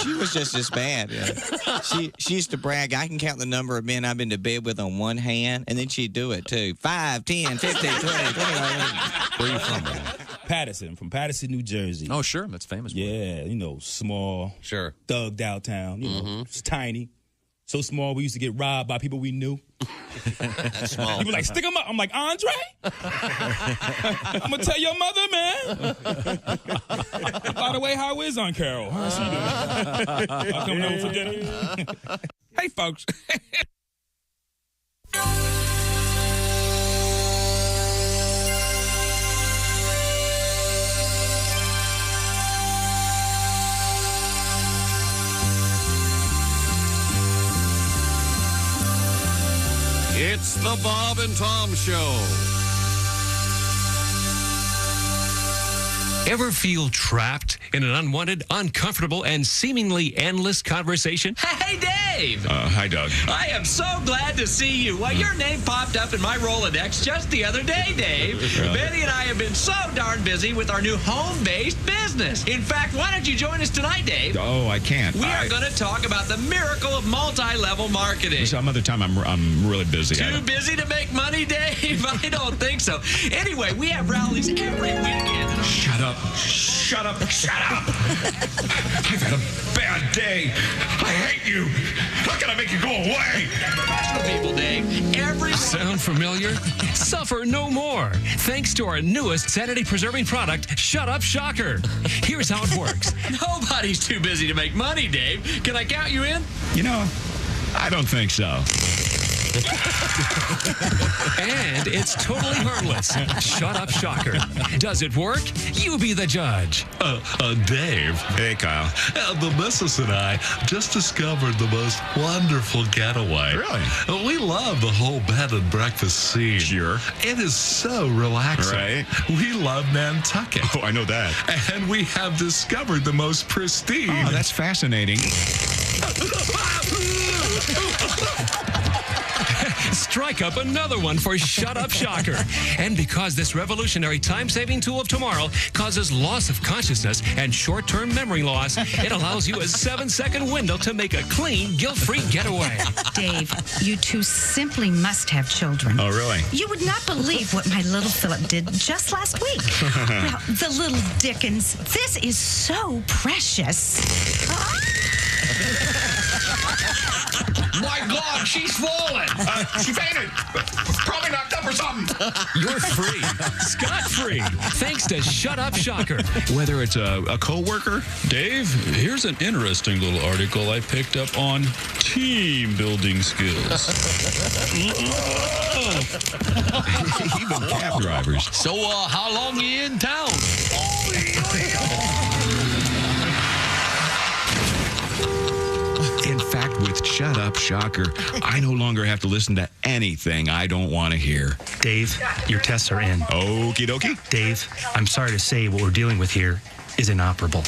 She was just as bad. Yeah. She used to brag, I can count the number of men I've been to bed with on one hand, and then she'd do it, too. 5, 10, 15, 20, 21. Where are you from, man? Patterson, from Patterson, New Jersey. Oh, sure. That's famous. Yeah, small. Sure. Thugged out town. It's tiny. So small, we used to get robbed by people we knew. That's small. People like, stick them up. I'm like, Andre? I'm going to tell your mother, man. By the way, how is Aunt Carol? How's she doing? I'll come over for dinner. Hey, folks. It's the Bob and Tom Show. Ever feel trapped in an unwanted, uncomfortable, and seemingly endless conversation? Hey, Dave! Hi, Doug. I am so glad to see you. Well, your name popped up in my Rolodex just the other day, Dave. Really? Betty and I have been so darn busy with our new home-based business. In fact, why don't you join us tonight, Dave? Oh, I can't. We are going to talk about the miracle of multi-level marketing. Some other time I'm really busy. Too busy to make money, Dave? I don't think so. Anyway, we have rallies every weekend. Shut up. Shut up. Shut up. I've had a bad day. I hate you. How can I make you go away? Professional people, Dave. Every Sound familiar? Suffer no more. Thanks to our newest sanity-preserving product, Shut Up Shocker. Here's how it works. Nobody's too busy to make money, Dave. Can I count you in? I don't think so. And it's totally harmless. Shut Up Shocker. Does it work? You be the judge. Dave. Hey, Kyle. The missus and I just discovered the most wonderful getaway. Really? We love the whole bed and breakfast scene. Sure. It is so relaxing. Right. We love Nantucket. Oh, I know that. And we have discovered the most pristine. Oh, that's fascinating. Strike up another one for Shut Up Shocker. And because this revolutionary time-saving tool of tomorrow causes loss of consciousness and short-term memory loss, it allows you a 7-second window to make a clean, guilt-free getaway. Dave, you two simply must have children. Oh, really? You would not believe what my little Philip did just last week. Well, the little Dickens. This is so precious. My God, she's fallen. She fainted. Probably knocked up or something. You're free. Scot-free. Thanks to Shut Up Shocker. Whether it's a coworker. Dave, here's an interesting little article I picked up on team building skills. Even cab drivers. So, how long are you in town? In fact, with Shut Up Shocker, I no longer have to listen to anything I don't want to hear. Dave, your tests are in. Okie dokie. Dave, I'm sorry to say what we're dealing with here is inoperable.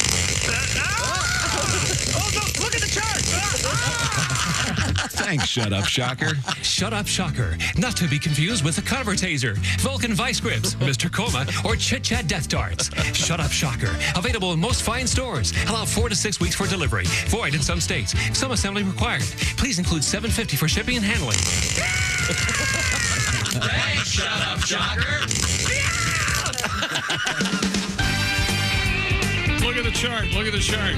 Look at the chart. Thanks, Shut Up Shocker. Shut Up Shocker. Not to be confused with the Convertaser, Vulcan Vice Grips, Mr. Coma, or Chit Chat Death Darts. Shut Up Shocker. Available in most fine stores. Allow 4 to 6 weeks for delivery. Void in some states. Some assembly required. Please include $7.50 for shipping and handling. Thanks, Shut Up Shocker. Look at the chart. Look at the chart.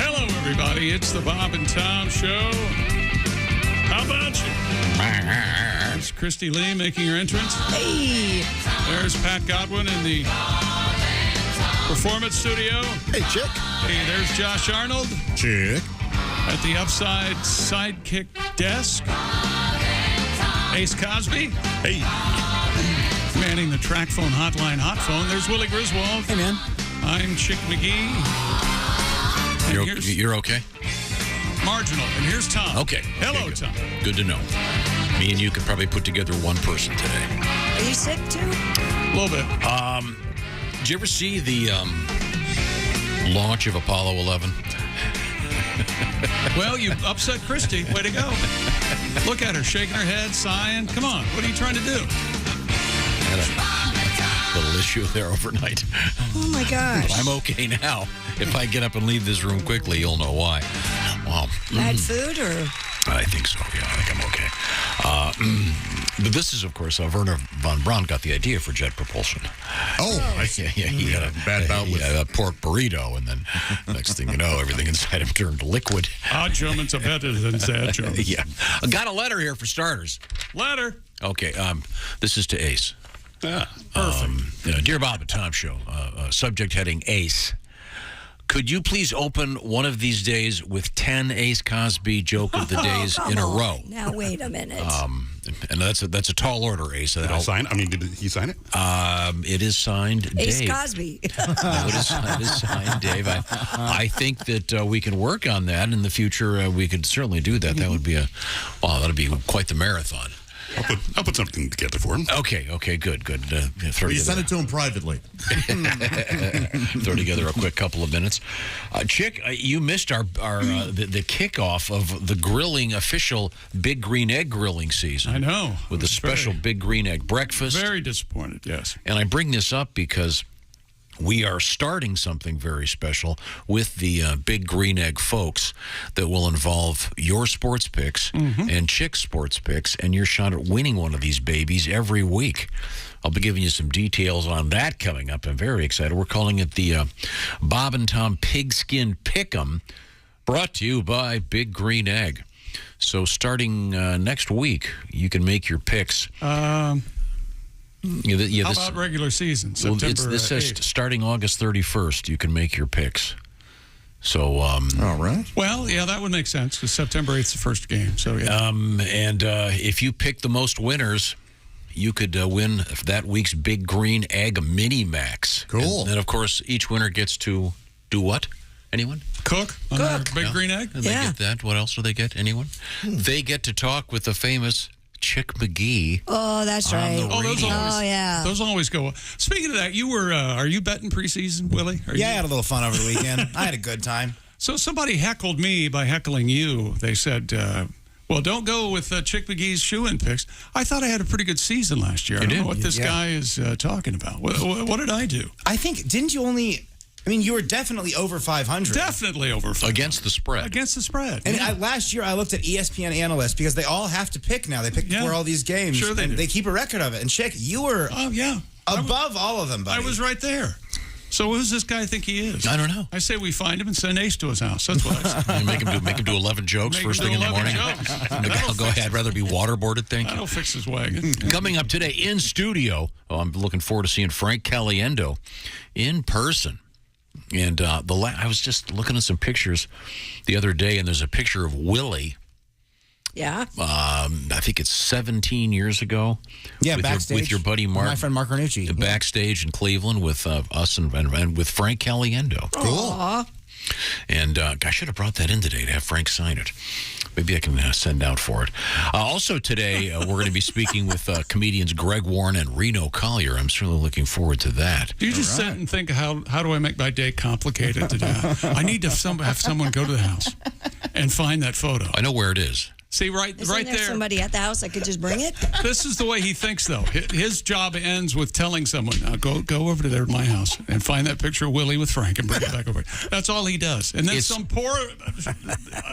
Hello, everybody. It's the Bob and Tom Show. How about you? It's Christy Lee making her entrance. Hey. There's Pat Godwin in the performance studio. Hey, chick. Hey, there's Josh Arnold. Chick. At the upside sidekick desk. Ace Cosby. Hey. Manning the track phone hotline hot phone. There's Willie Griswold. Hey, man. I'm Chick McGee. You're okay? Marginal. And here's Tom. Okay. Hello, good. Tom. Good to know. Me and you could probably put together one person today. Are you sick, too? A little bit. Did you ever see the launch of Apollo 11? Well, you upset Christy. Way to go. Look at her, shaking her head, sighing. Come on. What are you trying to do? Had a little issue issue there overnight. Oh, my gosh. But I'm okay now. If I get up and leave this room quickly, you'll know why. Wow. Bad food or? I think so, yeah. I think I'm okay. But this is, of course, Werner von Braun got the idea for jet propulsion. Oh, I see. Yeah, he had a bad bout with a pork burrito, and then next thing you know, everything inside him turned liquid. Our Germans are better than sad Germans. Yeah. I got a letter here for starters. Letter. Okay, this is to Ace. Perfect. Dear Bob and Tom Show, subject heading Ace. Could you please open one of these days with 10 Ace Cosby joke of the days in a row? Now, wait a minute. And that's a tall order, Ace. Did I sign? I mean, did he sign it? It is signed Ace Dave. Cosby. No, it is signed Dave. I think that we can work on that in the future. We could certainly do that. That would be that'd be quite the marathon. I'll put something together for him. Okay, good. You send it to him privately. Throw together a quick couple of minutes. Chick, you missed our the kickoff of the grilling official Big Green Egg grilling season. I know. With a special Big Green Egg breakfast. Very disappointed, yes. And I bring this up because we are starting something very special with the Big Green Egg folks that will involve your sports picks and Chick's sports picks, and your shot at winning one of these babies every week. I'll be giving you some details on that coming up. I'm very excited. We're calling it the Bob and Tom Pigskin Pick'em, brought to you by Big Green Egg. So starting next week, you can make your picks. How about regular season? September this says 8th. Starting August 31st, you can make your picks. So, all right. Well, yeah, that would make sense because September 8th is the first game. So, yeah. And if you pick the most winners, you could win that week's Big Green Egg Mini Max. Cool. And of course, each winner gets to do what? Anyone? Cook on their Big Green Egg? And they get that. What else do they get? Anyone? They get to talk with the famous Chick McGee. Oh, that's right. Yeah. Those always go. Speaking of that, you were, are you betting preseason, Willie? I had a little fun over the weekend. I had a good time. So somebody heckled me by heckling you. They said, well, don't go with Chick McGee's shoe-in picks. I thought I had a pretty good season last year. I don't know what this guy is talking about. What did I do? I think, didn't you only... I mean, you were definitely over 500. Definitely over 500. Against the spread. Against the spread. And last year, I looked at ESPN analysts because they all have to pick now. They pick before all these games. Sure they do. They keep a record of it. And Chick, you were above all of them, buddy. I was right there. So who's this guy think he is? I don't know. I say we find him and send Ace to his house. That's what I say. Make him do 11 jokes first thing in the morning. The guy will go ahead. I'd rather be waterboarded, thank you. That'll fix his wagon. Coming up today in studio, I'm looking forward to seeing Frank Caliendo in person. And I was just looking at some pictures the other day, and there's a picture of Willie. Yeah. I think it's 17 years ago. Yeah, with backstage. with your buddy Mark. My friend Mark Arnucci. Backstage in Cleveland with us and with Frank Caliendo. Cool. Aww. And I should have brought that in today to have Frank sign it. Maybe I can send out for it. Also today, we're going to be speaking with comedians Greg Warren and Reno Collier. I'm certainly looking forward to that. Do you just sit and think, how do I make my day complicated today? I need to have someone go to the house and find that photo. I know where it is. See, right Isn't there. Somebody at the house that could just bring it? This is the way he thinks, though. His job ends with telling someone, go over to there at my house and find that picture of Willie with Frank and bring it back over. That's all he does. And then some poor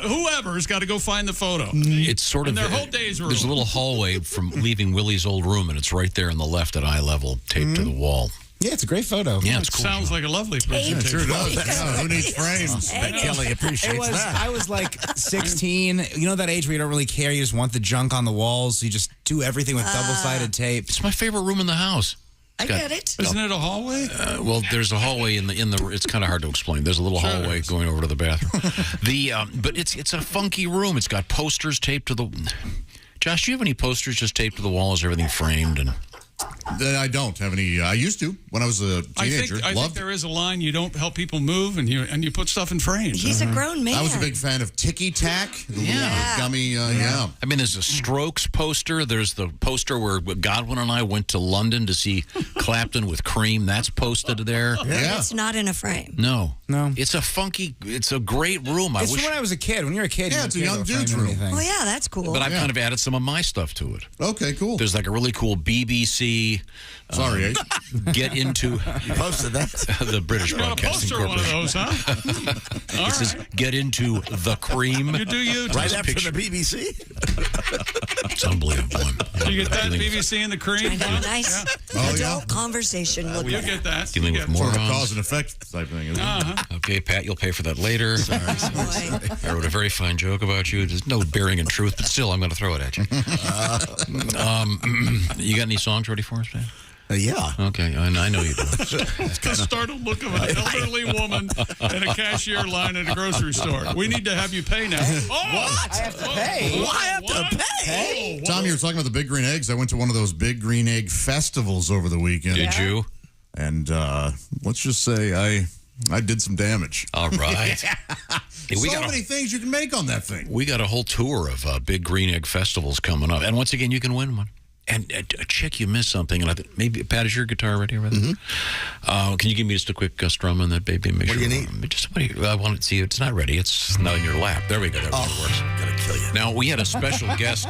whoever's got to go find the photo. It's sort of their whole day's ruined. There's a little hallway from leaving Willie's old room, and it's right there on the left at eye level, taped to the wall. Yeah, it's a great photo. Yeah, it's cool. Sounds like a lovely presentation. Yeah, sure does. Who needs frames? Kelly appreciates that. I was like 16. You know that age where you don't really care. You just want the junk on the walls. So you just do everything with double-sided tape. It's my favorite room in the house. I get it. Isn't it a hallway? Well, there's a hallway in the. It's kind of hard to explain. There's a little hallway going over to the bathroom. But it's a funky room. It's got posters taped to the. Josh, do you have any posters just taped to the wall? Is everything framed and? I don't have any. I used to when I was a teenager. I think there is a line. You don't help people move, and you put stuff in frames. He's a grown man. I was a big fan of Ticky Tack. The little gummy. I mean, there's a Strokes poster. There's the poster where Godwin and I went to London to see Clapton with Cream. That's posted there. It's not in a frame. No. It's a great room. It's from when I was a kid. When you're a kid, it's a young dude's room. Oh, yeah, that's cool. But I've kind of added some of my stuff to it. Okay, cool. There's like a really cool BBC Sorry, eh? Get into... You posted that? The British You got a Broadcasting poster one of Corporation. those, huh? It says, get into the cream. You do you. Right Just after picture- the BBC? It's unbelievable. You get that Dealing- BBC and the cream? Kind of nice adult conversation. You get that. Dealing You with get- morons. Sort of cause and effect type thing, isn't it? Okay, Pat, you'll pay for that later. I wrote a very fine joke about you. There's no bearing in truth, but still, I'm going to throw it at you. You got any songs ready for us, Pat? Yeah. Okay, and I know you do. It's the startled look of an elderly woman in a cashier line at a grocery store. We need to have you pay now. Oh, what? I have to pay. What? I have to pay. Tom, you were talking about the Big Green Eggs. I went to one of those Big Green Egg festivals over the weekend. Did you? And let's just say I did some damage. All right. So many things you can make on that thing. We got a whole tour of Big Green Egg festivals coming up. And once again, you can win one. And a chick, you missed something. And I think maybe, Pat, is your guitar ready over there? Can you give me just a quick strum on that, baby? Make What sure, do you need? I want to see. It's not ready. It's not in your lap. There we go. That works. Gotta kill you. Now, we had a special guest.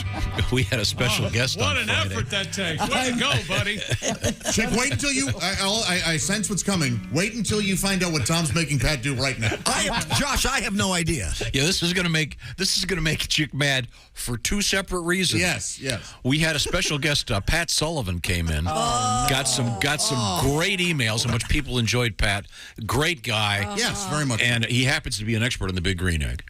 We had a special guest What on an Friday. effort that takes. Way to go, buddy. Chick, wait until you. I sense what's coming. Wait until you find out what Tom's making Pat do right now. Josh, I have no idea. Yeah, this is gonna make Chick mad for two separate reasons. Yes. We had a special guest, Pat Sullivan came in. Got some great emails in which people enjoyed Pat. Great guy. Yes, very much. And he happens to be an expert on the Big Green Egg,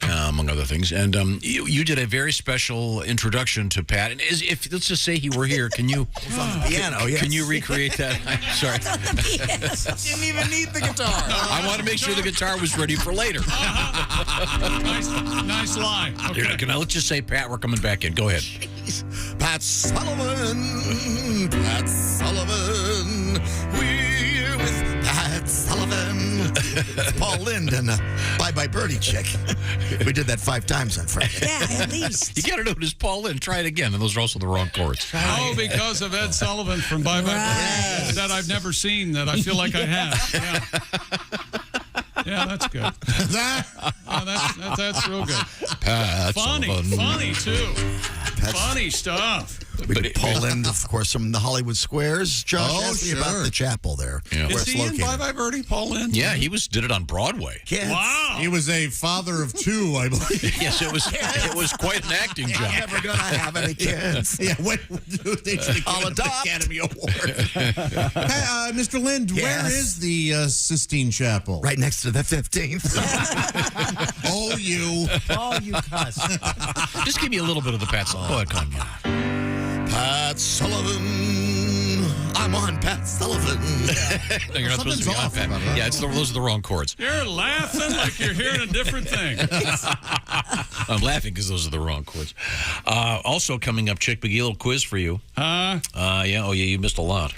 among other things. And you did a very special introduction to Pat. And if let's just say he were here, can you on the piano, yes. Can you recreate that? I'm sorry. Didn't even need the guitar. I want to make sure the guitar was ready for later. Nice line. Okay. Let's just say, Pat, we're coming back in. Go ahead. Pat Sullivan. Pat Sullivan. We're with Pat Sullivan. It's Paul Lind and Bye Bye Birdie Chick. We did that 5 times on Friday. Yeah, at least. You got to know it is Paul Lind. Try it again. And those are also the wrong chords. Oh, because of Ed Sullivan from Bye Bye Birdie that I've never seen that I feel like I have. Yeah, that's good. That's real good. Pat Sullivan. Funny too. Funny stuff. Paul Lind, of course, from the Hollywood Squares. Josh asked me about the chapel there. Yeah. Where Is it's he in located. Bye Bye Birdie, Paul Lind? Yeah, he did it on Broadway. Yes. Wow. He was a father of 2, I believe. Yes, it was quite an acting job. I'm never going to have any kids. Yeah, when they should have I'll given him the adopt. Academy Award. Hey, Mr. Lind, where is the Sistine Chapel? Right next to the 15th. Oh, you. Oh, you cuss. Just give me a little bit of the Pat Sullivan. Go ahead, Connie. Pat Sullivan. I'm on Pat Sullivan. No, you're not supposed to be on Pat. Yeah, those are the wrong chords. You're laughing like you're hearing a different thing. I'm laughing because those are the wrong chords. Also coming up, Chick McGee, a little quiz for you. You missed a lot.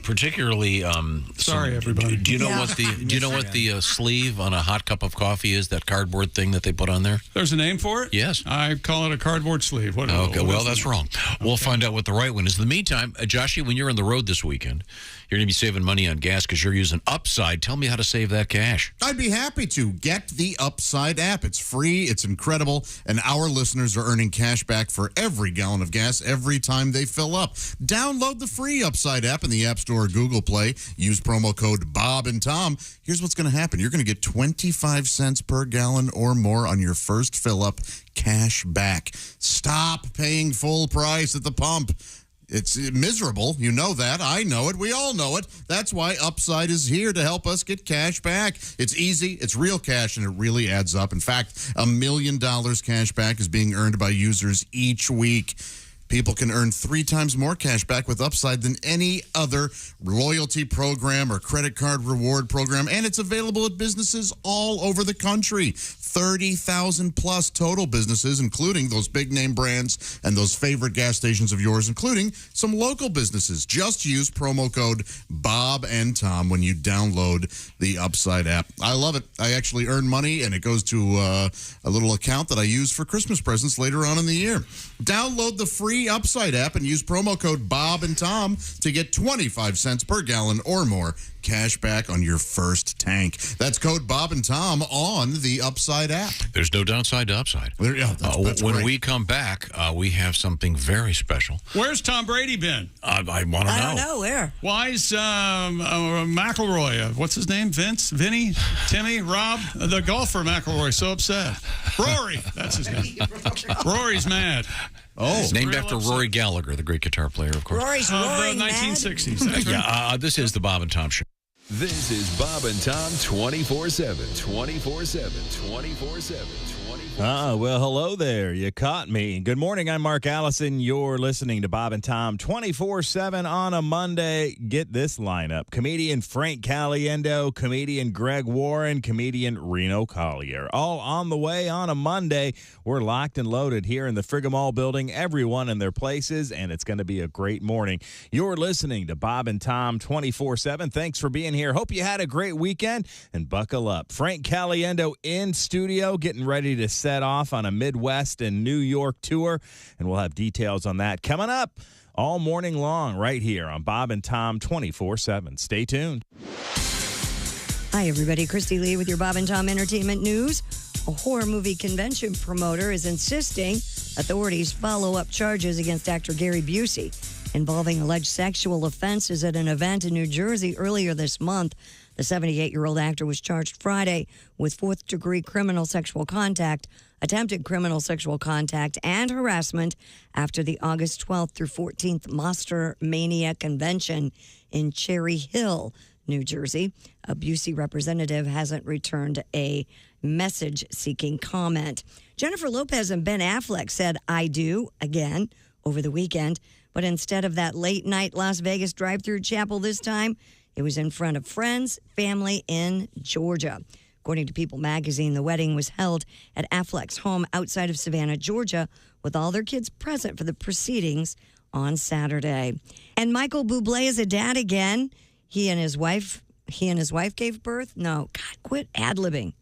Particularly, sorry, everybody. Do you know what the sleeve on a hot cup of coffee is? That cardboard thing that they put on there? There's a name for it? Yes. I call it a cardboard sleeve. What Well, that's wrong. We'll find out what the right one is. In the meantime, Joshy, when you're on the road this weekend, you're going to be saving money on gas because you're using Upside. Tell me how to save that cash. I'd be happy to. Get the Upside app. It's free. It's incredible. And our listeners are earning cash back for every gallon of gas every time they fill up. Download the free Upside app in the App Store or Google Play. Use promo code Bob and Tom. Here's what's going to happen. You're going to get 25 cents per gallon or more on your first fill up cash back. Stop paying full price at the pump. It's miserable. You know that. I know it. We all know it. That's why Upside is here to help us get cash back. It's easy. It's real cash, and it really adds up. In fact, $1 million cash back is being earned by users each week. People can earn 3 times more cash back with Upside than any other loyalty program or credit card reward program, and it's available at businesses all over the country. 30,000 plus total businesses, including those big name brands and those favorite gas stations of yours, including some local businesses. Just use promo code Bob and Tom when you download the Upside app. I love it. I actually earn money, and it goes to a little account that I use for Christmas presents later on in the year. Download the free free Upside app and use promo code Bob and Tom to get 25 cents per gallon or more cash back on your first tank. That's code Bob and Tom on the Upside app. There's no downside to Upside. That's when great. we come back, we have something very special. Where's Tom Brady been? I want to know. I don't know where. Why is McElroy, what's his name? Vinny, Timmy, Rob, the golfer McElroy, so upset? Rory, that's his name. Rory's mad. It's named after Rory Gallagher, the great guitar player, of course. Rory's the roaring 1960s. That's right. This is the Bob and Tom Show. This is Bob and Tom 24/7. 24/7. 24/7. Well, hello there. You caught me. Good morning. I'm Mark Allison. You're listening to Bob and Tom 24/7 on a Monday. Get this lineup. Comedian Frank Caliendo, comedian Greg Warren, comedian Reno Collier. All on the way on a Monday. We're locked and loaded here in the Frigamall building, everyone in their places, and it's going to be a great morning. You're listening to Bob and Tom 24/7. Thanks for being here. Hope you had a great weekend, and buckle up. Frank Caliendo in studio, getting ready to set off on a Midwest and New York tour, and we'll have details on that coming up all morning long right here on Bob and Tom 24/7. Stay tuned. Hi, everybody. Christy Lee with your Bob and Tom Entertainment News. A horror movie convention promoter is insisting authorities follow up charges against actor Gary Busey involving alleged sexual offenses at an event in New Jersey earlier this month. The 78-year-old actor was charged Friday with fourth-degree criminal sexual contact, attempted criminal sexual contact, and harassment after the August 12th through 14th Monster Mania convention in Cherry Hill, New Jersey. A Busey representative hasn't returned a message-seeking comment. Jennifer Lopez and Ben Affleck said "I do" again over the weekend, but instead of that late-night Las Vegas drive-through chapel this time, it was in front of friends, family in Georgia. According to People magazine, the wedding was held at Affleck's home outside of Savannah, Georgia, with all their kids present for the proceedings on Saturday. And Michael Bublé is a dad again. He and his wife gave birth. No, God, quit ad-libbing.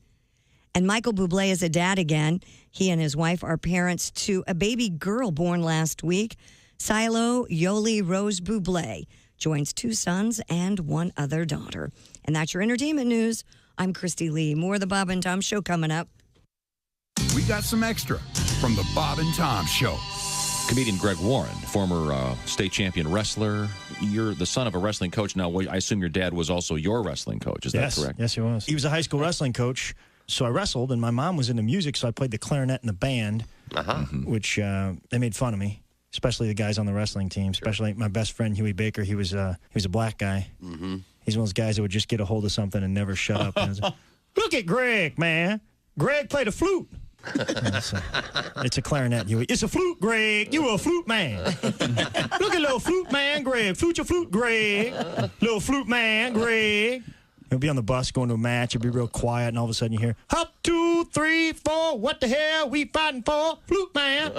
And Michael Bublé is a dad again. He and his wife are parents to a baby girl born last week. Silo Yoli Rose Bublé joins 2 sons and 1 other daughter. And that's your entertainment news. I'm Christy Lee. More of the Bob and Tom Show coming up. We got some extra from the Bob and Tom Show. Comedian Greg Warren, former state champion wrestler. You're the son of a wrestling coach. Now, I assume your dad was also your wrestling coach. Is that correct? Yes, he was. He was a high school wrestling coach. So I wrestled, and my mom was into music, so I played the clarinet in the band, which they made fun of me. Especially the guys on the wrestling team, especially my best friend, Huey Baker. He was a black guy. Mm-hmm. He's one of those guys that would just get a hold of something and never shut up. And like, look at Greg, man. Greg played a flute. It's a clarinet, Huey. It's a flute, Greg. You a flute man. Look at little flute man, Greg. Flute your flute, Greg. Little flute man, Greg. He'll be on the bus going to a match. He'll be real quiet, and all of a sudden you hear, "Hop, 2, 3, 4. What the hell we fighting for? Flute man."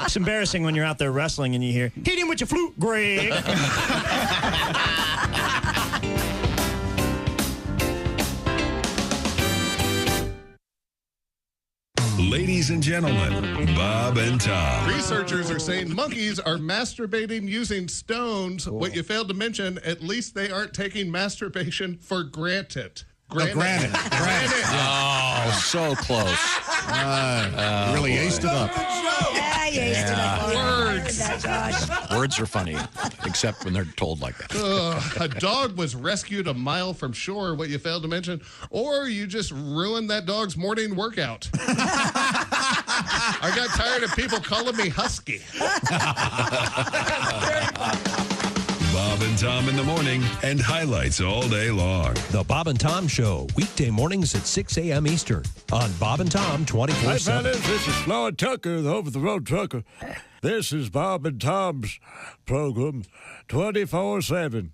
It's embarrassing when you're out there wrestling and you hear, "Hit him with your flute, Greg." Ladies and gentlemen, Bob and Tom. Researchers are saying monkeys are masturbating using stones. What you failed to mention, at least they aren't taking masturbation for granted. Granted. Oh, so close. Really aced it up. Yeah, you aced it up. Words. Words are funny, except when they're told like that. A dog was rescued a mile from shore, what you failed to mention, or you just ruined that dog's morning workout. I got tired of people calling me Husky. Bob and Tom in the morning and highlights all day long. The Bob and Tom Show, weekday mornings at 6 a.m. Eastern on Bob and Tom 24/7. Hi, fellas. This is Floyd Tucker, the over-the-road trucker. This is Bob and Tom's program 24/7.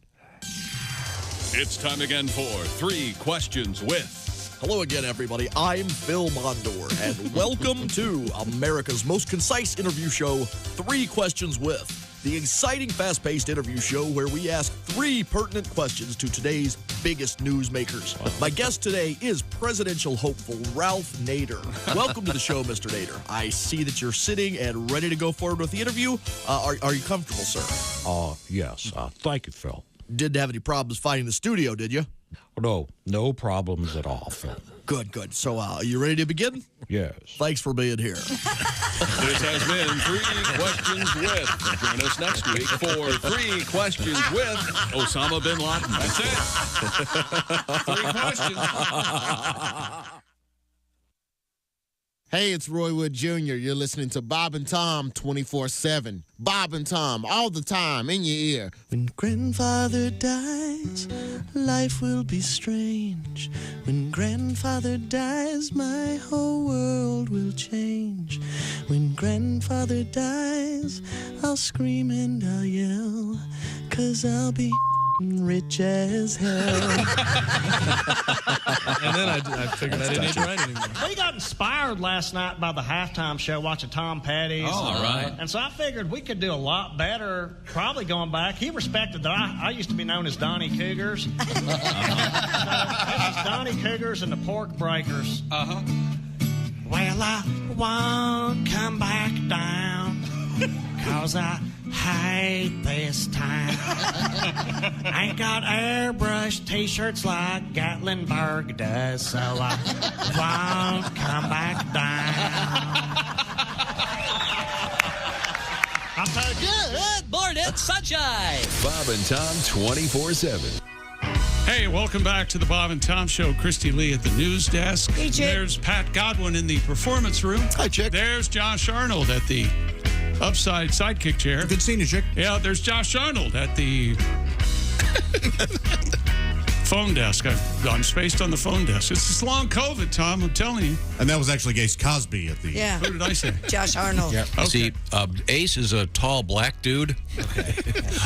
It's time again for 3 Questions with. Hello again, everybody. I'm Phil Mondor, and welcome to America's most concise interview show, 3 Questions with. the exciting, fast-paced interview show where we ask 3 pertinent questions to today's biggest newsmakers. My guest today is presidential hopeful Ralph Nader. Welcome to the show, Mr. Nader. I see that you're sitting and ready to go forward with the interview. Are you comfortable, sir? Yes. Thank you, Phil. Didn't have any problems finding the studio, did you? No problems at all, Phil. Good. So, are you ready to begin? Yes. Thanks for being here. This has been 3 Questions With. Join us next week for 3 Questions with Osama Bin Laden. That's it. 3 questions. Hey, it's Roy Wood Jr. You're listening to Bob and Tom 24/7. Bob and Tom, all the time, in your ear. When grandfather dies, life will be strange. When grandfather dies, my whole world will change. When grandfather dies, I'll scream and I'll yell, 'cause I'll be rich as hell. And then I figured I didn't need to write anymore. We got inspired last night by the halftime show watching Tom Petty's. Oh, all right. And so I figured we could do a lot better, probably going back. He respected that I used to be known as Donnie Cougars. So this is Donnie Cougars and the Pork Breakers. Uh-huh. Well, I won't come back down, 'cause I hate this town. Ain't got airbrush t-shirts like Gatlinburg does, so I won't come back down. I'll tell you. Good morning, sunshine. Bob and Tom 24/7. Hey, welcome back to the Bob and Tom Show. Christy Lee at the news desk. Hey, Chick. There's Pat Godwin in the performance room. Hi, Chick. There's Josh Arnold at the upside sidekick chair. Good seeing you, Chick. Yeah, there's Josh Arnold at the phone desk. I'm spaced on the phone desk. It's this long COVID, Tom, I'm telling you. And that was actually Ace Cosby at the... Yeah. Who did I say? Josh Arnold. Yeah. Okay. See, Ace is a tall black dude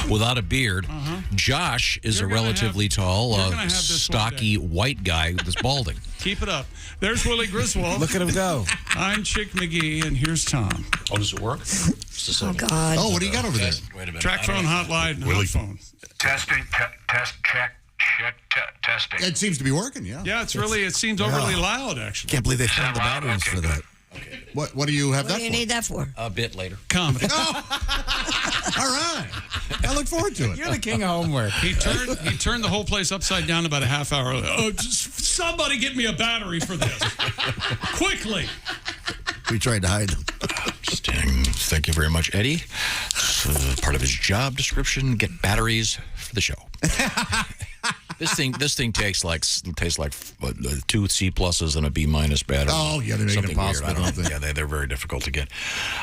without a beard. Uh-huh. Josh is You're a gonna relatively have- tall, you're gonna have this stocky white guy that's balding. Keep it up. There's Willie Griswold. Look at him go. I'm Chick McGee, and here's Tom. Oh, does it work? Oh, God. Oh, what do you got over there? Wait a minute. Track phone hotline, hot phone. Testing, testing. It seems to be working, yeah. Yeah, it seems overly loud, actually. Can't believe they found the batteries for that. What do you have What that do you for? need that for? A bit later. Comedy. All right. I look forward to it. You're the king of homework. He turned the whole place upside down about a half hour. Oh, just somebody get me a battery for this. Quickly. We tried to hide them. Thank you very much, Eddie. Part of his job description: get batteries for the show. This thing tastes like 2 C pluses and a B minus battery. Oh, yeah, they make it Something impossible, weird. I don't they? Yeah, they're very difficult to get.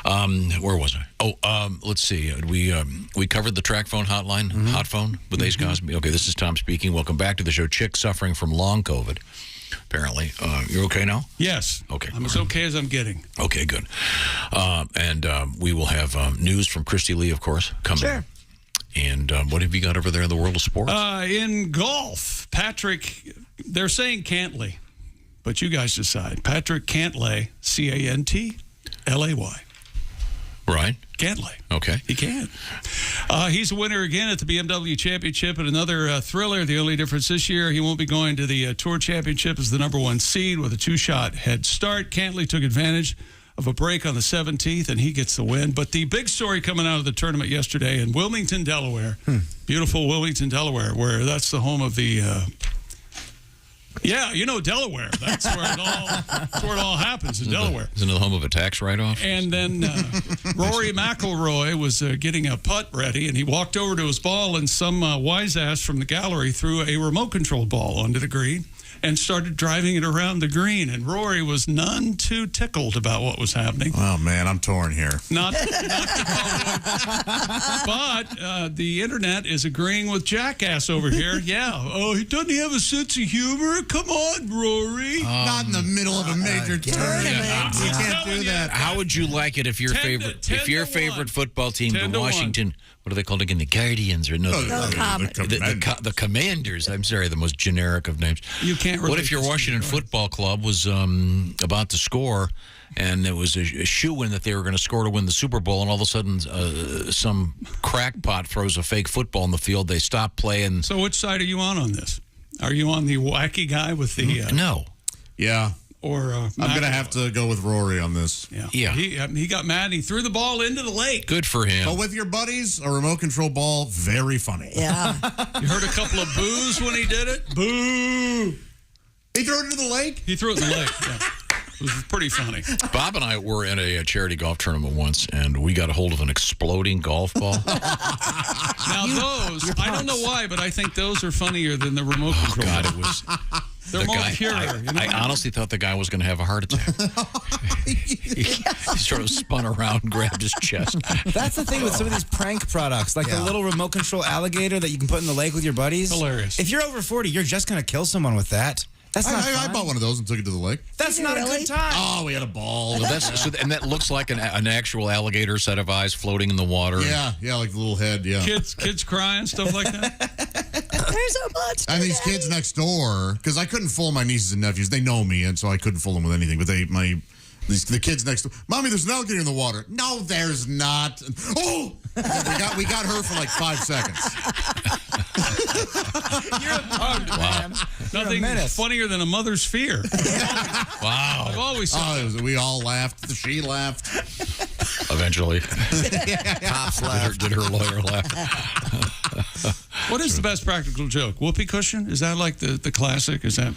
Where was I? Oh, let's see. We covered the track phone hotline, hot phone with Ace Cosby. Okay, this is Tom speaking. Welcome back to the show. Chick suffering from long COVID. Apparently, you're okay now. Yes. Okay. I'm as okay as I'm getting. Okay, good. And we will have news from Christy Lee, of course, coming. Sure. And what have you got over there in the world of sports? In golf, Patrick, they're saying Cantlay, but you guys decide. Patrick Cantlay, Cantlay. Right. Cantlay. Okay. He can. He's a winner again at the BMW Championship and another thriller. The only difference this year, he won't be going to the Tour Championship as the number 1 seed with a 2-shot head start. Cantlay took advantage of a break on the 17th, and he gets the win. But the big story coming out of the tournament yesterday in Wilmington, Delaware, beautiful Wilmington, Delaware, where that's the home of the... Yeah, you know Delaware. That's where it all happens in Delaware. Isn't it the home of a tax write-off? And then Rory McIlroy was getting a putt ready, and he walked over to his ball, and some wise ass from the gallery threw a remote-controlled ball onto the green and started driving it around the green. And Rory was none too tickled about what was happening. Oh, man, I'm torn here. But the internet is agreeing with Jackass over here. Yeah. Oh, doesn't he have a sense of humor? Come on, Rory. Not in the middle of a major tournament. You can't do that. How would you like it if your favorite football team, the Washington, what are they called again? The Guardians or no? The Commanders. I'm sorry, the most generic of names. You can't. Really what if your Washington football club was about to score, and it was a shoo-in that they were going to score to win the Super Bowl, and all of a sudden some crackpot throws a fake football in the field. They stop play. And so which side are you on this? Are you on the wacky guy with the... No. Yeah. Or I'm going to have to go with Rory on this. Yeah. He got mad and he threw the ball into the lake. Good for him. But with your buddies, a remote control ball, very funny. Yeah. You heard a couple of boos when he did it? Boo! He threw it into the lake? He threw it in the lake, yeah. It was pretty funny. Bob and I were in a charity golf tournament once, and we got a hold of an exploding golf ball. Now those, I don't know why, but I think those are funnier than the remote control. God, it was... They're more pure. I honestly thought the guy was going to have a heart attack. he sort of spun around and grabbed his chest. That's the thing with some of these prank products, like the little remote control alligator that you can put in the lake with your buddies. Hilarious. If you're over 40, you're just going to kill someone with that. That's not I bought one of those and took it to the lake. That's not a good time. Oh, we had a ball. Well, and that looks like an actual alligator set of eyes floating in the water. Yeah, like the little head, yeah. Kids crying, stuff like that. There's a bunch. And these kids next door, because I couldn't fool my nieces and nephews. They know me, and so I couldn't fool them with anything. But the kids next door, Mommy, there's an alligator in the water. No, there's not. Oh, we got her for like 5 seconds. You're a punk, man. Nothing funnier than a mother's fear. Wow. I've always said we all laughed. She laughed. Eventually. Pops laughed. Did her lawyer laugh? What is the best practical joke? Whoopee cushion? Is that like the classic? Is that?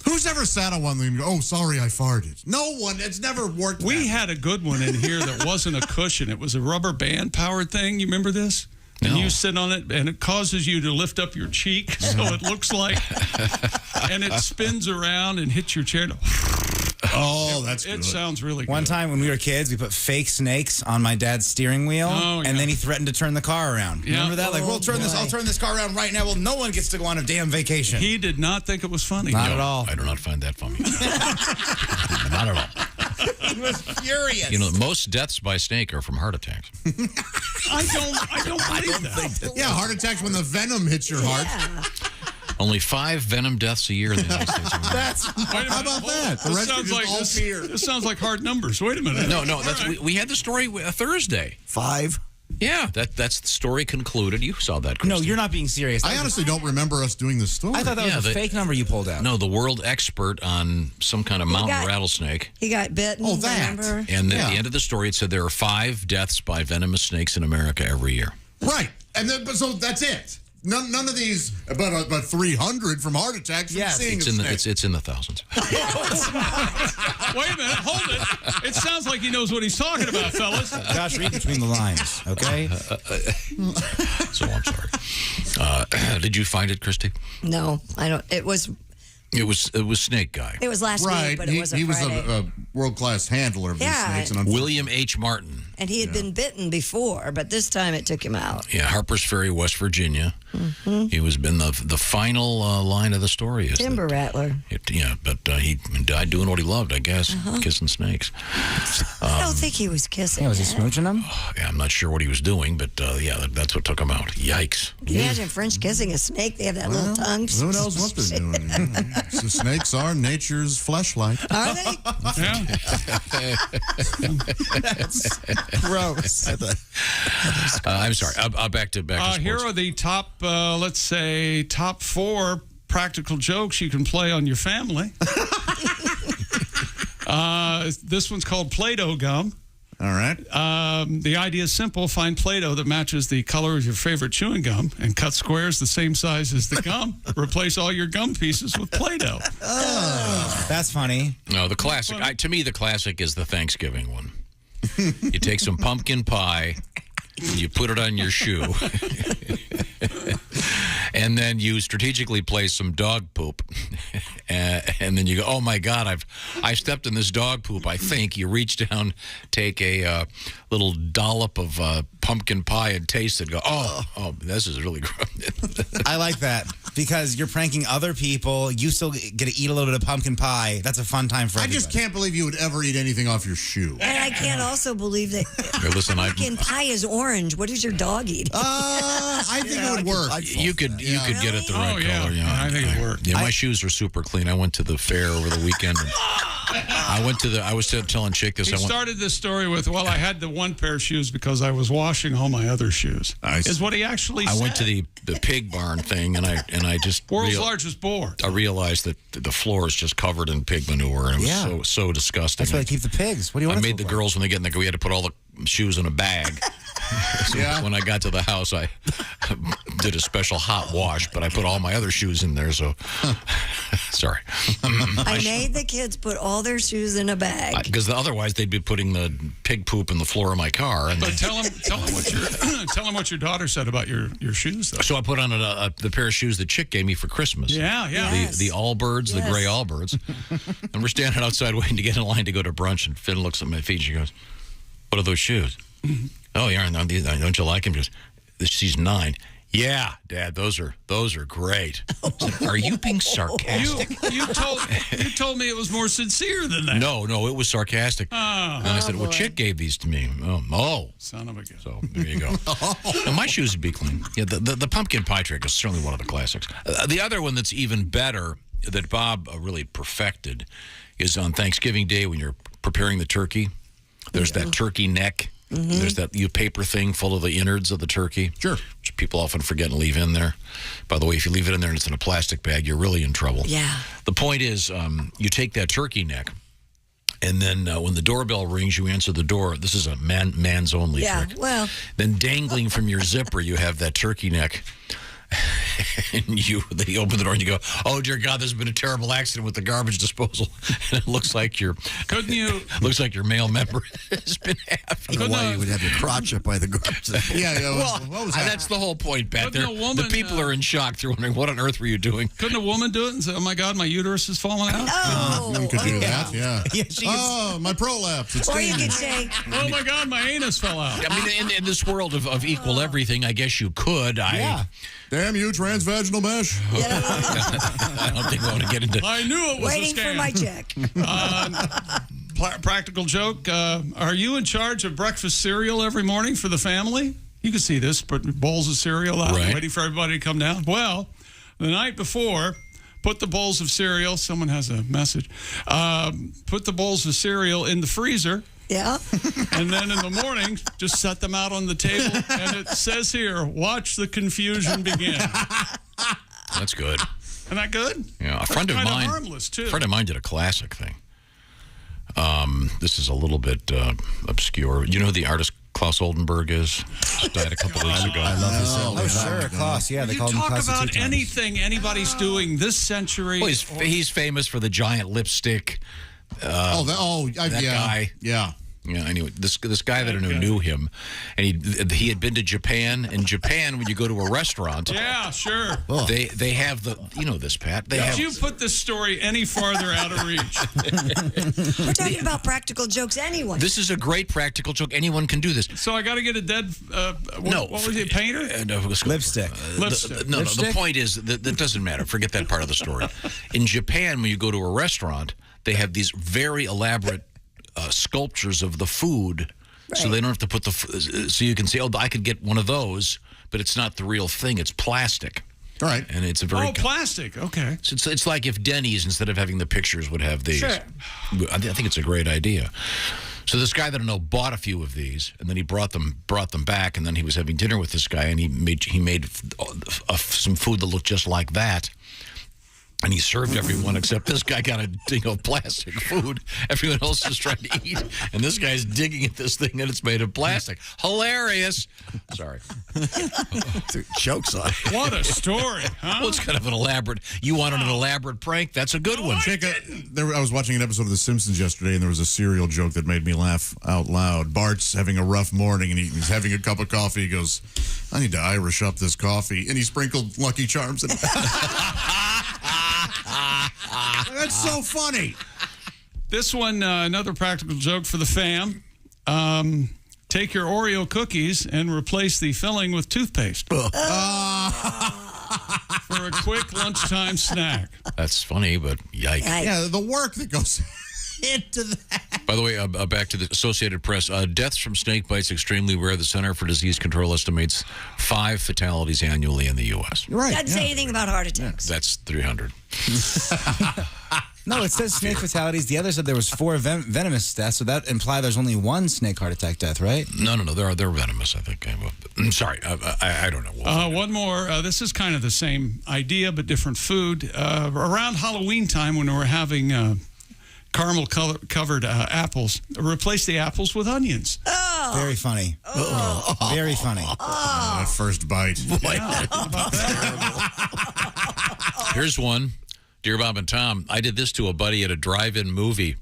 Who's ever sat on one and go, oh, sorry, I farted? No one. It's never worked. We had a good one in here that wasn't a cushion. It was a rubber band powered thing. You remember this? No. And you sit on it, and it causes you to lift up your cheek, so it looks like, and it spins around and hits your chair. Oh, that's good. It sounds really good. One time when we were kids, we put fake snakes on my dad's steering wheel, and then he threatened to turn the car around. Yeah. Remember that? Like, I'll turn this car around right now. Well, no one gets to go on a damn vacation. He did not think it was funny. Not at all. I do not find that funny. Not at all. He was furious. You know, most deaths by snake are from heart attacks. I don't believe that. Yeah, heart attacks when the venom hits your heart. Only 5 venom deaths a year in the United States. How about that? The rest sounds are like just all fear. This sounds like hard numbers. Wait a minute. No, that's we had the story Thursday. 5. Yeah, that's the story concluded. You saw that, Christy. No, you're not being serious. I honestly don't remember us doing this story. I thought that was a fake number you pulled out. No, the world expert on some kind of mountain rattlesnake. He got bitten. Oh, that. Remember? And at the end of the story, it said there are 5 deaths by venomous snakes in America every year. Right. And then, so that's it. None of these, but 300 from heart attacks from seeing it's a in the snake. it's in the thousands. Wait a minute, hold it. It sounds like he knows what he's talking about, fellas. Josh, read between the lines, okay? So I'm sorry. Did you find it, Christy? No, I don't. It was Snake Guy. It was last week, but it wasn't he was Friday. a world-class handler of these snakes. And William H. Martin. And he had been bitten before, but this time it took him out. Yeah, Harpers Ferry, West Virginia. Mm-hmm. He was been the final line of the story. Is Timber rattler. But he died doing what he loved, I guess, kissing snakes. I don't think he was kissing. Yeah, was he smooching them? Yeah, I'm not sure what he was doing, but that's what took him out. Yikes. Can you imagine French kissing a snake? They have that little tongue. Who knows what they're doing? So snakes are nature's fleshlight. Are they? That's gross. I'm sorry. Back to sports. Here are the top, let's say, top 4 practical jokes you can play on your family. This one's called Play-Doh gum. All right. The idea is simple. Find Play-Doh that matches the color of your favorite chewing gum and cut squares the same size as the gum. Replace all your gum pieces with Play-Doh. That's funny. No, the classic. To me, the classic is the Thanksgiving one. You take some pumpkin pie, and you put it on your shoe, and then you strategically place some dog poop, and then you go, "Oh my God, I stepped in this dog poop." I think you reach down, take a little dollop of pumpkin pie and taste it. Go, oh, this is really gross. I like that because you're pranking other people. You still get to eat a little bit of pumpkin pie. That's a fun time for everybody. I just can't believe you would ever eat anything off your shoe. And I can't also believe that pumpkin pie is orange. What does your dog eat? I think it would work. You could get it the right color. Yeah, I think it worked. Yeah, my shoes are super clean. I went to the fair over the weekend. And I was telling Chick this. He started this story with, well, I had the one pair of shoes because I was washing all my other shoes. Is what he actually said. I went to the pig barn thing, and I just world's largest boar. I realized that the floor is just covered in pig manure, and it was so disgusting. That's why they keep the pigs. What do you want? I made the girls, when they get in there, we had to put all the shoes in a bag. So when I got to the house, I did a special hot wash, but I put all my other shoes in there. So sorry. I made the kids put all their shoes in a bag because otherwise they'd be putting the pig poop in the floor of my car. And but tell them what your daughter said about your shoes, though. So I put on the pair of shoes that Chick gave me for Christmas. Yeah. The Allbirds, the gray Allbirds. And we're standing outside waiting to get in line to go to brunch. And Finn looks at my feet and she goes, "What are those shoes?" "Oh, yeah, don't you like them?" She goes, "She's 9. "Yeah, Dad, those are great." Said, "Are you being sarcastic?" You told me it was more sincere than that. No, it was sarcastic. And I said, "Well, Chick gave these to me." Oh, son of a gun. So there you go. Now, my shoes would be clean. Yeah, the pumpkin pie trick is certainly one of the classics. The other one that's even better that Bob really perfected is on Thanksgiving Day when you're preparing the turkey. There's that turkey neck. Mm-hmm. There's that paper thing full of the innards of the turkey. Sure. Which people often forget and leave in there. By the way, if you leave it in there and it's in a plastic bag, you're really in trouble. Yeah. The point is, you take that turkey neck, and then when the doorbell rings, you answer the door. This is a man's only trick. Yeah, well. Then dangling from your zipper, you have that turkey neck. And then you open the door and you go, "Oh dear God, there's been a terrible accident with the garbage disposal," and it looks like your male member has been having. I don't know why you would have your crotch up by the garbage. Well, that's the whole point, Pat. The people are in shock. They're wondering, what on earth were you doing? Couldn't a woman do it and say, "Oh my God, my uterus is falling out"? One could do that. Yeah. My prolapse. It's or you could say, "Oh my God, my anus fell out." I mean, in this world of equal everything, I guess you could. Damn you, transvaginal mesh. I don't think we want to get into. I knew it was waiting a scam. for my check. Practical joke. Are you in charge of breakfast cereal every morning for the family? You can see this, but bowls of cereal out, waiting for everybody to come down. Well, the night before, put the bowls of cereal. Someone has a message. Put the bowls of cereal in the freezer. Yeah. And then in the morning, just set them out on the table. And it says here, "Watch the confusion begin." That's good. Isn't that good? Yeah, a friend of mine. Harmless too. A friend of mine did a classic thing. This is a little bit obscure. You know who the artist Klaus Oldenburg is? Just died a couple weeks ago. I love his sure, Klaus. Yeah, they call him Klaus. You talk about anything anybody's doing this century. Well, he's famous for the giant lipstick. That guy. Yeah. Yeah. Anyway, this guy that I knew him, and he had been to Japan. In Japan, when you go to a restaurant, yeah, sure, they have this, Pat. Did you put this story any farther out of reach? We're talking about practical jokes anyway. This is a great practical joke. Anyone can do this. So I got to get a dead. What was he? A painter? Lipstick. Lipstick. No. The point is that doesn't matter. Forget that part of the story. In Japan, when you go to a restaurant, they have these very elaborate sculptures of the food, so they don't have to put so you can say, "Oh, I could get one of those," but it's not the real thing. It's plastic. All right. And it's a very plastic. Okay. So it's like if Denny's, instead of having the pictures, would have these. Sure. I think it's a great idea. So this guy that I know bought a few of these, and then he brought them back, and then he was having dinner with this guy, and he made some food that looked just like that. And he served everyone except this guy got a plastic food. Everyone else is trying to eat, and this guy's digging at this thing, and it's made of plastic. Hilarious. Sorry. Joke's on. What a story, huh? Well, it's kind of an elaborate. You wanted an elaborate prank? That's a good one. I was watching an episode of The Simpsons yesterday, and there was a cereal joke that made me laugh out loud. Bart's having a rough morning, and he's having a cup of coffee. He goes, "I need to Irish up this coffee," and he sprinkled Lucky Charms in it. That's so funny. This one, another practical joke for the fam. Take your Oreo cookies and replace the filling with toothpaste. For a quick lunchtime snack. That's funny, but yikes. Yeah, the work that goes into that. By the way, back to the Associated Press. Deaths from snake bites extremely rare. The Center for Disease Control estimates 5 fatalities annually in the U.S. Right. Doesn't say anything about heart attacks. That's 300. No, it says snake fatalities. The other said there was 4 venomous deaths, so that implies there's only 1 snake heart attack death, right? No. They're venomous, I think. Sorry, I don't know. One more. This is kind of the same idea, but different food. Around Halloween time, when we're having caramel-covered apples, replace the apples with onions. Oh. Very funny. Oh. Very funny. That first bite. Here's one. Dear Bob and Tom, I did this to a buddy at a drive-in movie.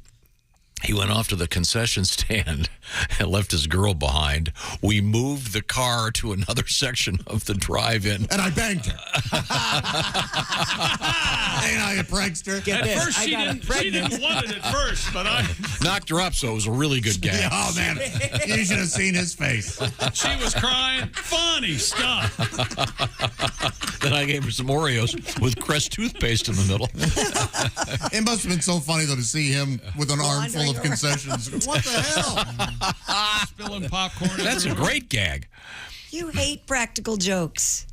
He went off to the concession stand and left his girl behind. We moved the car to another section of the drive-in. And I banged her. Ain't I a prankster? At first, she didn't want it at first, but I knocked her up, so it was a really good gag. Oh, man. You should have seen his face. She was crying. Funny stuff. Then I gave her some Oreos with Crest toothpaste in the middle. It must have been so funny, though, to see him with an armful of concessions. What the hell? Spilling popcorn. That's a great gag. You hate practical jokes.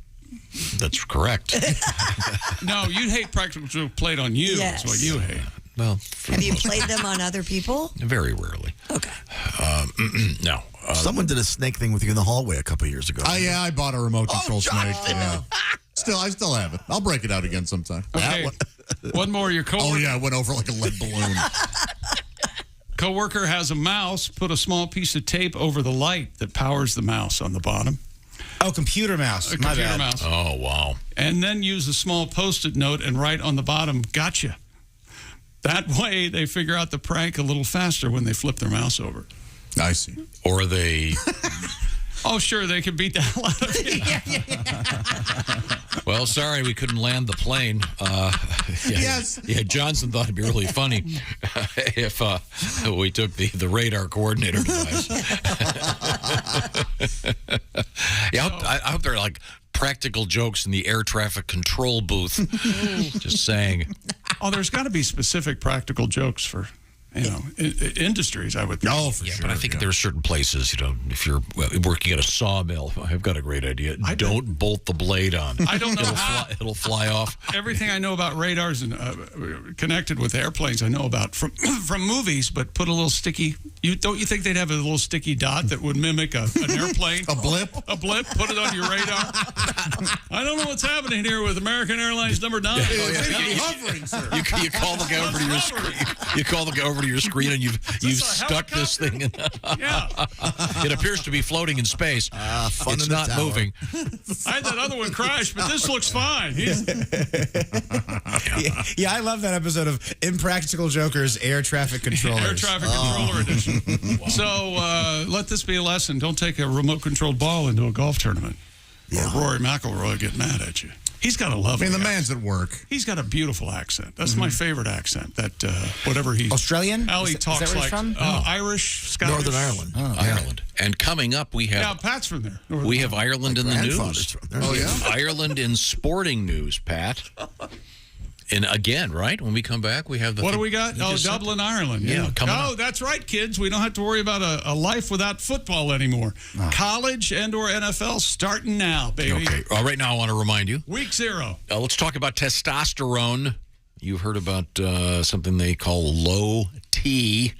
That's correct. No, you hate practical jokes played on you. Yes. That's what you hate. Well, have you played them on other people? Very rarely. Okay. No. Someone did a snake thing with you in the hallway a couple years ago. Yeah, I bought a remote control snake. Yeah. I still have it. I'll break it out again sometime. Okay. One more. Your coworker. Oh yeah, it went over like a lead balloon. Coworker has a mouse. Put a small piece of tape over the light that powers the mouse on the bottom. Oh, computer mouse. A computer mouse. Oh, wow. And then use a small Post-it note and write on the bottom, "Gotcha." That way, they figure out the prank a little faster when they flip their mouse over. I see. Or they... Oh, sure, they can beat the hell out of you. Well, sorry, we couldn't land the plane. Yes. Yeah, Johnson thought it'd be really funny if we took the radar coordinator device. Yeah, I hope they're like practical jokes in the air traffic control booth. Just saying. Oh, there's got to be specific practical jokes for, industries, I would think. Oh, for sure. But I think there are certain places, if you're working at a sawmill, I've got a great idea. Don't bolt the blade on. I don't know how. It'll fly off. Everything I know about radars and connected with airplanes, I know about from movies, but put a little sticky. Don't you think they'd have a little sticky dot that would mimic an airplane? A blip? A blip? Put it on your radar? I don't know what's happening here with American Airlines number 9. Hovering, sir. You call the guy over to your screen. You call the guy over to your screen, and you've stuck this thing in. Yeah. It appears to be floating in space. It's not moving. I had that other one crash, but this looks fine. Yeah, I love that episode of Impractical Jokers, Air Traffic Controllers. Air Traffic Controller Edition. Wow. So let this be a lesson. Don't take a remote-controlled ball into a golf tournament. Yeah. Or Rory McIlroy will get mad at you. He's got a lovely the accent. man's at work. He's got a beautiful accent. That's my favorite accent. That whatever he's Australian. How he talks is that where like he's from? Irish, Scottish, Northern Ireland. Ireland. And coming up, we have Pat's from there. we have Ireland in the news. Oh yeah. Ireland in sporting news, Pat. And again, right? When we come back, we have the... What do we got? Dublin, Ireland. Yeah, coming up. That's right, kids. We don't have to worry about a life without football anymore. College and or NFL starting now, baby. Okay. Right now, I want to remind you. Week 0. Let's talk about testosterone. You've heard about something they call low T.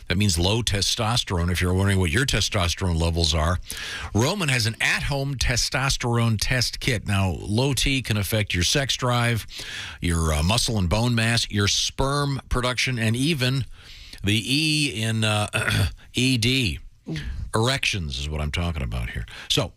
That means low testosterone, if you're wondering what your testosterone levels are. Roman has an at-home testosterone test kit. Now, low T can affect your sex drive, your muscle and bone mass, your sperm production, and even the E in ED. Erections is what I'm talking about here. So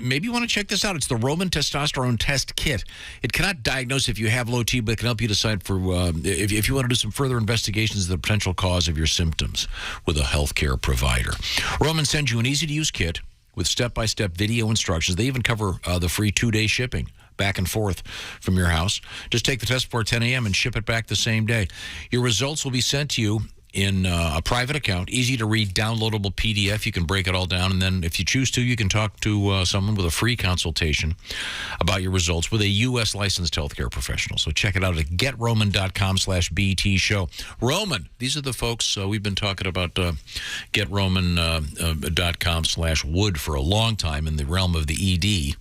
maybe you want to check this out. It's the Roman Testosterone Test Kit. It cannot diagnose if you have low T, but it can help you decide for if you want to do some further investigations of the potential cause of your symptoms with a healthcare provider. Roman sends you an easy-to-use kit with step-by-step video instructions. They even cover the free 2-day shipping back and forth from your house. Just take the test before 10 a.m. and ship it back the same day. Your results will be sent to you in a private account, easy to read, downloadable PDF. You can break it all down, and then if you choose to, you can talk to someone with a free consultation about your results with a U.S. licensed healthcare professional. So check it out at GetRoman.com/BT show. Roman, these are the folks we've been talking about GetRoman.com/wood for a long time in the realm of the ED.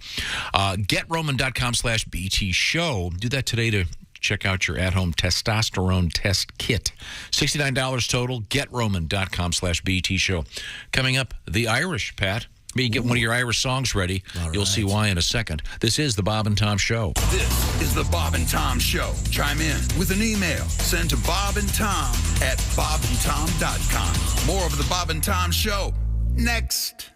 GetRoman.com/BT show. Do that today to check out your at-home testosterone test kit. $69 total. GetRoman.com/BT show. Coming up, the Irish, Pat. Maybe get one of your Irish songs ready. You'll see why in a second. This is the Bob and Tom Show. This is the Bob and Tom Show. Chime in with an email. Send to bobandtom@bobandtom.com. More of the Bob and Tom Show next.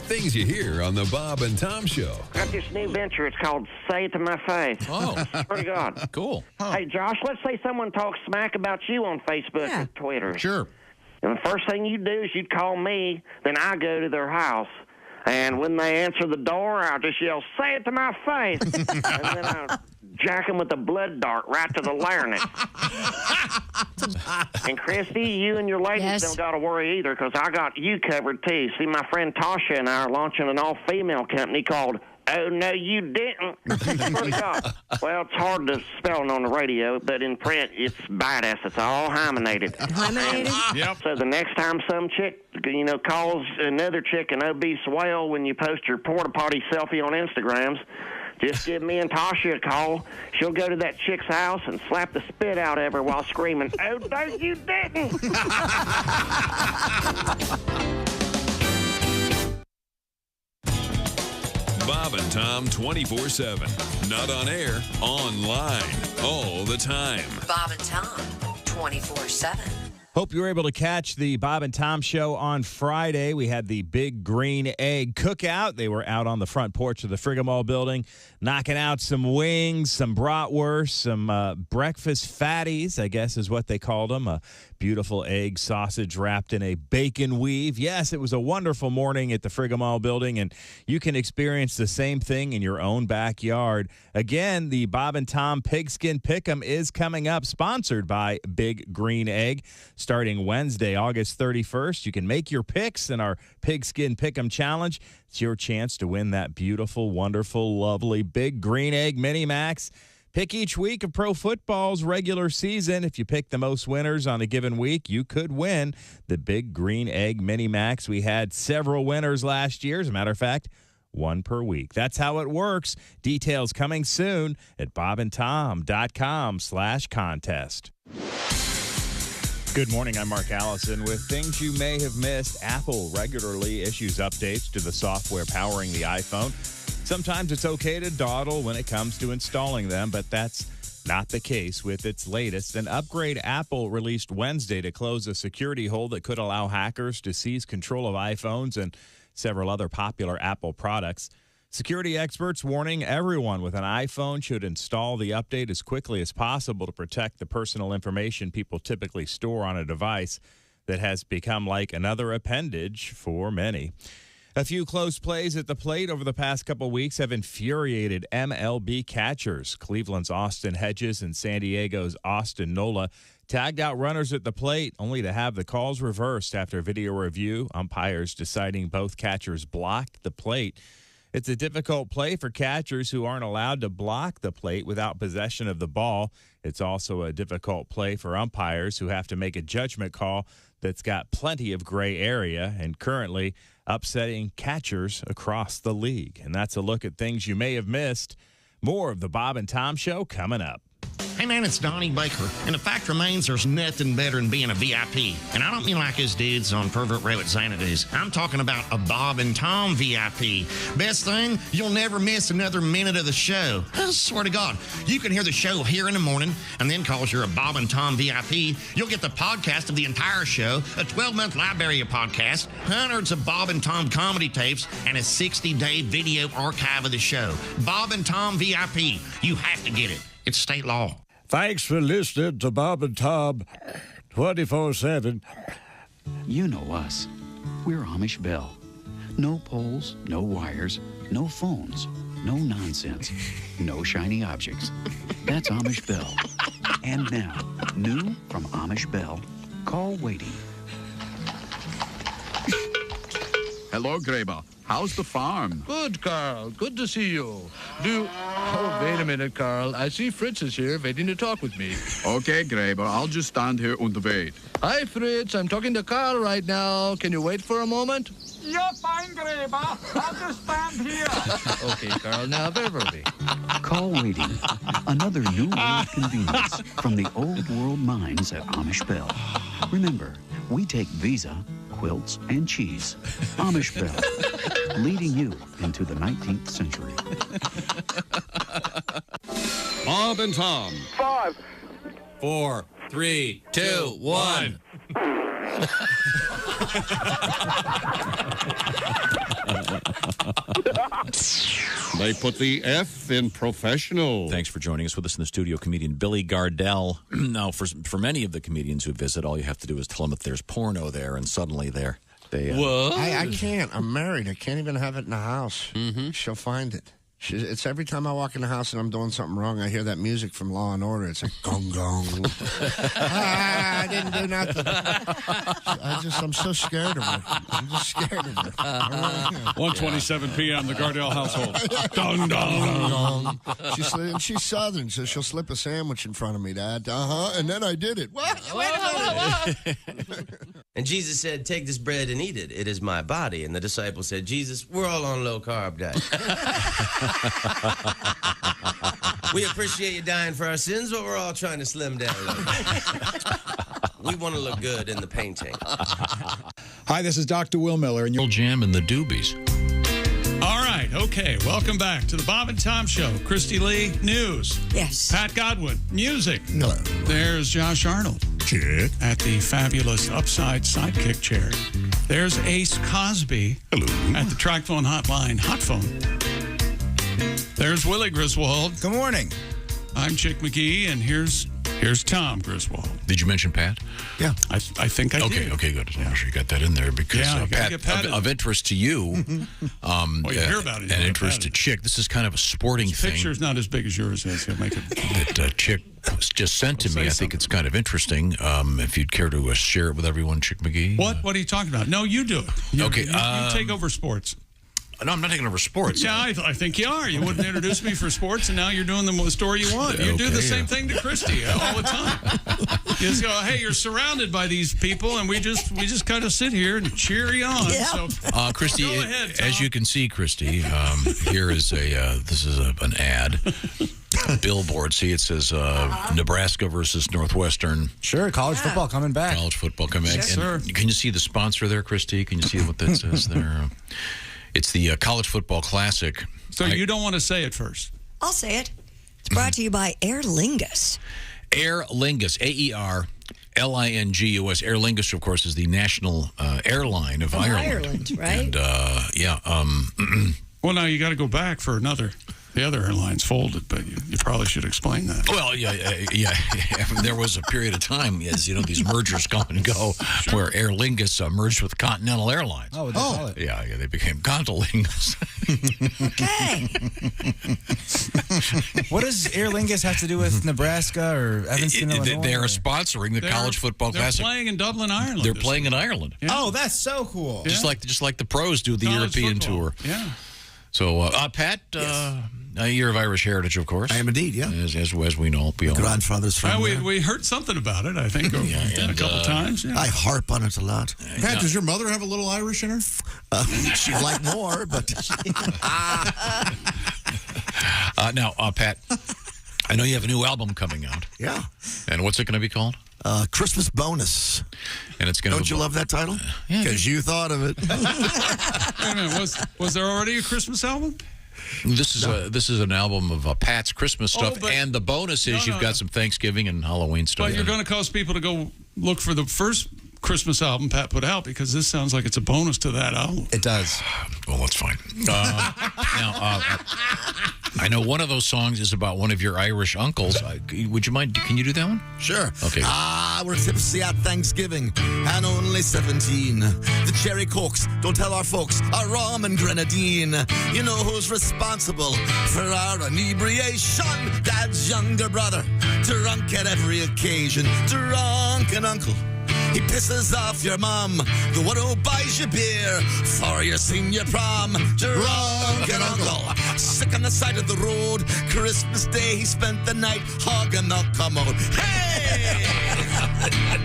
Things you hear on the Bob and Tom Show. I got this new venture. It's called Say It to My Face. Oh. Pretty good. Cool. Hey, Josh, let's say someone talks smack about you on Facebook and Twitter. Sure. And the first thing you do is you'd call me, then I go to their house. And when they answer the door, I'll just yell, "Say it to my face." And then I'll jack them with a blood dart right to the larynx. And Christy, you and your ladies don't got to worry either, because I got you covered too. See, my friend Tasha and I are launching an all-female company called Oh No You Didn't. Pretty good. Well, it's hard to spell it on the radio, but in print, it's badass. It's all hymenated. Hymenated? Yep. So the next time some chick, calls another chick an obese whale when you post your porta potty selfie on Instagrams, just give me and Tasha a call. She'll go to that chick's house and slap the spit out of her while screaming, "Oh no, you didn't!" Bob and Tom 24/7. Not on air, online, all the time. Bob and Tom 24/7. Hope you were able to catch the Bob and Tom Show on Friday. We had the Big Green Egg Cookout. They were out on the front porch of the Frigamall building, knocking out some wings, some bratwurst, some breakfast fatties, I guess is what they called them. A beautiful egg sausage wrapped in a bacon weave. Yes, it was a wonderful morning at the Frigamall building, and you can experience the same thing in your own backyard. Again, the Bob and Tom Pigskin Pick'em is coming up, sponsored by Big Green Egg. Starting Wednesday, August 31st, you can make your picks in our Pigskin Pick'em Challenge. It's your chance to win that beautiful, wonderful, lovely Big Green Egg Mini Max. Pick each week of pro football's regular season. If you pick the most winners on a given week, you could win the Big Green Egg Mini Max. We had several winners last year. As a matter of fact, one per week. That's how it works. Details coming soon at bobandtom.com/contest. Good morning, I'm Mark Allison. With things you may have missed, Apple regularly issues updates to the software powering the iPhone. Sometimes it's okay to dawdle when it comes to installing them, but that's not the case with its latest. An upgrade Apple released Wednesday to close a security hole that could allow hackers to seize control of iPhones and several other popular Apple products. Security experts warning everyone with an iPhone should install the update as quickly as possible to protect the personal information people typically store on a device that has become like another appendage for many. A few close plays at the plate over the past couple weeks have infuriated MLB catchers. Cleveland's Austin Hedges and San Diego's Austin Nola tagged out runners at the plate, only to have the calls reversed after video review, umpires deciding both catchers blocked the plate. It's a difficult play for catchers who aren't allowed to block the plate without possession of the ball. It's also a difficult play for umpires who have to make a judgment call that's got plenty of gray area and currently upsetting catchers across the league. And that's a look at things you may have missed. More of the Bob and Tom Show coming up. Hey man, it's Donnie Baker, and the fact remains there's nothing better than being a VIP. And I don't mean like us dudes on Pervert Rabbit Xanadu's. I'm talking about a Bob and Tom VIP. Best thing, you'll never miss another minute of the show. I swear to God, you can hear the show here in the morning, and then because you're a Bob and Tom VIP, you'll get the podcast of the entire show, a 12-month library of podcasts, hundreds of Bob and Tom comedy tapes, and a 60-day video archive of the show. Bob and Tom VIP. You have to get it. It's state law. Thanks for listening to Bob and Tom 24/7. You know us. We're Amish Bill. No poles, no wires, no phones, no nonsense, no shiny objects. That's Amish Bill. And now, new from Amish Bill, call waiting. Hello, Graber. How's the farm? Good, Carl. Good to see you. Oh, wait a minute, Carl. I see Fritz is here waiting to talk with me. Okay, Graber. I'll just stand here and wait. Hi, Fritz. I'm talking to Carl right now. Can you wait for a moment? Yeah, fine, Graber. I'll just stand here. Okay, Carl. Now, where were we? Call waiting. Another new world convenience from the old world minds at Amish Bill. Remember, we take Visa, quilts, and cheese. Amish Bill, leading you into the 19th century. Bob and Tom. 5, 4, 3, 2, 1. They put the F in professional. Thanks for joining us. With us in the studio, comedian Billy Gardell. Now, for many of the comedians who visit, all you have to do is tell them that there's porno there, and suddenly they What? I can't. I'm married. I can't even have it in the house. Mm-hmm. She'll find it. It's every time I walk in the house and I'm doing something wrong, I hear that music from Law and Order. It's like gong gong. I didn't do nothing. I'm so scared of her. I'm just scared of her. 1:27 p.m. the Gardell household. Dong dong. She's Southern, so she'll slip a sandwich in front of me, Dad. And then I did it. Wait a minute. And Jesus said, "Take this bread and eat it. It is my body." And the disciples said, "Jesus, we're all on low carb diet." We appreciate you dying for our sins, but we're all trying to slim down a little. We want to look good in the painting. Hi, this is Dr. Will Miller, and you'll jam in the doobies. All right, okay. Welcome back to the Bob and Tom Show. Christy Lee, news. Yes. Pat Godwin, music. Hello. There's Josh Arnold. Check. At the fabulous Upside Sidekick chair. There's Ace Cosby. Hello. At the track phone hotline, hot phone. There's Willie Griswold. Good morning. I'm Chick McGee, and here's Tom Griswold. Did you mention Pat? Yeah. I think I did. Okay, good. I'm sure you got that in there because Pat, of interest to you, well, you hear about it. And interest to Chick. This is kind of a sporting His thing. picture's not as big as yours is. He'll make it. That Chick just sent to me. I think it's kind of interesting. If you'd care to share it with everyone, Chick McGee. What are you talking about? No, you do it. You take over sports. No, I'm not taking over sports. Yeah, I think you are. You wouldn't introduce me for sports, and now you're doing the story you want. You do the same thing to Christy all the time. You just go, hey, you're surrounded by these people, and we just kind of sit here and cheer you on. Yeah. So, Christy, go ahead, Tom. as you can see, Christy, here is this is an ad. A billboard. See, it says Nebraska versus Northwestern. Sure, college football coming back. College football coming back. Yes, sir. Can you see the sponsor there, Christy? Can you see what that says there? It's the College Football Classic. So you don't want to say it first? I'll say it. It's brought to you by Aer Lingus. Aer Lingus, AERLINGUS. Aer Lingus, of course, is the national airline of Ireland. Right? And, well, now you got to go back for another. The other airlines folded, but you probably should explain that. Well, yeah. There was a period of time, as you know, these mergers come and go, where Aer Lingus merged with Continental Airlines. Oh, what they call it? Yeah, they became Continental. Okay. What does Aer Lingus have to do with Nebraska or Evanston, Illinois? They are sponsoring the College Football Classic. They're playing in Dublin, Ireland. They're playing in Ireland. Yeah. Oh, that's so cool. Just like the pros do the College European football. tour. Yeah. So, Pat, you're of Irish heritage, of course. I am indeed, yeah. As we know. Grandfather's from we heard something about it, I think, a couple times. Yeah. I harp on it a lot. Pat, does your mother have a little Irish in her? She'd like more, but... Now, Pat, I know you have a new album coming out. Yeah. And what's it going to be called? Christmas Bonus. And it's going to. Don't you love that title? Because you thought of it. Wait a minute, was there already a Christmas album? This is an album of Pat's Christmas stuff, and the bonus is you've got some Thanksgiving and Halloween stuff. But you're going to cause people to go look for the first Christmas album Pat put out, because this sounds like it's a bonus to that album. It does. Well, that's fine. Now, I know one of those songs is about one of your Irish uncles. Would you mind? Can you do that one? Sure. Okay. We're tipsy at Thanksgiving and only 17. The cherry cokes, don't tell our folks, are rum and grenadine. You know who's responsible for our inebriation? Dad's younger brother, drunk at every occasion, drunken uncle. He pisses off your mom, the one who buys you beer for your senior prom. Drunken uncle, sick on the side of the road. Christmas Day, he spent the night hogging the commode. Hey!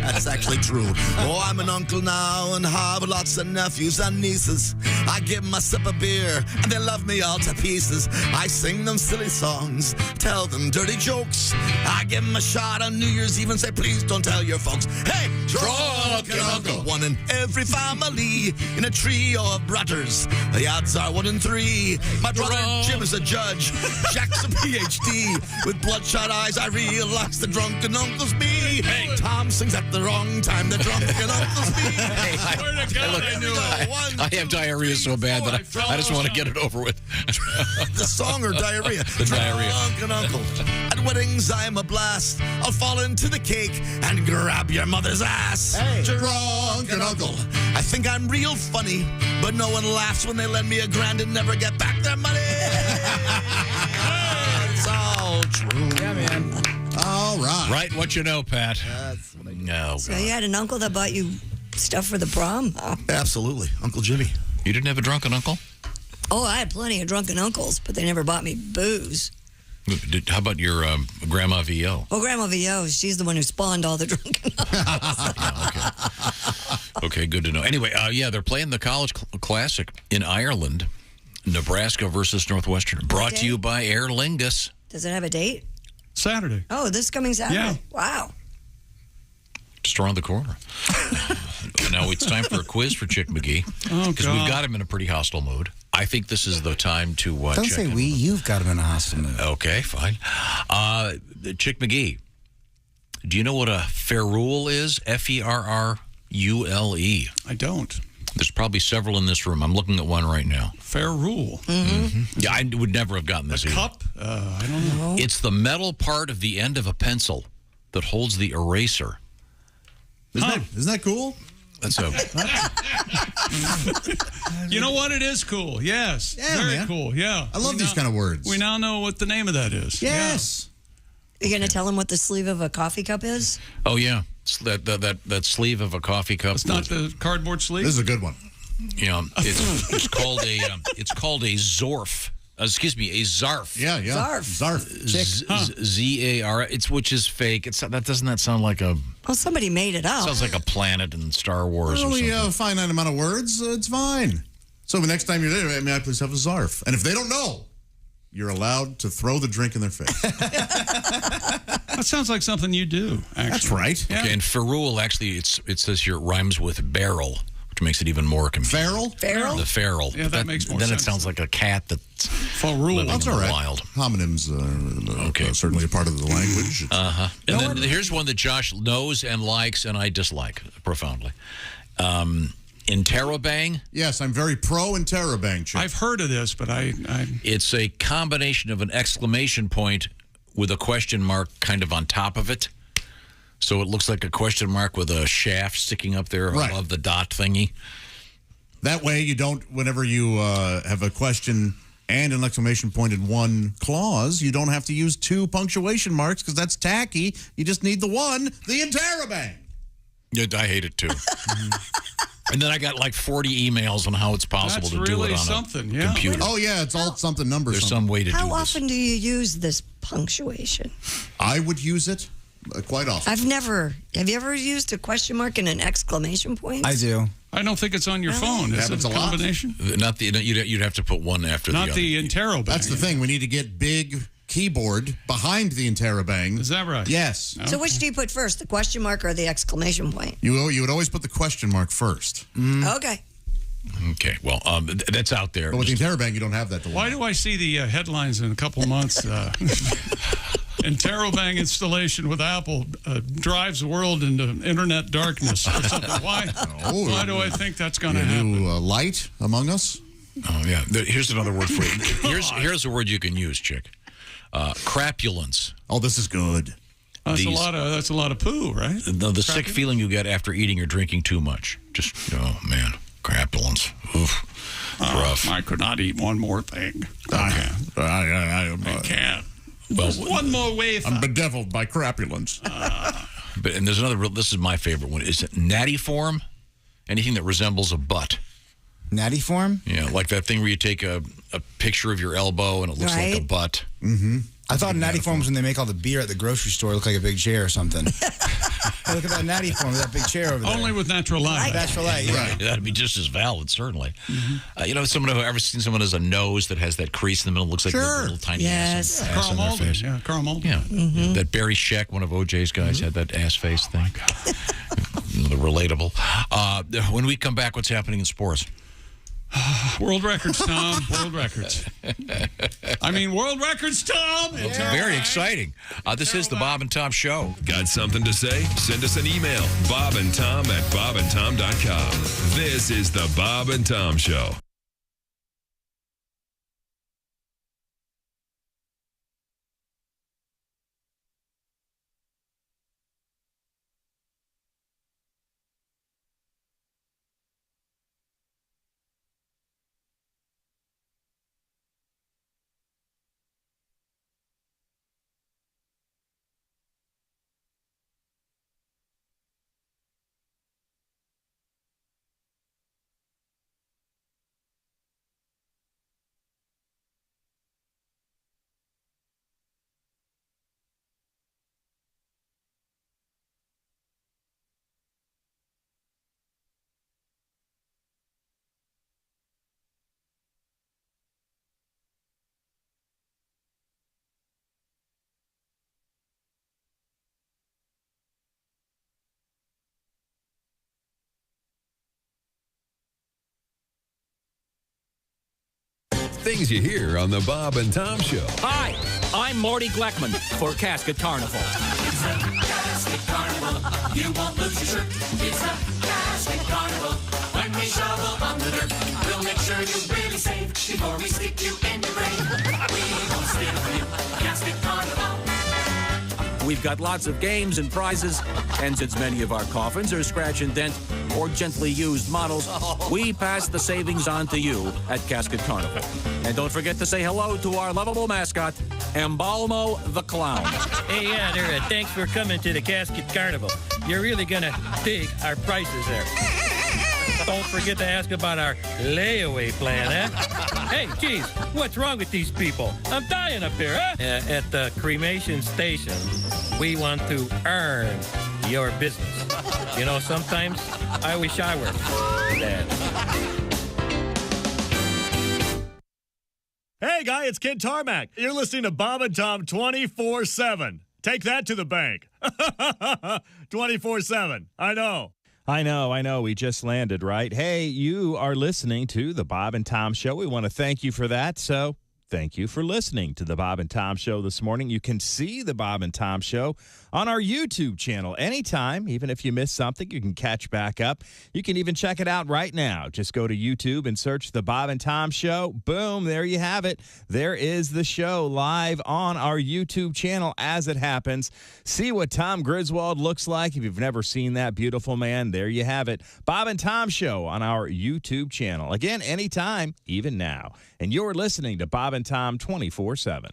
That's actually true. Oh, I'm an uncle now and have lots of nephews and nieces. I give them a sip of beer and they love me all to pieces. I sing them silly songs, tell them dirty jokes. I give them a shot on New Year's Eve and say, please don't tell your folks. Hey, drunken uncle, one in every family in a trio of brothers. The odds are 1 in 3. My brother Jim is a judge. Jack's a PhD. With bloodshot eyes, I realize the drunken uncle's me. Hey, Tom sings at the wrong time. The drunken uncle's me. Hey, I have diarrhea so bad that I just want to get it over with. The song or diarrhea? The diarrhea. Drunken uncle. At weddings, I'm a blast. I'll fall into the cake and grab your mother's ass. Hey. Drunken uncle. I think I'm real funny, but no one laughs when they lend me $1,000 and never get back their money. It's all true. Yeah, man. All right. Right, what you know, Pat. No. So you had an uncle that bought you stuff for the prom? Huh? Absolutely. Uncle Jimmy. You didn't have a drunken uncle? Oh, I had plenty of drunken uncles, but they never bought me booze. How about your Grandma V.O.? Oh, Grandma V.O., she's the one who spawned all the drunken uncles. Okay, good to know. Anyway, they're playing the College Classic in Ireland, Nebraska versus Northwestern. Brought to you by Aer Lingus. Does it have a date? Saturday. Oh, this coming Saturday? Yeah. Wow. Just around the corner. Now it's time for a quiz for Chick McGee. Because we've got him in a pretty hostile mood. I think this is the time to Don't check say in. we. You've got him in a hostile mood. Okay, fine. Chick McGee, do you know what a ferrule is? Ferrule? I don't. There's probably several in this room. I'm looking at one right now. Ferrule. Mm-hmm. Yeah, I would never have gotten this. A cup? I don't know. It's the metal part of the end of a pencil that holds the eraser. Isn't that cool? That's a. You know what? It is cool. Yes. Yeah, very man. cool. Yeah. I love these kind of words. We now know what the name of that is. Yes. Are you going to tell him what the sleeve of a coffee cup is? Oh yeah, it's that sleeve of a coffee cup. It's not the cardboard sleeve. This is a good one. Yeah, it's called a Zorf. Excuse me, a Zarf. Yeah. Zarf. Z-A-R. Which is fake. Doesn't that sound like a? Well, somebody made it up. Sounds like a planet in Star Wars. Only or something. a finite amount of words. It's fine. So the next time you're there, may I please have a Zarf? And if they don't know, you're allowed to throw the drink in their face. That sounds like something you do. Actually. That's right. Yeah. Okay, and ferrule actually, it says here it rhymes with barrel, which makes it even more confusing. Feral? The feral. Yeah, that makes more then sense. Then it sounds like a cat that's Ferrule. living in the wild. Homonyms are certainly a part of the language. And then here's one that Josh knows and likes, and I dislike profoundly. Interrobang? Yes, I'm very pro interrobang, Chip. I've heard of this, but I... It's a combination of an exclamation point with a question mark kind of on top of it. So it looks like a question mark with a shaft sticking up there above the dot thingy. That way you don't, whenever you have a question and an exclamation point in one clause, you don't have to use 2 punctuation marks because that's tacky. You just need the one, the interrobang. Yeah, I hate it too. And then I got like 40 emails on how it's possible to do it on something, a computer. Oh, yeah, it's all something numbers. There's some way to do How this. often do you use this punctuation? I would use it quite often. I've never. Have you ever used a question mark and an exclamation point? I do. I don't think it's on your phone. Is it a combination? Not the. You'd have to put one after the other. Not the interrobang. That's the thing. We need to get big keyboard behind the interrobang. Is that right? Yes. So which do you put first, the question mark or the exclamation point? You would always put the question mark first. Okay. Okay. Well, that's out there. But with the interrobang, you don't have that. Why do I see the headlines in a couple months? Interrobang installation with Apple drives the world into internet darkness or something. Why do I think that's going to happen? Light among us? Oh, yeah. Here's another word for you. Here's a word you can use, Chick. Crapulence. Oh, this is good. That's a lot of poo, right? The sick feeling you get after eating or drinking too much. Just, oh, man, crapulence. Oof. Rough. I could not eat one more thing. I can't. Well, just one more wafer. I'm bedeviled by crapulence. And there's another. This is my favorite one. Is it natty form? Anything that resembles a butt. Natty form? Yeah, like that thing where you take a picture of your elbow and it looks like a butt. Mm-hmm. I thought natty form was when they make all the beer at the grocery store look like a big chair or something. Hey, look at that natty form, that big chair over there. Only with natural light. Natural light, yeah. Right. That'd be just as valid, certainly. Someone who ever seen someone has a nose that has that crease in the middle, looks like a little tiny ass Carl on their Malden. face. Yeah, Carl Malden. Yeah. That Barry Sheck, one of OJ's guys, had that ass face thing. The relatable. When we come back, what's happening in sports? World records, Tom. World records. World records, Tom. It's very exciting. This is the Bob and Tom Show. Got something to say? Send us an email. bobandtom@bobandtom.com. This is the Bob and Tom Show. Things you hear on the Bob and Tom Show. Hi, I'm Morty Gleckman for Casket Carnival. It's a Casket Carnival. You won't lose your shirt. It's a Casket Carnival. When we shovel on the dirt, we'll make sure you really save before we stick you in the grave. We won't steal from you. Casket Carnival. We've got lots of games and prizes, and since many of our coffins are scratch and dent or gently used models, we pass the savings on to you at Casket Carnival. And don't forget to say hello to our lovable mascot, Embalmo the Clown. Hey, yeah, there. Thanks for coming to the Casket Carnival. You're really gonna dig our prices there. Don't forget to ask about our layaway plan, huh? Hey, geez, what's wrong with these people? I'm dying up here, huh? At the cremation station, we want to earn your business. You know, sometimes I wish I were dead. Hey, guy, it's Kid Tarmac. You're listening to Bob and Tom 24/7. Take that to the bank. 24/7. I know. I know. We just landed, right? Hey, you are listening to the Bob and Tom Show. We want to thank you for that. So thank you for listening to the Bob and Tom Show this morning. You can see the Bob and Tom Show on our YouTube channel anytime. Even if you missed something, you can catch back up. You can even check it out right now. Just go to YouTube and search the Bob and Tom Show. Boom, there you have it. There is the show live on our YouTube channel as it happens. See what Tom Griswold looks like. If you've never seen that beautiful man, there you have it. Bob and Tom Show on our YouTube channel. Again, anytime, even now. And you're listening to Bob and Tom 24/7.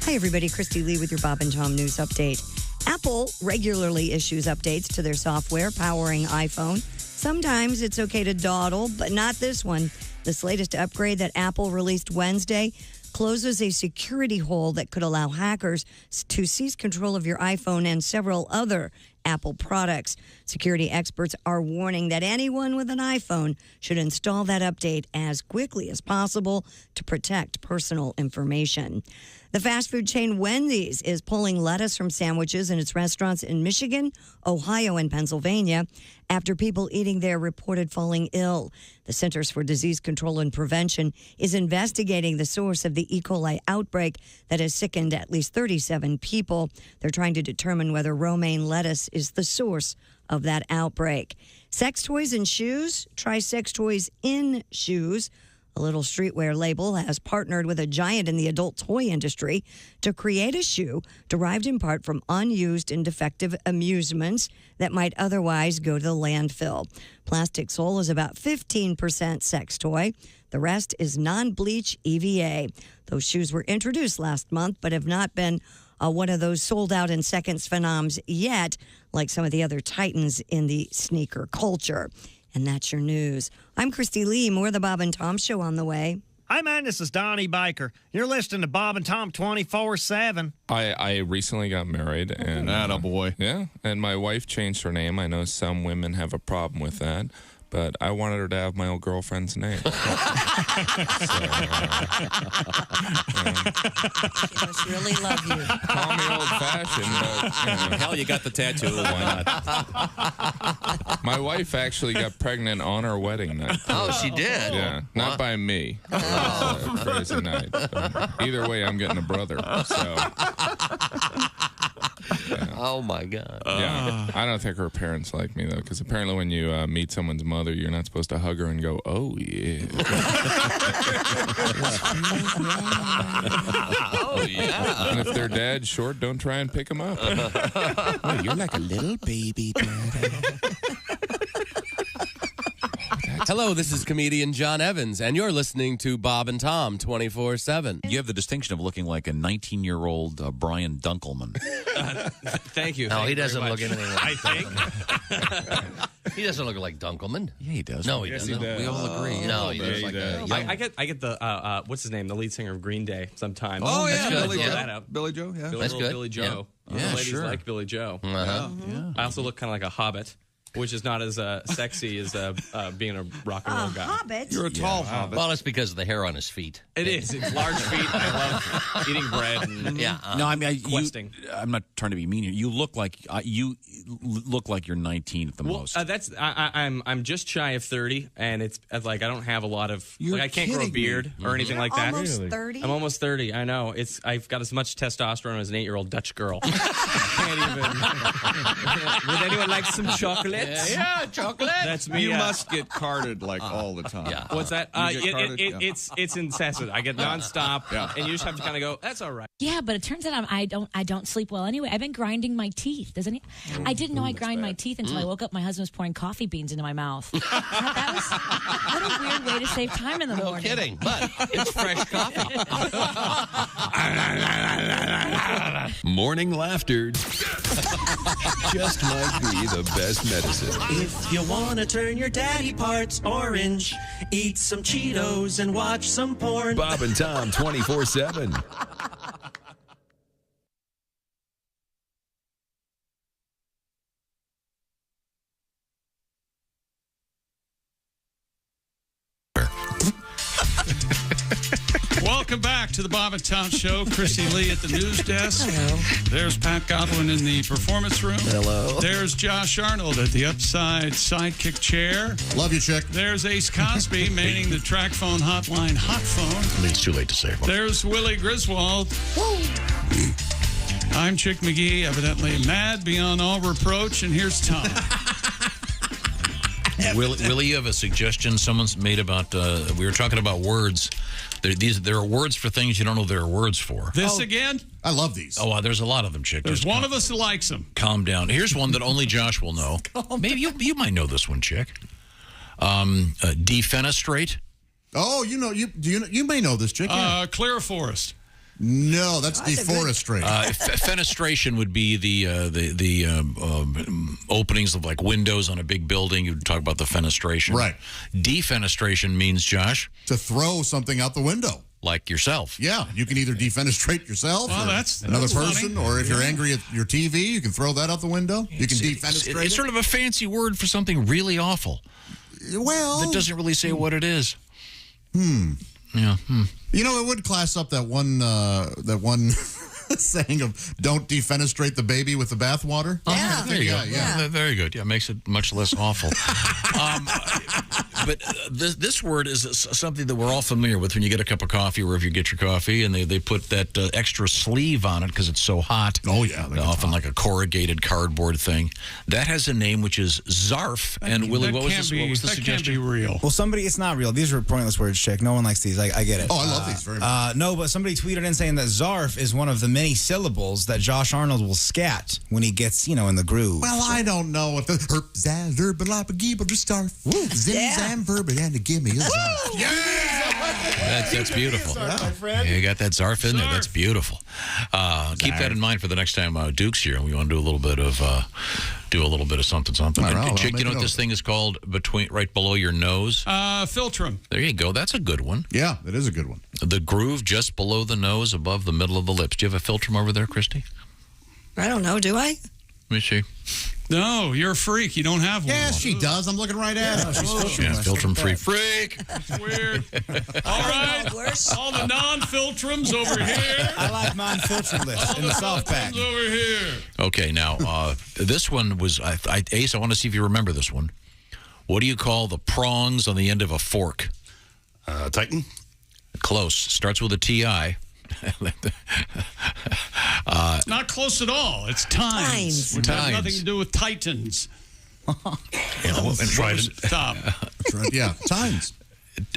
Hi, everybody. Christy Lee with your Bob and Tom News Update. Apple regularly issues updates to their software powering iPhone. Sometimes it's okay to dawdle, but not this one. This latest upgrade that Apple released Wednesday closes a security hole that could allow hackers to seize control of your iPhone and several other Apple products. Security experts are warning that anyone with an iPhone should install that update as quickly as possible to protect personal information. The fast food chain Wendy's is pulling lettuce from sandwiches in its restaurants in Michigan, Ohio, and Pennsylvania after people eating there reported falling ill. The Centers for Disease Control and Prevention is investigating the source of the E. coli outbreak that has sickened at least 37 people. They're trying to determine whether romaine lettuce is the source of that outbreak. Sex toys and shoes? Try sex toys in shoes. A little streetwear label has partnered with a giant in the adult toy industry to create a shoe derived in part from unused and defective amusements that might otherwise go to the landfill. Plastic sole is about 15% sex toy. The rest is non-bleach EVA. Those shoes were introduced last month but have not been one of those sold out in seconds phenoms yet, like some of the other titans in the sneaker culture. And that's your news. I'm Christy Lee. More of the Bob and Tom Show on the way. Hi, man. This is Donnie Baker. You're listening to Bob and Tom 24/7. I recently got married. And attaboy. Yeah, and my wife changed her name. I know some women have a problem with that, but I wanted her to have my old girlfriend's name. She must really love you. Call me old-fashioned, but... Hell, you got the tattoo. Why not? My wife actually got pregnant on our wedding night. Oh, she did? Yeah, not by me. Oh. Crazy night. But either way, I'm getting a brother, so... Yeah. Oh, my God. Yeah. I don't think her parents like me, though, because apparently when you meet someone's mother, you're not supposed to hug her and go, oh, yeah. Oh, yeah. And if their dad's short, don't try and pick him up. Oh, you're like a little baby, Daddy. Hello, this is comedian John Evans, and you're listening to Bob and Tom 24/7. You have the distinction of looking like a 19-year-old Brian Dunkelman. Thank you. No, Thank he you doesn't very look much. anything like I think. He doesn't look like Dunkelman. Yeah, he does. No, he Yes, doesn't. he does. We all agree. No, he looks like a young... I get the what's his name, the lead singer of Green Day sometimes. Oh, yeah. That's Billy good. Joe. That out. Billy Joe, yeah. Billy, That's good. Billy Joe. Yeah. The Yeah, ladies sure. like Billy Joe. Uh-huh. Yeah. I also look kind of like a hobbit, which is not as sexy as being a rock and roll guy. Hobbit? You're a tall hobbit. Well, it's because of the hair on his feet. It is. It's large feet. I love eating bread. And No, I mean, questing. I'm not trying to be mean here. You look like you're 19 at the most. That's I'm just shy of 30, and it's like I don't have a lot of. You're I can't grow a kidding me. beard or anything You're like that. almost 30? I'm almost 30. I know. I've got as much testosterone as an 8-year-old Dutch girl. Can't even. Would anyone like some chocolates? Yeah, chocolate. That's me. You must get carded like all the time. Yeah. What's that? You get carded? Yeah. It's incessant. I get nonstop, and you just have to kind of go. That's all right. Yeah, but it turns out I don't sleep well anyway. I've been grinding my teeth. I didn't know I grind my teeth until I woke up. My husband was pouring coffee beans into my mouth. What a weird way to save time in the morning. No kidding, but it's fresh coffee. Morning laughter just might be the best medicine. If you want to turn your daddy parts orange, eat some Cheetos and watch some porn. Bob and Tom 24/7. Welcome back to the Bob and Tom Show. Christy Lee at the news desk. Hello. There's Pat Godwin in the performance room. Hello. There's Josh Arnold at the upside sidekick chair. Love you, chick. There's Ace Cosby manning the track phone hotline hot phone. I mean, it's too late to say. There's Willie Griswold. I'm Chick McGee, evidently mad beyond all reproach, and here's Tom. Willie, you have a suggestion someone's made about, we were talking about words. There are words for things you don't know there are words for. This again? I love these. Oh, there's a lot of them, Chick. There's Just one of us who likes them. Calm down. Here's one that only Josh will know. Maybe you might know this one, Chick. Defenestrate. Oh, you may know this, chick. Yeah. Clear forest. No, that's deforestation. Fenestration would be the openings of like windows on a big building. You'd talk about the fenestration. Right. Defenestration means, Josh? To throw something out the window. Like yourself. Yeah, you can either defenestrate yourself or another person, or if you're angry at your TV, you can throw that out the window. You can defenestrate It's sort of a fancy word for something really awful. Well, that doesn't really say what it is. Yeah. You know, it would class up that one saying of "Don't defenestrate the baby with the bathwater." Yeah, there you go. Yeah, very good. Yeah, makes it much less awful. But this word is something that we're all familiar with when you get a cup of coffee, wherever you get your coffee, and they put that extra sleeve on it because it's so hot. Oh, yeah. Often like a corrugated cardboard thing. That has a name, which is Zarf. And Willie, what was the suggestion? Can't be real. Well, it's not real. These are pointless words, Chick. No one likes these. I get it. Oh, I love these very much. No, but somebody tweeted in saying that Zarf is one of the many syllables that Josh Arnold will scat when he gets, in the groove. Well, I don't know if the herp zaz herb lapa geeble just starf. Zim zam verb and to give me a zarf. That's beautiful. You got that Zarf in there. That's beautiful. Keep that in mind for the next time Duke's here, and we want to do a little bit of something. Chick, you know what this thing is called right below your nose? Filtrum. There you go. That's a good one. Yeah, that is a good one. The groove just below the nose, above the middle of the lips. Do you have a filtrum over there, Christy? I don't know. Do I? Let me see. No, you're a freak. You don't have one. Yes, she does. I'm looking right at her. Filtrum free. Freak. That's weird. All right. All the non-filtrums over here. I like non-filtrumless in the soft pack. Over here. Okay, now, this one was, Ace, I want to see if you remember this one. What do you call the prongs on the end of a fork? Titan? Close. Starts with a T-I. Not close at all. It's Tines. Which has nothing to do with Titans. Stop. Yeah, Tines.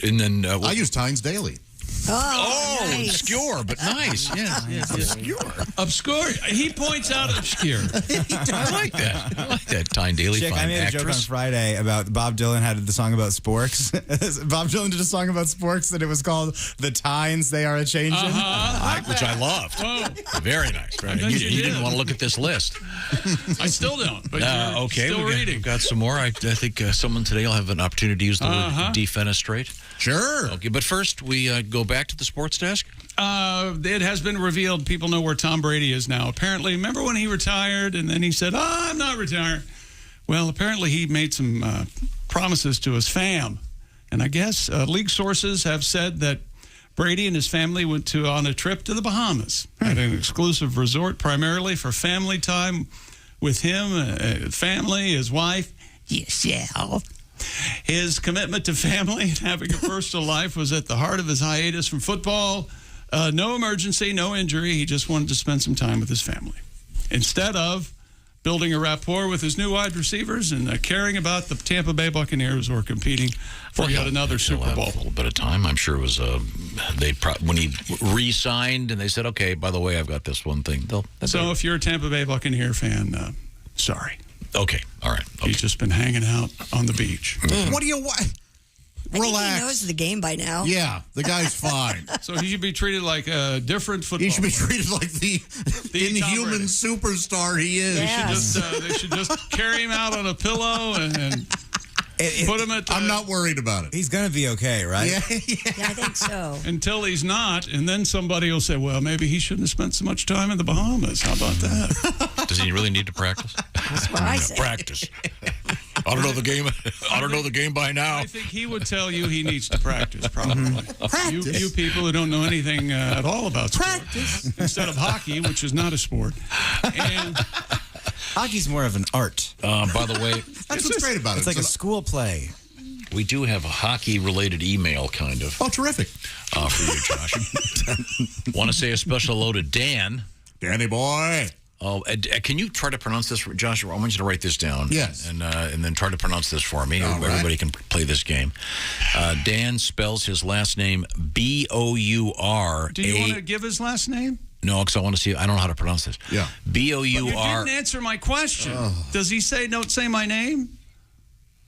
And then I use Tines daily. Nice. Obscure, but nice. Yeah. Obscure. He points out obscure. I like that. Tyne Daly, Chick, fine I made actress. a joke on Friday about Bob Dylan had the song about sporks. Bob Dylan did a song about sporks, and it was called "The Tines They Are a Changin'," which I loved. Whoa. Very nice. Right? You didn't want to look at this list. I still don't. But you're okay, still reading. We've got some more. I think someone today will have an opportunity to use the word defenestrate. Sure. Okay, but first we go back to the sports desk. It has been revealed. People know where Tom Brady is now. Apparently, remember when he retired and then he said, I'm not retiring. Well, apparently he made some promises to his fam. And I guess league sources have said that Brady and his family went on a trip to the Bahamas at an exclusive resort primarily for family time with him, family, his wife, yourself. His commitment to family and having a personal life was at the heart of his hiatus from football. No emergency, no injury. He just wanted to spend some time with his family. Instead of building a rapport with his new wide receivers and caring about the Tampa Bay Buccaneers who are competing for yet another Super Bowl. A little bit of time. I'm sure it was when he re-signed and they said, okay, by the way, I've got this one thing. So if you're a Tampa Bay Buccaneer fan, sorry. Okay, all right. Okay. He's just been hanging out on the beach. What do you want? I think Relax. he knows the game by now. Yeah, the guy's fine. So he should be treated like a different football. He should be treated like the inhuman superstar he is. Yes. They should just carry him out on a pillow and put him at. I'm not worried about it. He's going to be okay, right? Yeah, I think so. Until he's not, and then somebody will say, well, maybe he shouldn't have spent so much time in the Bahamas. How about that? Does he really need to practice? That's what I say. Practice. I don't know the game. I don't know the game by now. I think he would tell you he needs to practice, probably. Practice? You people who don't know anything at all about sport. Practice. Instead of hockey, which is not a sport. And Hockey's more of an art. By the way, That's what's great about it. It's like a school play. we do have a hockey-related email, kind of. Oh, terrific. For you, Josh. Want to say a special hello to Dan. Danny boy. Oh, can you try to pronounce this, Josh? I want you to write this down. Yes. And then try to pronounce this for me. Everybody can play this game. Dan spells his last name B-O-U-R. Do you want to give his last name? No, because I want to see. I don't know how to pronounce this. Yeah. B-O-U-R. But you didn't answer my question. Does he say, don't say my name?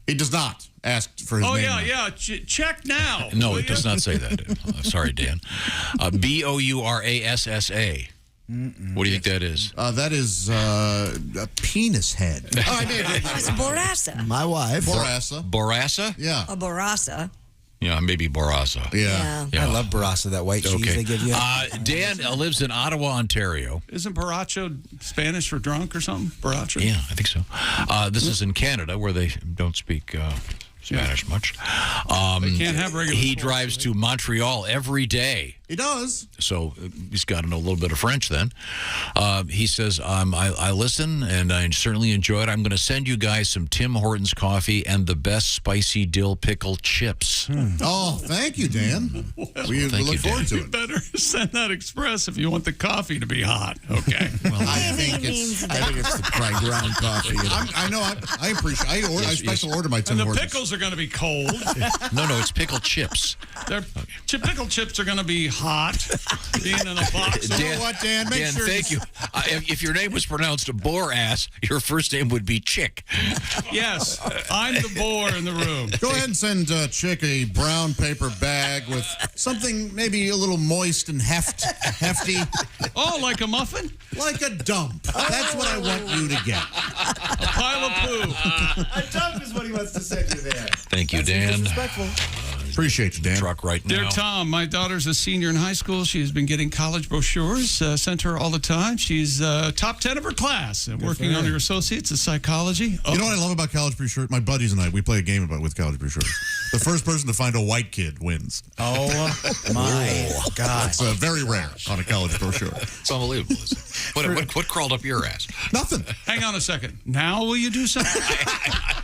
He does not ask for his name. Yeah. Check now. No, it does not say that. Sorry, Dan. Bourassa. What do you think that is? That is a penis head. It's Borassa. My wife. Borassa? Yeah. A Borassa. Yeah, maybe Borassa. Yeah. I love Borassa, that white cheese they give you. Dan lives in Ottawa, Ontario. Isn't borracho Spanish for drunk or something? Borracho? Yeah, I think so. This is in Canada, where they don't speak Spanish much. They can't have regular He sports, drives to Montreal every day. He does. So he's got to know a little bit of French then. He says, I listen and I certainly enjoy it. I'm going to send you guys some Tim Hortons coffee and the best spicy dill pickle chips. Oh, thank you, Dan. We look forward to You it. better send that express if you want the coffee to be hot. Okay. Well, I think it's the ground coffee. I know. I appreciate. I special order my Tim And the Hortons. pickles are going to be cold. No, it's pickle chips. Pickle chips are going to be hot, being in a box. You know what, Dan? Make sure thank you. If your name was pronounced Borass, your first name would be Chick. Yes, I'm the bore in the room. Go ahead and send Chick a brown paper bag with something maybe a little moist and hefty. Oh, like a muffin? Like a dump. That's what I want you to get. A pile of poo. A dump is what he wants to send you there. Thank you, Dan. Disrespectful. Appreciate you, Dan. Truck right now. Dear Tom, my daughter's a senior in high school. She's been getting college brochures sent her all the time. She's top 10 of her class and working on her associates in psychology. You know what I love about college brochures? My buddies and I, we play a game with college brochures. The first person to find a white kid wins. Oh, my God. It's very rare on a college brochure. It's unbelievable. What crawled up your ass? Nothing. Hang on a second. Now will you do something?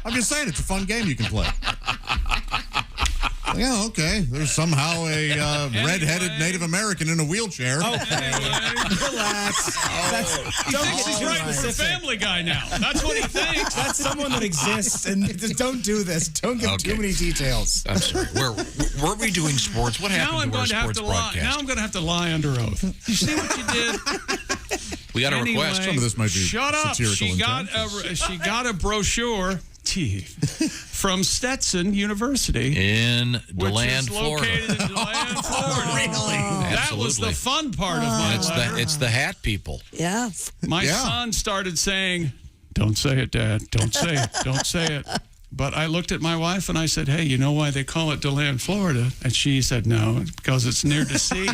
I'm just saying, it's a fun game you can play. Yeah, okay. There's somehow a red-headed Native American in a wheelchair. Okay. Relax. Don't get right with the Family Guy now. That's what he thinks. That's someone that exists, and just don't do this. Don't give too many details. I'm sorry. Were we doing sports? What happened to our sports broadcast? Now I'm going to have to lie under oth. You see what you did? We got a request. Some of this might be Shut up. satirical She got a brochure from Stetson University in DeLand, Florida. Located in DeLand, Florida. Really? That was the fun part of my letter. It's the hat people. Yeah. My son started saying, "Don't say it, Dad. Don't say it. Don't say it." But I looked at my wife and I said, "Hey, you know why they call it DeLand, Florida?" And she said, "No, it's because it's near the sea."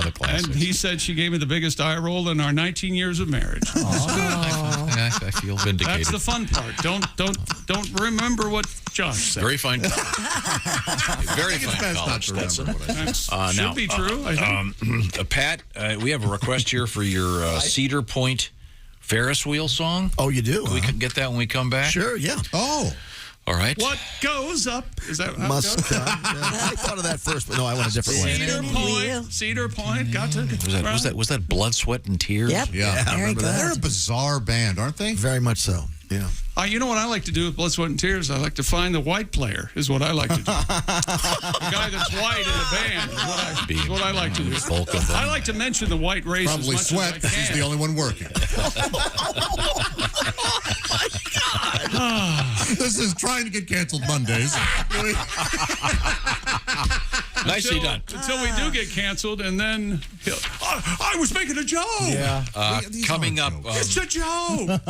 The classics. And he said she gave me the biggest eye roll in our 19 years of marriage. I feel vindicated. That's the fun part. Don't remember what Josh said. Very fine. Very fine college. Should be true, I think. Pat, we have a request here for your Cedar Point Ferris wheel song. Oh, you do? We can get that when we come back? Sure, yeah. Oh. All right. What goes up? Is that how Must it goes? I thought of that first, but no, I went a different way. Cedar Point. Got to. Was that Blood, Sweat, and Tears? Yep. Yeah. Very good. They're a bizarre band, aren't they? Very much so. Yeah. You know what I like to do with Blood, Sweat, and Tears? I like to find the white player, is what I like to do. The guy that's white in the band is what I like to do. I like to mention the white race Probably as much Sweat, as I because he's can. the only one working. This is trying to get canceled Mondays. Nicely done. Until we do get canceled, and then I was making a joke. Yeah. Coming up, It's a joke.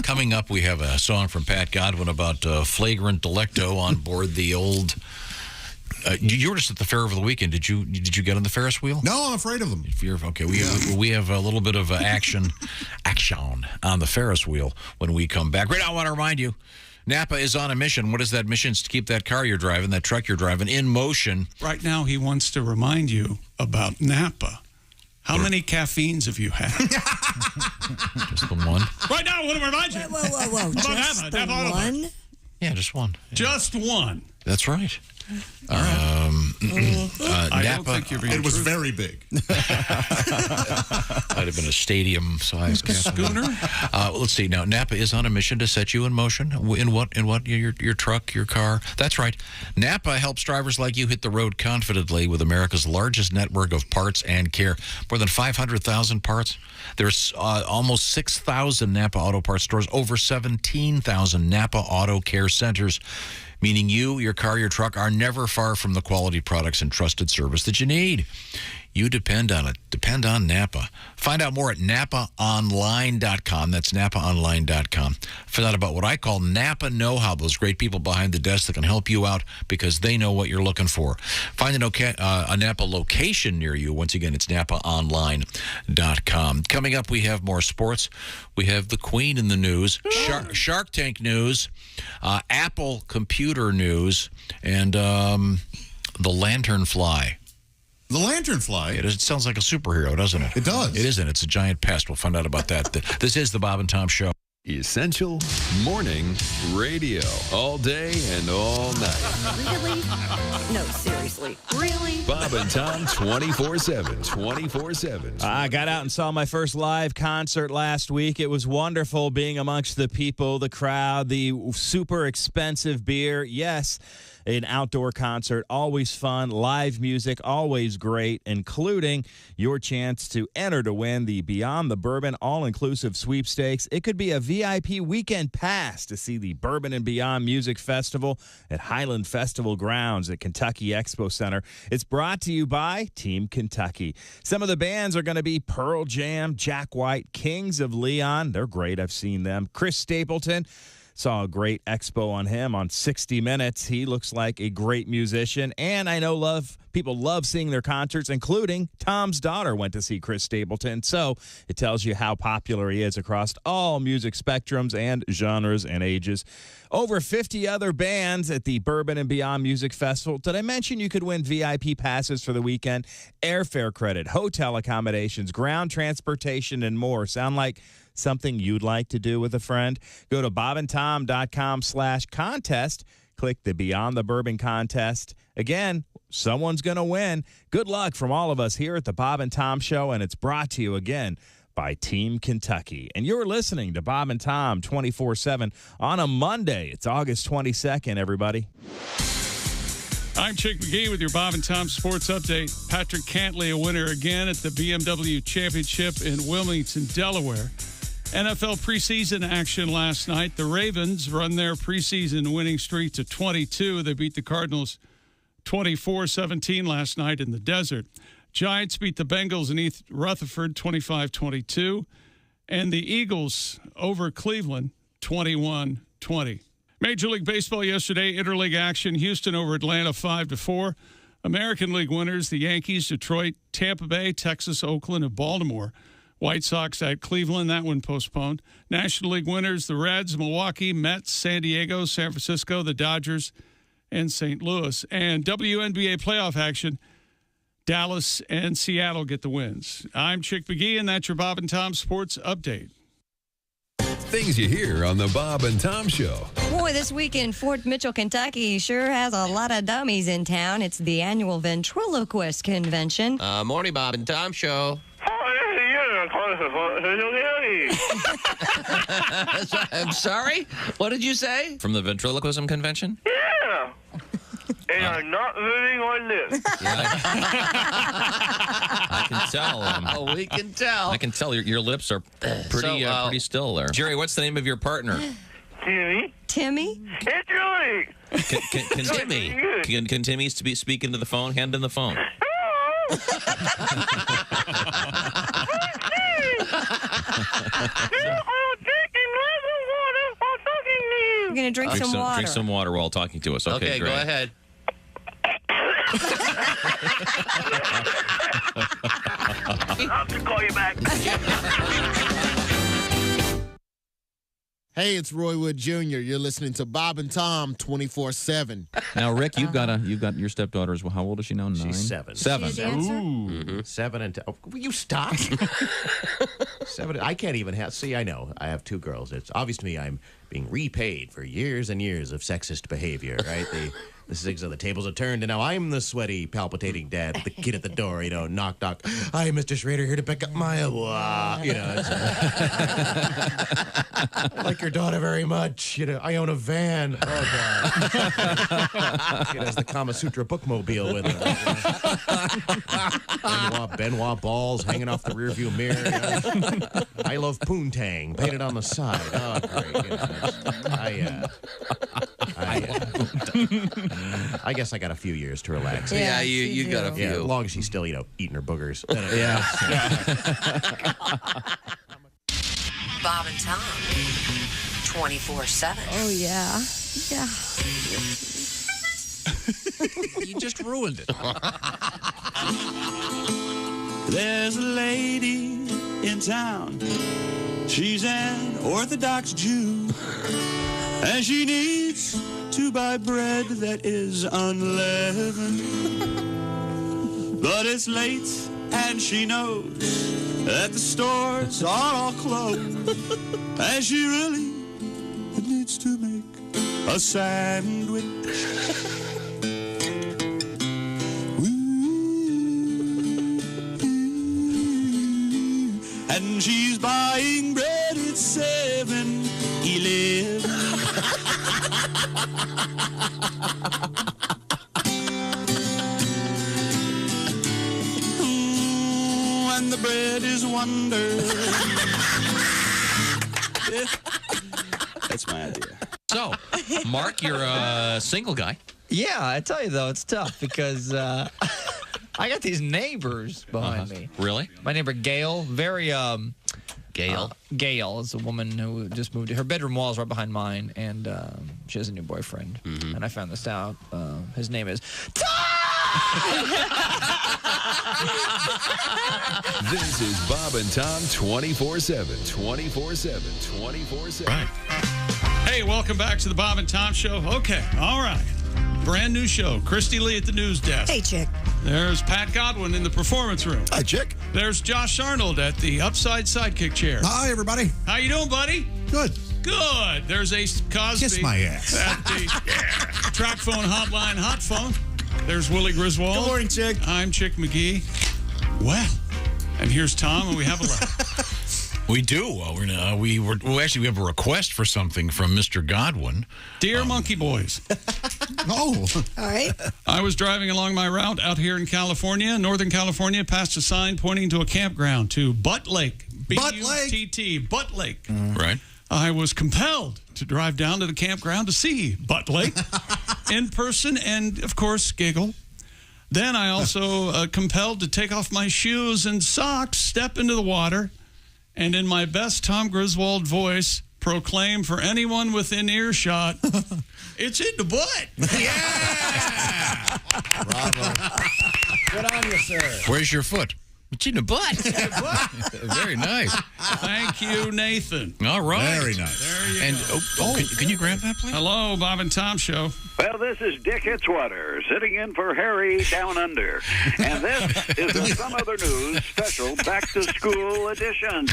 coming up, we have a song from Pat Godwin about flagrant delicto on board the old. You were just at the fair over the weekend. Did you get on the Ferris wheel? No, I'm afraid of them. Okay, we have a little bit of action on the Ferris wheel when we come back. Right now, I want to remind you, Napa is on a mission. What is that mission? It's to keep that car you're driving, that truck you're driving, in motion. Right now, he wants to remind you about Napa. How many caffeines have you had? Just the one. Right now, I want to remind you. Whoa. About Just Napa the one? Yeah, just one. Just one. That's right. I Napa. don't think you're being It was truthful. very big. Might have been a stadium size. Schooner? Let's see. Now, Napa is on a mission to set you in motion. In what? Your truck, your car. That's right. Napa helps drivers like you hit the road confidently with America's largest network of parts and care. More than 500,000 parts. There's almost 6,000 Napa Auto Parts stores, over 17,000 Napa Auto Care Centers, meaning you, your car, your truck are never far from the quality products and trusted service that you need. You depend on it. Depend on Napa. Find out more at NapaOnline.com. That's NapaOnline.com. Find out about what I call Napa know-how, those great people behind the desk that can help you out because they know what you're looking for. Find a Napa location near you. Once again, it's NapaOnline.com. Coming up, we have more sports. We have the Queen in the news, Shark Tank news, Apple computer news, and the Lanternfly. The Lanternfly? It sounds like a superhero, doesn't it? It does. It isn't. It's a giant pest. We'll find out about that. This is the Bob and Tom Show. Essential Morning Radio. All day and all night. Really? No, seriously. Really? Bob and Tom 24/7. 24/7. I got out and saw my first live concert last week. It was wonderful being amongst the people, the crowd, the super expensive beer. Yes, an outdoor concert, always fun. Live music, always great, including your chance to enter to win the Beyond the Bourbon all-inclusive sweepstakes. It could be a VIP weekend pass to see the Bourbon and Beyond Music Festival at Highland Festival Grounds at Kentucky Expo Center. It's brought to you by Team Kentucky. Some of the bands are going to be Pearl Jam, Jack White, Kings of Leon. They're great. I've seen them. Chris Stapleton. Saw a great expo on him on 60 Minutes. He looks like a great musician, and I know people love seeing their concerts, including Tom's daughter went to see Chris Stapleton. So it tells you how popular he is across all music spectrums and genres and ages. Over 50 other bands at the Bourbon and Beyond Music Festival. Did I mention you could win VIP passes for the weekend, airfare credit, hotel accommodations, ground transportation, and more? Sound like something you'd like to do with a friend? Go to bobandtom.com/contest. Click the Beyond the Bourbon contest. Again, someone's going to win. Good luck from all of us here at the Bob and Tom Show, and it's brought to you again by Team Kentucky. And you're listening to Bob and Tom 24/7 on a Monday. It's August 22nd, everybody. I'm Chick McGee with your Bob and Tom Sports Update. Patrick Cantley, a winner again at the BMW Championship in Wilmington, Delaware. NFL preseason action last night. The Ravens run their preseason winning streak to 22. They beat the Cardinals 24-17 last night in the desert. Giants beat the Bengals in East Rutherford 25-22. And the Eagles over Cleveland 21-20. Major League Baseball yesterday, interleague action. Houston over Atlanta 5-4. American League winners, the Yankees, Detroit, Tampa Bay, Texas, Oakland, and Baltimore. White Sox at Cleveland, that one postponed. National League winners, the Reds, Milwaukee, Mets, San Diego, San Francisco, the Dodgers, and St. Louis. And WNBA playoff action, Dallas and Seattle get the wins. I'm Chick McGee, and that's your Bob and Tom Sports Update. Things you hear on the Bob and Tom Show. Boy, this week in Fort Mitchell, Kentucky sure has a lot of dummies in town. It's the annual ventriloquist convention. Morning, Bob and Tom Show. I'm sorry? What did you say? From the ventriloquism convention? Yeah. And I'm not moving on this. I can tell. Oh, we can tell. I can tell your lips are pretty still there. Jerry, what's the name of your partner? Timmy. Timmy? It's Julie. Can Timmy? Can Timmy speak into the phone? Hand in the phone. We're going to drink some water. Drink some water while talking to us. Okay, great. Go ahead. I'll have to call you back. Hey, it's Roy Wood Jr. You're listening to Bob and Tom 24/7. Now, Rick, you've got your stepdaughter as well. How old is she now? 9? She's 7. 7. She's a dancer? Ooh. 7 and will you stop? 7. I can't even have. See, I know I have 2 girls. It's obvious to me I'm being repaid for years and years of sexist behavior, right? The tables are turned, and now I'm the sweaty, palpitating dad, the kid at the door, knock, knock. Hi, Mr. Schrader, here to pick up my, I like your daughter very much. I own a van. Oh, God. Kid has the Kama Sutra bookmobile with her. Benoit balls hanging off the rearview mirror. I love poontang painted on the side. Oh, great. I guess I got a few years to relax. Yeah, you got a few. Yeah, as long as she's still, eating her boogers. Yeah. Bob and Tom, 24/7. Oh, yeah. Yeah. You just ruined it. There's a lady in town. She's an Orthodox Jew, and she needs to buy bread that is unleavened. But it's late, and she knows that the stores are all closed, and she really needs to make a sandwich. And she's buying bread at 7-Eleven. And the bread is wonder. That's my idea. So, Mark, you're a single guy. Yeah, I tell you though, it's tough because I got these neighbors behind me. Really? My neighbor Gail, very Gail. Gail is a woman who just moved. Her bedroom wall is right behind mine, and she has a new boyfriend. And I found this out. His name is This is Bob and Tom 24/7. 24/7. 24/7. Right. Hey, welcome back to the Bob and Tom Show. Okay, all right. Brand new show. Christy Lee at the news desk. Hey, Chick. There's Pat Godwin in the performance room. Hi, Chick. There's Josh Arnold at the upside sidekick chair. Hi, everybody. How you doing, buddy? Good. Good. There's Ace Cosby. Kiss my ass. At the track phone hotline hot phone. There's Willie Griswold. Good morning, Chick. I'm Chick McGee. Well, and here's Tom, and we have a letter. We do. We have a request for something from Mr. Godwin. Dear Monkey Boys. Oh. All right. I was driving along my route out here in California, Northern California, past a sign pointing to a campground to Butt Lake. B-U-T-T, Butt Lake. Right. I was compelled to drive down to the campground to see Butt Lake in person and, of course, giggle. Then I also compelled to take off my shoes and socks, step into the water, and in my best Tom Griswold voice, proclaim for anyone within earshot, it's in the butt. Yeah! Bravo. Good on you, sir. Where's your foot? It's in the butt. Very nice. Thank you, Nathan. All right. Very nice. There you And go. can you grab that, please? Hello, Bob and Tom Show. Well, this is Dick Hitzwater sitting in for Harry Down Under. And this is the Some Other News special Back to School edition.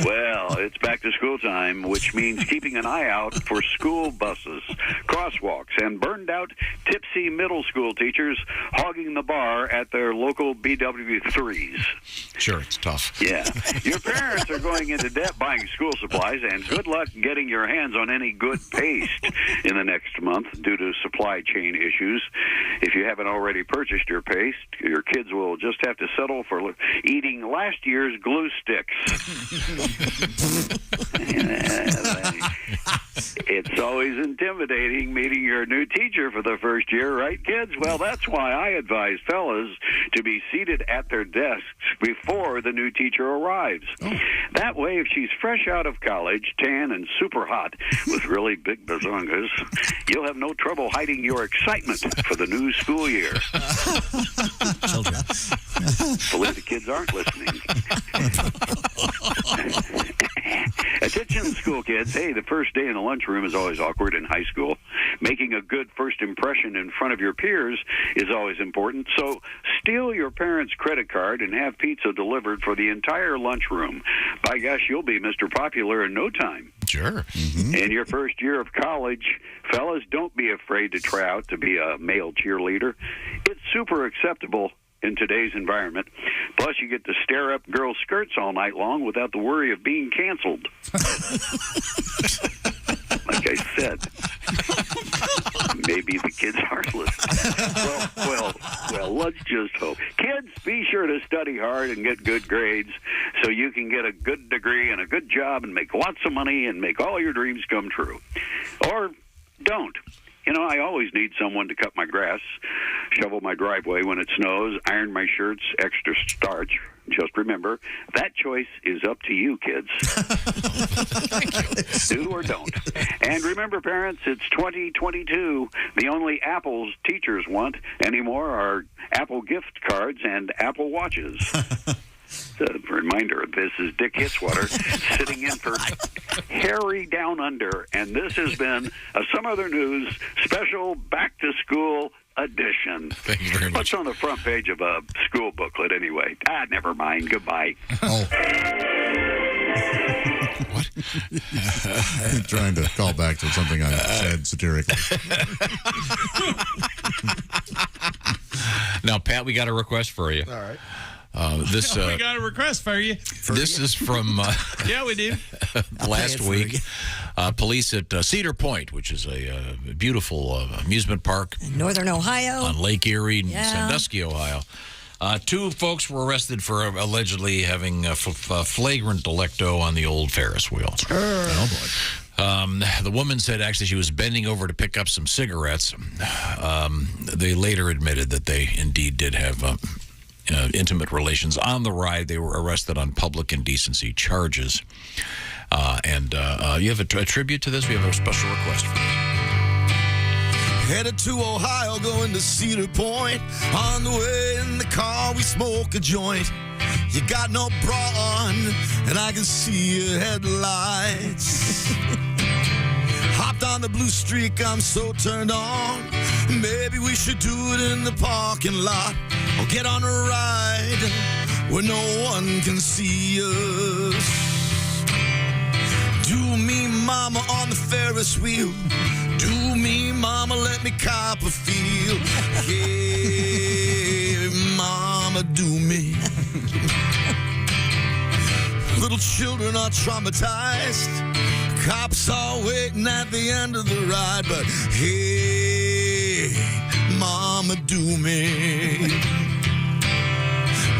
Well, it's back to school time, which means keeping an eye out for school buses, crosswalks, and burned out, tipsy middle school teachers hogging the bar at their local BW3s. Sure, it's tough. Yeah. Your parents are going into debt buying school supplies, and good luck getting your hands on any good paste in the next month due to supply chain issues. If you haven't already purchased your paste, your kids will just have to settle for eating last year's glue sticks. It's always intimidating meeting your new teacher for the first year, right, kids? Well, that's why I advise fellas to be seated at their desks before the new teacher arrives. That way, if she's fresh out of college, tan and super hot with really big bazongas, you'll have no trouble hiding your excitement for the new school year. Children. Believe the kids aren't listening. Attention Attention, school kids. Hey, the first day in the lunchroom is always awkward in high school. Making a good first impression in front of your peers is always important. So steal your parents' credit card and have pizza delivered for the entire lunchroom. By gosh, you'll be Mr. Popular in no time. Sure. In your first year of college, fellas, don't be afraid to try out to be a male cheerleader. It's super acceptable in today's environment. Plus, you get to stare up girls' skirts all night long without the worry of being canceled. Like I said, maybe the kids aren't listening. Well, let's just hope. Kids, be sure to study hard and get good grades so you can get a good degree and a good job and make lots of money and make all your dreams come true. Or don't. You know, I always need someone to cut my grass, shovel my driveway when it snows, iron my shirts, extra starch. Just remember, that choice is up to you, kids. Do or don't. And remember, parents, it's 2022. The only apples teachers want anymore are Apple gift cards and Apple watches. A reminder, this is Dick Hitswater sitting in for Harry Down Under, and this has been a Some Other News special back-to-school edition. Thank you very much. What's on the front page of a school booklet anyway? Never mind. Goodbye. Oh. What? I'm trying to call back to something I said satirically. Now, Pat, we got a request for you. All right. We got a request for you. This is from yeah, we do. last week. Police at Cedar Point, which is a beautiful amusement park Northern Ohio. on Lake Erie, Yeah. Sandusky, Ohio. Two folks were arrested for allegedly having flagrant delecto on the old Ferris wheel. Oh, boy. The woman said actually she was bending over to pick up some cigarettes. They later admitted that they indeed did have intimate relations on the ride. They were arrested on public indecency charges. And you have a tribute to this? We have a special request for this. Headed to Ohio, going to Cedar Point. On the way in the car, we smoke a joint. You got no bra on, and I can see your headlights. Hopped on the blue streak, I'm so turned on. Maybe we should do it in the parking lot, or get on a ride where no one can see us. Do me, mama, on the Ferris wheel. Do me, mama, let me cop a feel. Hey, mama, do me. Little children are traumatized. Cops are waiting at the end of the ride, but hey, mama, do me.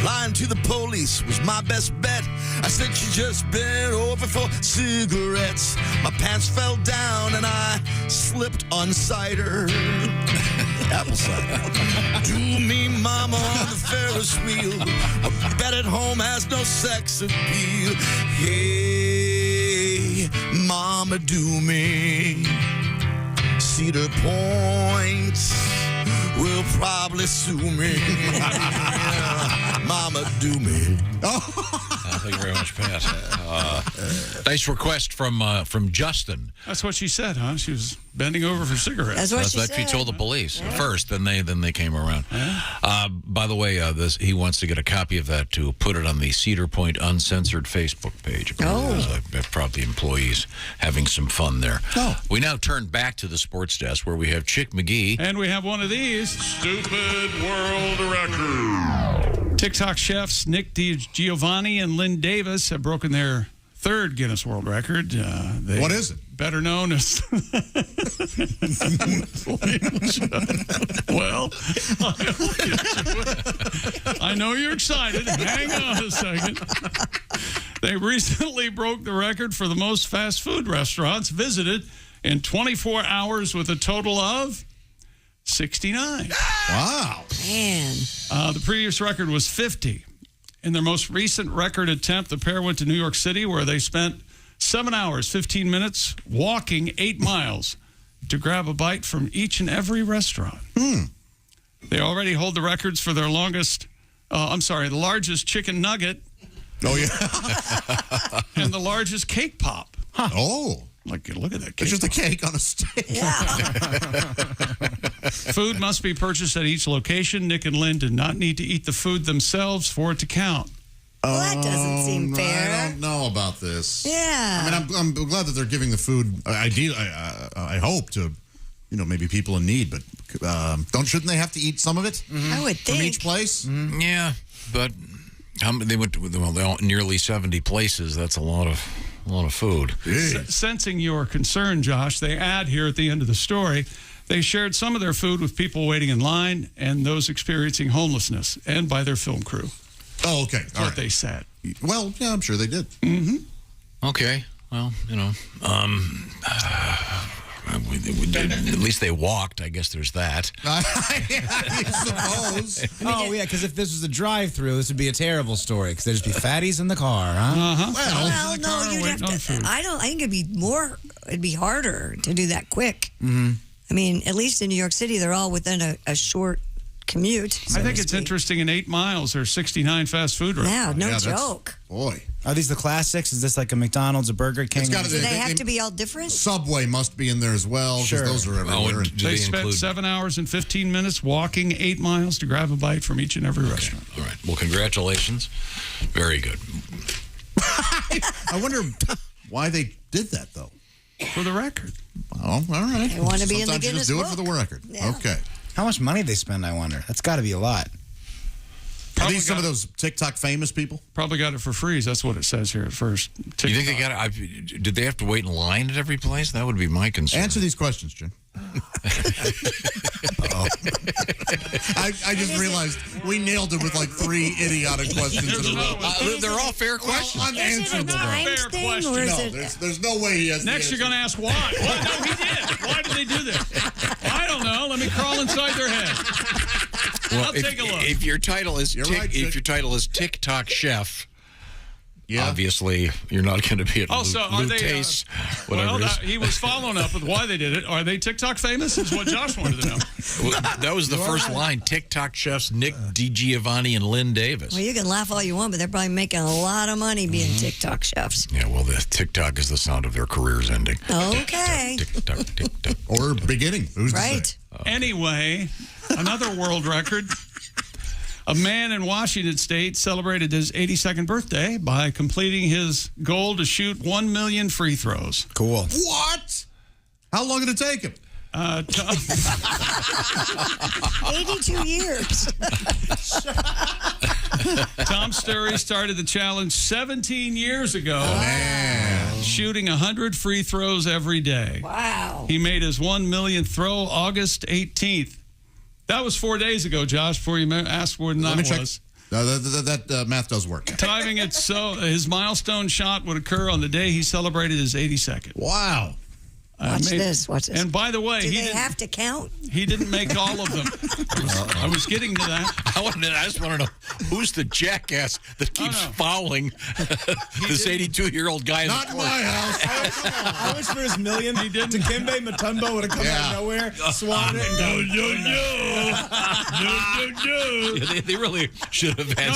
Lying to the police was my best bet. I said she just bent over for cigarettes. My pants fell down and I slipped on cider. Apple cider. Do me, mama, on the Ferris wheel. A bed at home has no sex appeal. Hey, mama, do me. Cedar Point will probably sue me. Mama, do me. Thank you very much, Pat. Nice request from Justin. That's what she said, huh? She was bending over for cigarettes. That's what She told the police first, then they came around. By the way, he wants to get a copy of that to put it on the Cedar Point Uncensored Facebook page. There's probably employees having some fun there. We now turn back to the sports desk where we have Chick McGee. And we have one of these. Stupid World Record. TikTok chefs Nick DiGiovanni and Lynn Davis have broken their third Guinness World Record. What is it? Better known as... Well, I know you're excited. Hang on a second. They recently broke the record for the most fast food restaurants visited in 24 hours with a total of 69. Wow. Man. The previous record was 50. In their most recent record attempt, the pair went to New York City, where they spent 7 hours, 15 minutes, walking 8 miles to grab a bite from each and every restaurant. They already hold the records for their the largest chicken nugget. Oh, yeah. And the largest cake pop. Huh. Oh. Like, look at that cake. It's just a cake on a stick. Food must be purchased at each location. Nick and Lynn did not need to eat the food themselves for it to count. Well, that doesn't seem fair. I don't know about this. Yeah. I mean, I'm glad that they're giving the food. I hope to, maybe people in need. But shouldn't they have to eat some of it? I would think. From each place. Yeah, but they went to nearly 70 places. That's a lot of food. Sensing your concern, Josh, they add here at the end of the story, they shared some of their food with people waiting in line and those experiencing homelessness, and by their film crew. Oh, okay. That's what they said. Well, yeah, I'm sure they did. Mm-hmm. Okay. Well, at least they walked. I guess there's that. I suppose. Oh, yeah, because if this was a drive-through, this would be a terrible story, because there'd just be fatties in the car, huh? Well, no, you'd have to. I think it'd be harder to do that quick. Mm-hmm. I mean, at least in New York City, they're all within a short commute. I think it's interesting. In 8 miles, there's 69 fast food restaurants. Yeah, no joke. Boy. Are these the classics? Is this like a McDonald's, a Burger King? Do they have to be all different? Subway must be in there as well, because those are everywhere. They spent 7 hours and 15 minutes walking 8 miles to grab a bite from each and every restaurant. All right. Well, congratulations. Very good. I wonder why they did that, though. For the record. Oh, all right. They want to be in the Sometimes you Guinness just do Book. it for the record. Yeah. Okay. How much money they spend, I wonder? That's got to be a lot. Are these some of those TikTok famous people? Probably got it for free. That's what it says here at first. TikTok. You think they got it? Did they have to wait in line at every place? That would be my concern. Answer these questions, Jim. I just realized we nailed it with like 3 idiotic questions in a row. They're all fair questions. Unanswerable. Fair question. There's no way he has. Next, you're going to ask why. What? No, he did. Why did they do this? I don't know. Let me crawl inside their head. Well, I'll take a look. If your title is TikTok chef, obviously you're not going to be at Lou Taste, whatever it is. He was following up with why they did it. Are they TikTok famous? Is what Josh wanted to know. Well, that was the first line. TikTok chefs Nick DiGiovanni and Lynn Davis. Well, you can laugh all you want, but they're probably making a lot of money being TikTok chefs. Yeah, well, the TikTok is the sound of their careers ending. Okay. Tick-tock. Or beginning. Who's to say? Anyway, another world record. A man in Washington State celebrated his 82nd birthday by completing his goal to shoot 1 million free throws. Cool. What? How long did it take him? 82 years. Tom Sturry started the challenge 17 years ago. Man. Shooting 100 free throws every day. Wow. He made his 1 millionth throw August 18th. That was 4 days ago, Josh, before you asked where that was. That math does work. Timing it so his milestone shot would occur on the day he celebrated his 82nd. Wow. Watch this. And by the way, do they have to count? He didn't make all of them. I was getting to that. I just want to know who's the jackass that keeps fouling this 82-year-old guy. Not in my house. I wish for his million, Dikembe Mutombo would have come out of nowhere, swatted it, and No. They really should have had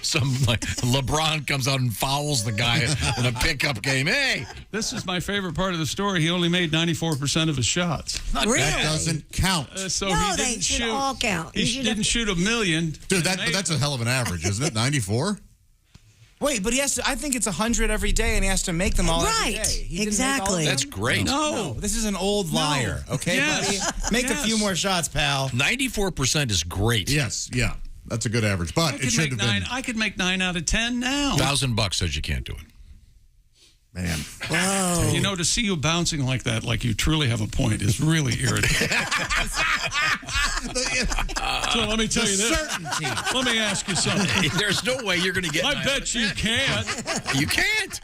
some like LeBron comes out and fouls the guy in a pickup game. Hey, this is my favorite part of the story. He only made 94% of his shots. Really? That doesn't count. So No, he they didn't should shoot. all count. He didn't shoot 1 million. Dude, that's a hell of an average, isn't it? 94? Wait, but he has to. I think it's 100 every day, and he has to make them all every Right. day. He didn't make all of Exactly. them? that's great. No. This is an old liar, okay, Yes. buddy? Make a few more shots, pal. 94% is great. Yes, yeah. That's a good average, but it should have been. I could make 9 out of 10 now. $1,000 says you can't do it. Man. Whoa. You know, to see you bouncing like that, like you truly have a point, is really irritating. So let me tell you this. Certainty. Let me ask you something. There's no way you're going to get. I bet you can't. You can't.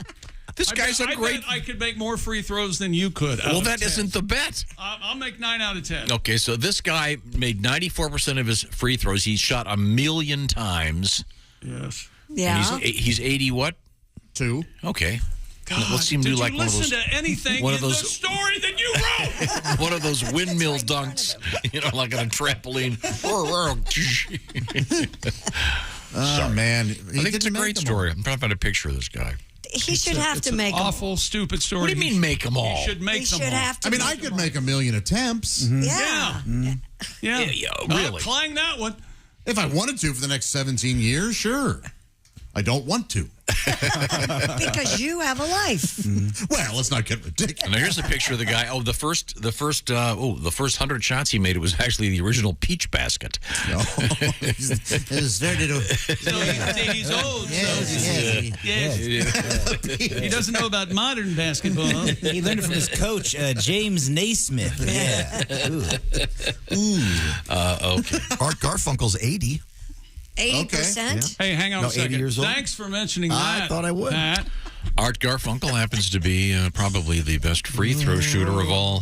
This guy's a great. I could make more free throws than you could. Well, that isn't the bet. I'll make 9 out of 10. Okay, so this guy made 94% of his free throws. He shot 1 million times. Yes. Yeah. And he's 80 what? 2. Okay. God, Let's see him do like did you one of those. listen to anything one in of those, the story that you wrote? One of those windmill dunks, like on a trampoline. Oh, man. I think it's a great story. I'm trying to find a picture of this guy. he should have to make them. Awful, stupid story. What do you mean make them all? He should make them all. Have to I mean, I could make 1 million attempts. Yeah. Really? Clang that one. If I wanted to for the next 17 years, sure. I don't want to. Because you have a life. Well, let's not get ridiculous. Now here's a picture of the guy. Oh, the first 100 shots he made, it was actually the original peach basket. No. He's old. Yes. He doesn't know about modern basketball. He learned it from his coach, James Naismith. Okay. Art Garfunkel's 80. 80%? Hey, hang on a second. 80 years old. Thanks for mentioning that. I thought I would. Pat. Art Garfunkel happens to be probably the best free throw shooter of all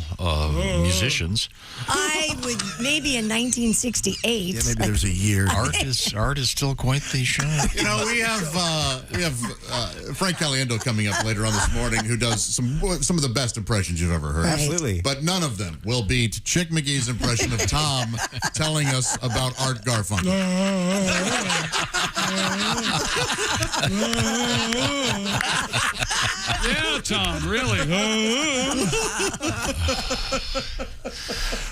musicians. I would maybe in 1968. Yeah, maybe there's a year. Art is still quite the shot. You know, we have Frank Caliendo coming up later on this morning, who does some of the best impressions you've ever heard. Absolutely. But none of them will beat Chick McGee's impression of Tom telling us about Art Garfunkel. Yeah, Tom, really.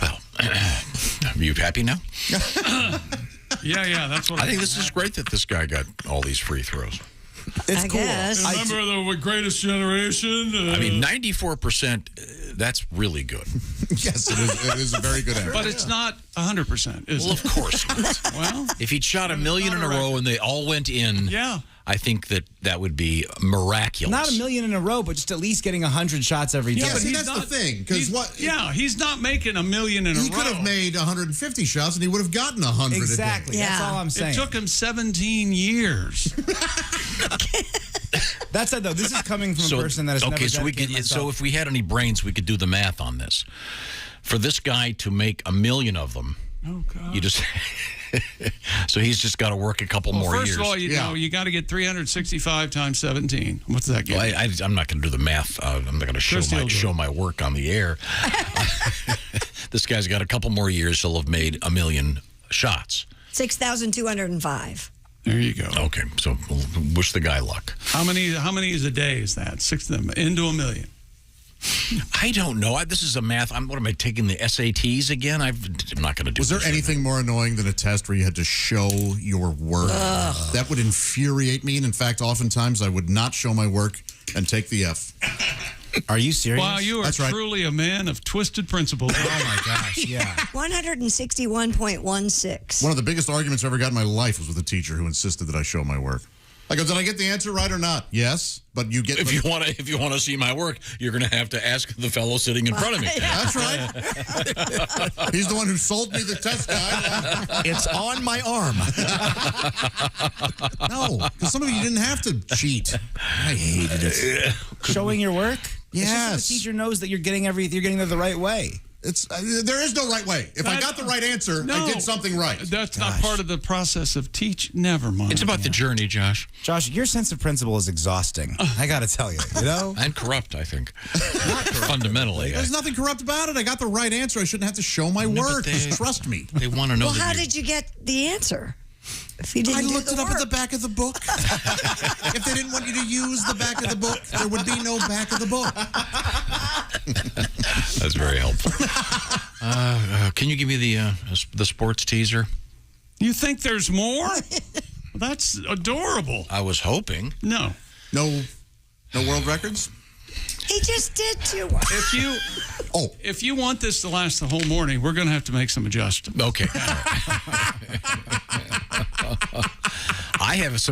Well, are you happy now? Yeah, that's what I think this is great that this guy got all these free throws. It's cool. Remember the greatest generation? I mean, 94%, that's really good. Yes, it is a very good average. But it's not 100%, is it? Well, of course not. Well, if he'd shot 1 million in a row and they all went in, I think that would be miraculous. Not 1 million in a row, but just at least getting 100 shots every day. Yeah, see, that's the thing. Because he's not making 1 million in a row. He could have made 150 shots and he would have gotten 100 Exactly. a day. That's all I'm saying. It took him 17 years. That said, though, this is coming from a person that has never dedicated myself. So if we had any brains, we could do the math on this. For this guy to make 1 million of them, you just... So he's just got to work a couple more years. First of all, you got to get 365 times 17. What's that get? Well, I'm not going to do the math. I'm not going to show my work on the air. This guy's got a couple more years. He'll have made 1 million shots. 6,205. There you go. Okay, so we'll wish the guy luck. How many is a day? Is that 6 of them into 1 million? I don't know. This is a math. What am I taking the SATs again? I'm not going to do. Was there anything more annoying than a test where you had to show your work? That would infuriate me. And in fact, oftentimes I would not show my work and take the F. Are you serious? Wow, you are truly a man of twisted principles. Oh my gosh, yeah. 161.16. One of the biggest arguments I ever got in my life was with a teacher who insisted that I show my work. I go, did I get the answer right or not? Yes, but you get. If you want to see my work, you're going to have to ask the fellow sitting in front of me. That's right. He's the one who sold me the test guide. It's on my arm. No, because some of you didn't have to cheat. I hated it. Showing your work? Yes. It's just the teacher knows that you're getting there the right way. There is no right way. If I got the right answer, I did something right. That's not part of the process of teach. Never mind. It's about the journey, Josh. Josh, your sense of principle is exhausting. I got to tell you, And corrupt, I think. Fundamentally. There's nothing corrupt about it. I got the right answer. I shouldn't have to show my work. Just trust me. They want to know. Well, how did you get the answer? If you didn't I looked it up at the back of the book. If they didn't want you to use the back of the book, there would be no back of the book. That's very helpful. Can you give me the sports teaser? You think there's more? That's adorable. I was hoping. No world records? He just did 2. If you want this to last the whole morning, we're going to have to make some adjustments. Okay. I have it's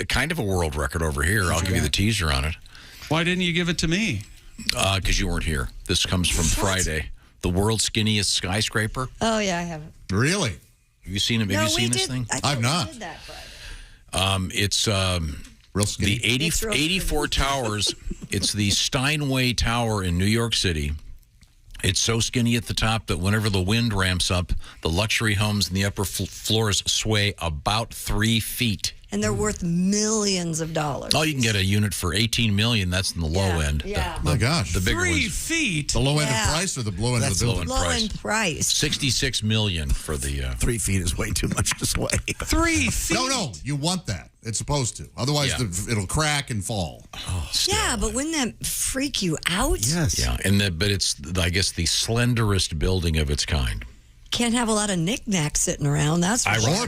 kind of a world record over here. I'll give you the teaser on it. Why didn't you give it to me? Because you weren't here. This comes from Friday. The world's skinniest skyscraper. Oh, yeah, I haven't. Really? Have you seen it? Have you seen this thing? I've not. Did that Friday. It's real skinny. The 84 towers. It's the Steinway Tower in New York City. It's so skinny at the top that whenever the wind ramps up, the luxury homes in the upper floors sway about 3 feet. And they're worth millions of dollars. Oh, you can get a unit for $18 million. That's in the low end. Yeah. My gosh. The bigger 3 ones. feet? The low end of price or the low end of the building? Low end price. $66 million for the... 3 feet is way too much to sway. 3 feet? No, you want that. It's supposed to. Otherwise, it'll crack and fall. Yeah, but wouldn't that freak you out? Yes. Yeah, but it's, I guess, the slenderest building of its kind. Can't have a lot of knickknacks sitting around. That's for sure.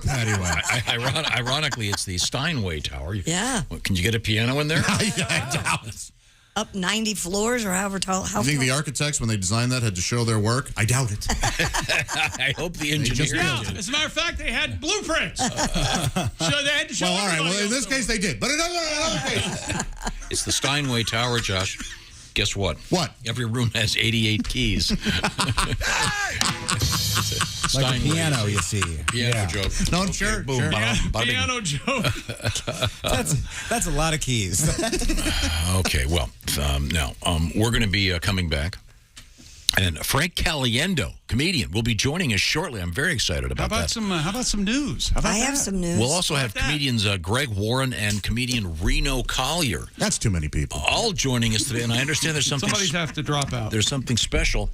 Ironically, it's the Steinway Tower. Yeah. Can you get a piano in there? I doubt it. Up 90 floors or however tall. You think the architects, when they designed that, had to show their work? I doubt it. I hope the engineers did. As a matter of fact, they had blueprints. So they had to show. Well, all right. Well, in this case, they did. But in other cases. It's the Steinway Tower, Josh. Guess what? What? Every room has 88 keys. Like a piano, you see. Piano joke. No, sure. Boom. Sure. Piano joke. That's a lot of keys. Okay, well, now we're going to be coming back. And Frank Caliendo, comedian, will be joining us shortly. I'm very excited about that. How about some news? I have some news. We'll also have comedians Greg Warren and comedian Reno Collier. That's too many people. All joining us today, and I understand there's something. Somebody's have to drop out. There's something special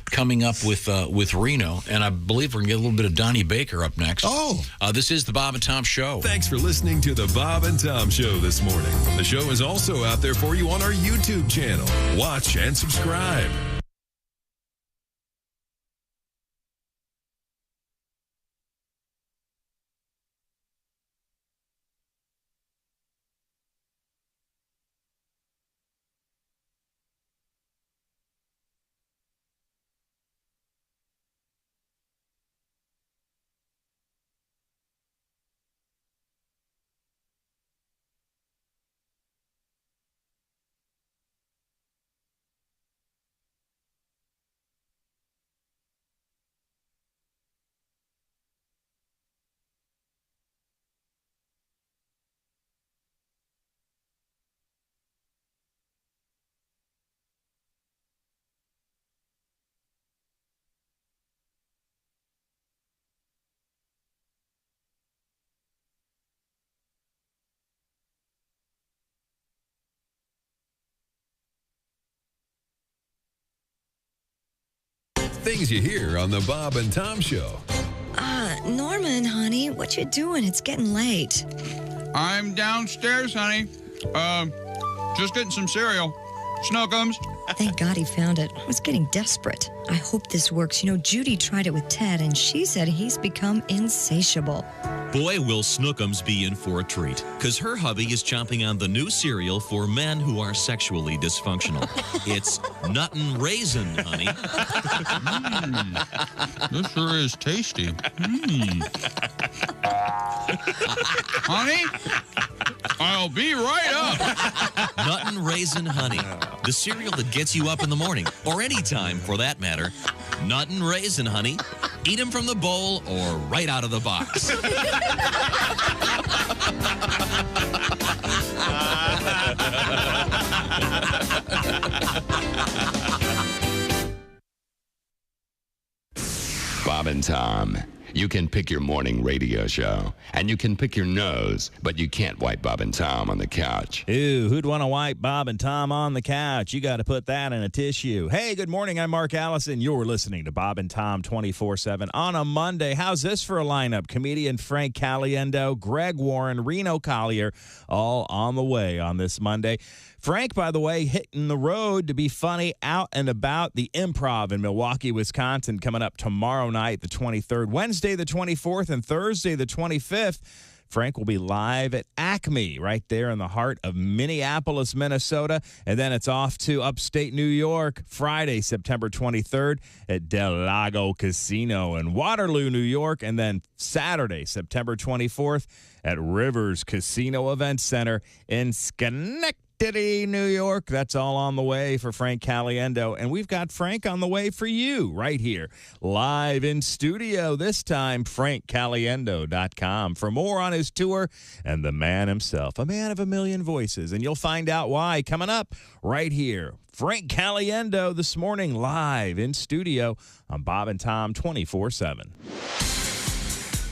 coming up with Reno, and I believe we're going to get a little bit of Donnie Baker up next. Oh. This is the Bob and Tom Show. Thanks for listening to the Bob and Tom Show this morning. The show is also out there for you on our YouTube channel. Watch and subscribe. Things you hear on the Bob and Tom Show. Norman, honey, what you doing? It's getting late. I'm downstairs, honey. Just getting some cereal. Snookums. Thank God he found it. I was getting desperate. I hope this works. You know, Judy tried it with Ted, and she said he's become insatiable. Boy, will Snookums be in for a treat, because her hubby is chomping on the new cereal for men who are sexually dysfunctional. It's Nuttin' Raisin, honey. This sure is tasty. Honey, I'll be right up. Nuttin' Raisin, honey. The cereal that gets you up in the morning, or any time for that matter. Nuttin' Raisin, honey. Eat them from the bowl or right out of the box. Bob and Tom. You can pick your morning radio show, and you can pick your nose, but you can't wipe Bob and Tom on the couch. Ew, who'd want to wipe Bob and Tom on the couch? You got to put that in a tissue. Hey, good morning. I'm Mark Allison. You're listening to Bob and Tom 24/7 on a Monday. How's this for a lineup? Comedian Frank Caliendo, Greg Warren, Reno Collier, all on the way on this Monday. Frank, by the way, hitting the road to be funny out and about the Improv in Milwaukee, Wisconsin, coming up tomorrow night, the 23rd, Wednesday, the 24th, and Thursday, the 25th. Frank will be live at Acme right there in the heart of Minneapolis, Minnesota. And then it's off to upstate New York, Friday, September 23rd at Del Lago Casino in Waterloo, New York. And then Saturday, September 24th at Rivers Casino Event Center in Schenectady, New York. That's all on the way for Frank Caliendo. And we've got Frank on the way for you right here, live in studio. This time, frankcaliendo.com for more on his tour and the man himself, a man of a million voices. And you'll find out why coming up right here. Frank Caliendo this morning, live in studio on Bob and Tom 24/7.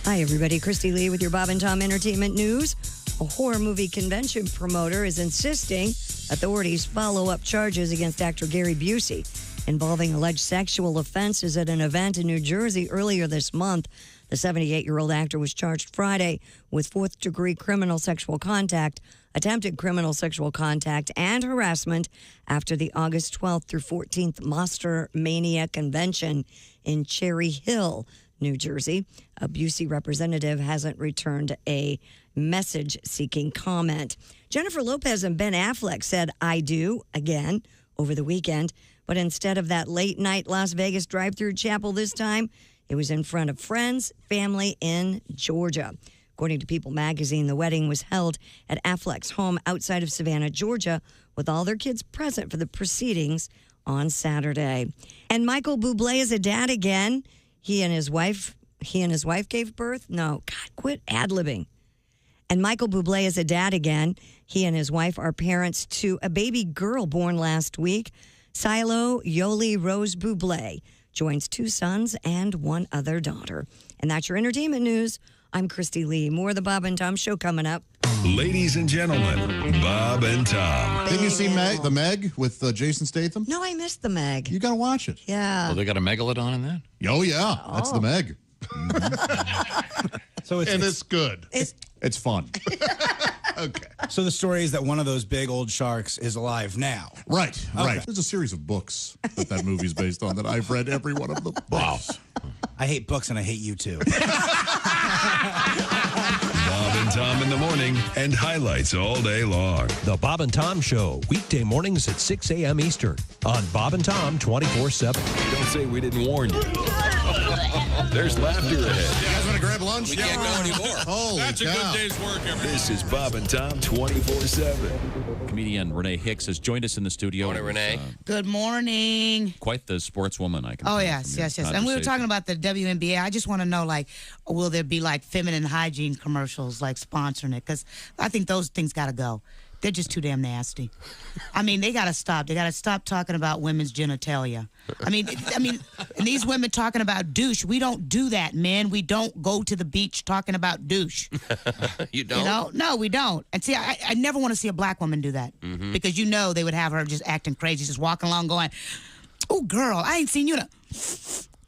Hi, everybody. Christy Lee with your Bob and Tom Entertainment News. A horror movie convention promoter is insisting authorities follow up charges against actor Gary Busey involving alleged sexual offenses at an event in New Jersey earlier this month. The 78-year-old actor was charged Friday with fourth-degree criminal sexual contact, attempted criminal sexual contact, and harassment after the August 12th through 14th Monster Mania convention in Cherry Hill, New Jersey. A Busey representative hasn't returned a message seeking comment. Jennifer Lopez and Ben Affleck said "I do" again over the weekend, but instead of that late-night Las Vegas drive-through chapel this time, it was in front of friends, family in Georgia. According to People magazine, the wedding was held at Affleck's home outside of Savannah, Georgia, with all their kids present for the proceedings on Saturday. And Michael Bublé is a dad again. He and his wife gave birth. No, God, quit ad-libbing. And Michael Bublé is a dad again. He and his wife are parents to a baby girl born last week. Silo Yoli Rose Bublé joins 2 sons and 1 other daughter. And that's your entertainment news. I'm Christy Lee. More of the Bob and Tom Show coming up. Ladies and gentlemen, Bob and Tom. Didn't you see the Meg with Jason Statham? No, I missed the Meg. You got to watch it. Yeah. Oh, they got a megalodon in that? Oh, yeah. That's the Meg. So it's good. It's fun. Okay. So the story is that one of those big old sharks is alive now. Right, Okay. right. There's a series of books that movie's based on that I've read every one of them. Wow. I hate books and I hate you too. Bob and Tom in the morning and highlights all day long. The Bob and Tom Show, weekday mornings at 6 a.m. Eastern on Bob and Tom 24/7. Don't say we didn't warn you. There's laughter ahead. You guys want to grab lunch? We can't go anymore. Holy That's cow. a good day's work, everybody. This is Bob and Tom 24/7. Comedian Renee Hicks has joined us in the studio. Morning, Renee. Good morning. Quite the sportswoman, I can Oh, tell yes, from your yes, yes. And we were conversation. talking about the WNBA. I just want to know, like, will there be, like, feminine hygiene commercials, like, sponsoring it? Because I think those things got to go. They're just too damn nasty. I mean, they got to stop. They got to stop talking about women's genitalia. I mean, and these women talking about douche. We don't do that, men. We don't go to the beach talking about douche. You don't? You know? No, we don't. And see, I never want to see a black woman do that. Mhm. Because you know they would have her just acting crazy, just walking along going, "Oh, girl, I ain't seen you in a...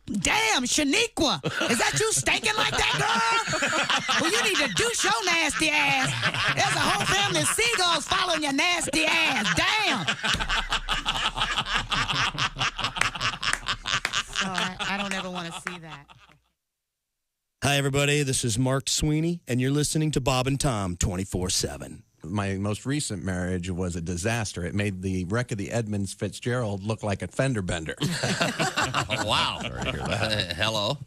Damn, Shaniqua, is that you stinking like that, girl? Well, you need to douche your nasty ass. There's a whole family of seagulls following your nasty ass. Damn." So I don't ever want to see that. Hi, everybody. This is Mark Sweeney, and you're listening to Bob and Tom 24/7. My most recent marriage was a disaster. It made the wreck of the Edmunds Fitzgerald look like a fender bender. Wow. Hello.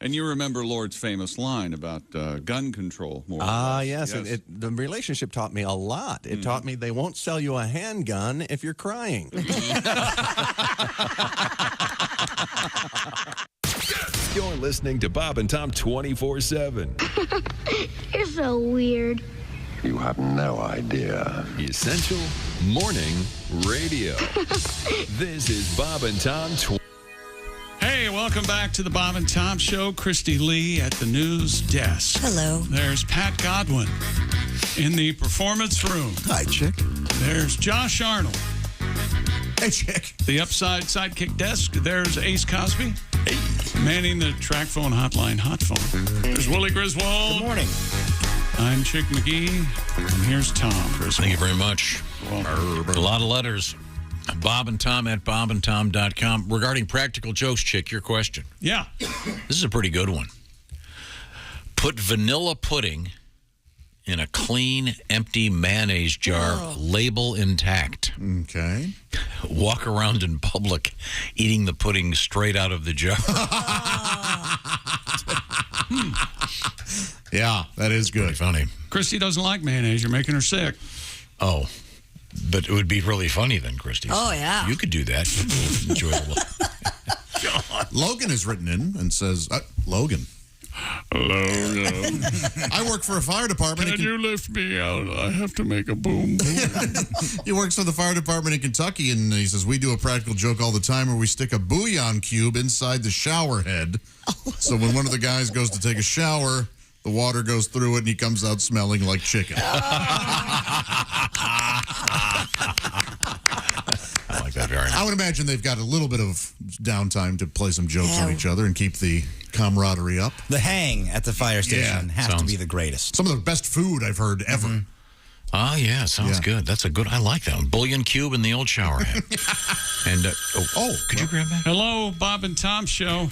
And you remember Lord's famous line about gun control. More or less. Yes. The relationship taught me a lot. It taught me they won't sell you a handgun if you're crying. You're listening to Bob and Tom 24/7. You're so weird. You have no idea. Essential Morning Radio. This is Bob and Tom. Hey, welcome back to the Bob and Tom Show. Christy Lee at the news desk. Hello. There's Pat Godwin in the performance room. Hi, chick. There's Josh Arnold. Hey, chick. The upside sidekick desk. There's Ace Cosby. Hey. Manning the track phone hotline, hot phone. There's Willie Griswold. Good morning. I'm Chick McGee, and here's Tom Griswold. Thank you very much. A lot of letters. Bob and Tom at bobandtom.com. Regarding practical jokes, Chick, your question. Yeah. This is a pretty good one. Put vanilla pudding in a clean, empty mayonnaise jar, label intact. Okay. Walk around in public eating the pudding straight out of the jar. Yeah, that is good. Pretty funny. Christy doesn't like mayonnaise. You're making her sick. Oh, but it would be really funny then, Christy. Oh, yeah. You could do that. Enjoyable. Logan has written in and says, Logan. Logan. I work for a fire department. Can you lift me out? I have to make a boom. He works for the fire department in Kentucky, and he says, we do a practical joke all the time where we stick a bouillon cube inside the shower head. So when one of the guys goes to take a shower, the water goes through it, and he comes out smelling like chicken. I like that very much. I would imagine they've got a little bit of downtime to play some jokes on each other and keep the camaraderie up. The hang at the fire station has to be the greatest. Some of the best food I've heard ever. Oh, yeah, sounds good. That's a good, I like that one. Bullion cube in the old shower head. And, could you grab that? Hello, Bob and Tom Show.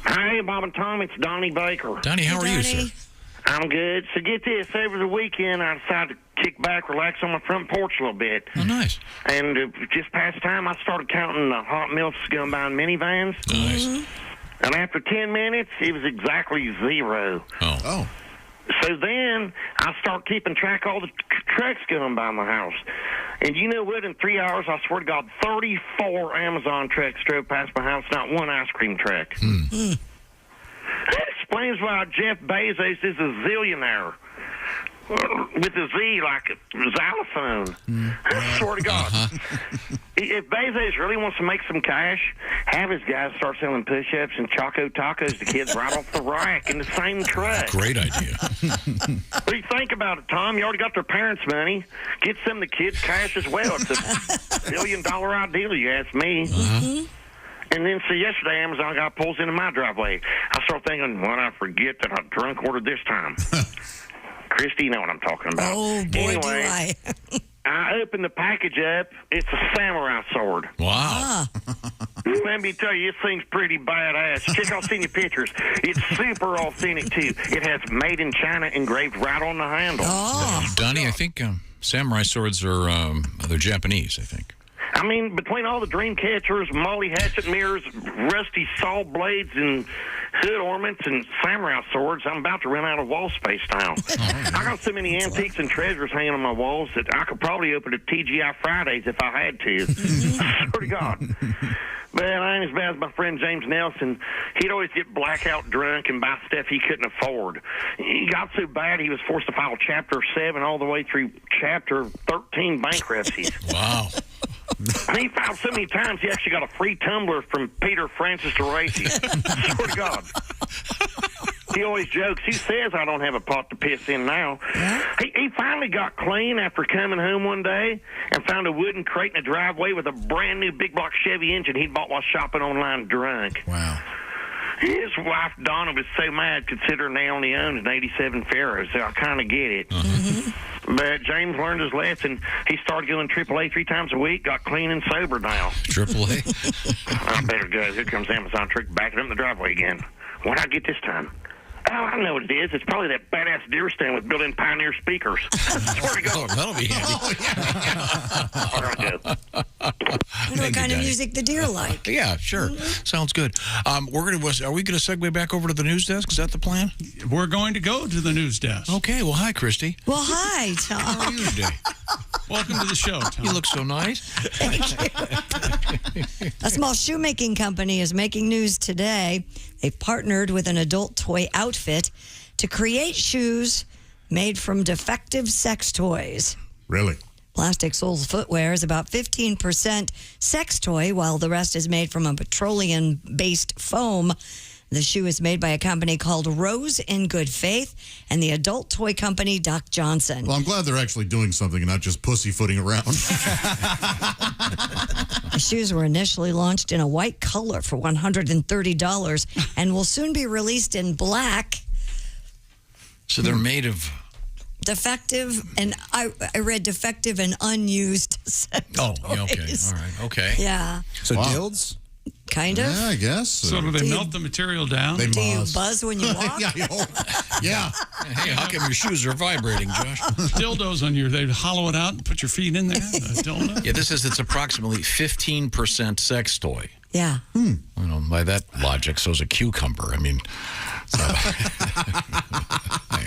Hey, Bob and Tom, it's Donnie Baker. Donnie, how are you, sir? I'm good. So get this, over the weekend, I decided to kick back, relax on my front porch a little bit. Oh, nice. And just past time, I started counting the hot milks going by in minivans. Nice. And after 10 minutes, it was exactly 0. Oh. So then I start keeping track of all the trucks going by my house. And you know what? In 3 hours, I swear to God, 34 Amazon trucks drove past my house, not one ice cream truck. That explains why Jeff Bezos is a zillionaire. With a Z like a xylophone. I swear to God. If Bezos really wants to make some cash, have his guys start selling push-ups and Choco Tacos to kids right off the rack in the same truck. Great idea. What do you think about it, Tom? You already got their parents' money. Get some of the kids' cash as well. It's a $1 billion idea, you ask me. And then, so yesterday, Amazon guy pulls into my driveway. I start thinking, why did I forget that I drunk ordered this time? Christy, you know what I'm talking about. Oh, boy, anyway, do I. I opened the package up. It's a samurai sword. Wow. Let me tell you, this thing's pretty badass. Check out seeing your pictures. It's super authentic, too. It has made in China engraved right on the handle. Donnie, I think samurai swords are they're Japanese, I think. I mean, between all the dream catchers, Molly hatchet mirrors, rusty saw blades, and hood ornaments and samurai swords, I'm about to run out of wall space now. I got so many antiques and treasures hanging on my walls that I could probably open a TGI Fridays if I had to. I swear to God. But I ain't as bad as my friend James Nelson. He'd always get blackout drunk and buy stuff he couldn't afford. He got so bad he was forced to file Chapter 7 all the way through Chapter 13 bankruptcies. Wow. He filed so many times he actually got a free tumbler from Peter Francis DeRacy. I swear to God. He always jokes. He says I don't have a pot to piss in now. He finally got clean after coming home one day and found a wooden crate in the driveway with a brand new big block Chevy engine he'd bought while shopping online drunk. Wow. His wife, Donna, was so mad considering they only owned an 87 Pharaoh, so I kind of get it. But James learned his lesson. He started going AAA 3 times a week, got clean and sober now. AAA? I better go. Here comes Amazon truck backing up in the driveway again. What'd I get this time? Oh, I know what it is. It's probably that badass deer stand with built-in Pioneer speakers. Swear to God. That'll be handy. I gotta go. What kind of music the deer like? Yeah, sure. Sounds good. Are we going to segue back over to the news desk? Is that the plan? We're going to go to the news desk. Okay. Well, hi, Christy. Well, hi, Tom. How are you today? Welcome to the show, Tom. You look so nice. A small shoemaking company is making news today. They've partnered with an adult toy outfit to create shoes made from defective sex toys. Really? Plastic Soles footwear is about 15% sex toy, while the rest is made from a petroleum-based foam. The shoe is made by a company called Rose in Good Faith and the adult toy company Doc Johnson. Well, I'm glad they're actually doing something and not just pussyfooting around. The shoes were initially launched in a white color for $130 and will soon be released in black. So they're made of... Defective, and I read defective and unused sex Oh, yeah, okay. toys. All right. Okay. Yeah. So dilds? Kind of. Yeah, I guess. So do they melt the material down? They Do you must. buzz when you walk? Yeah. Hey, how come your shoes are vibrating, Josh? Dildos on they hollow it out and put your feet in there? A dildo? Yeah, it's approximately 15% sex toy. Yeah. You know, by that logic, so is a cucumber. I mean, so,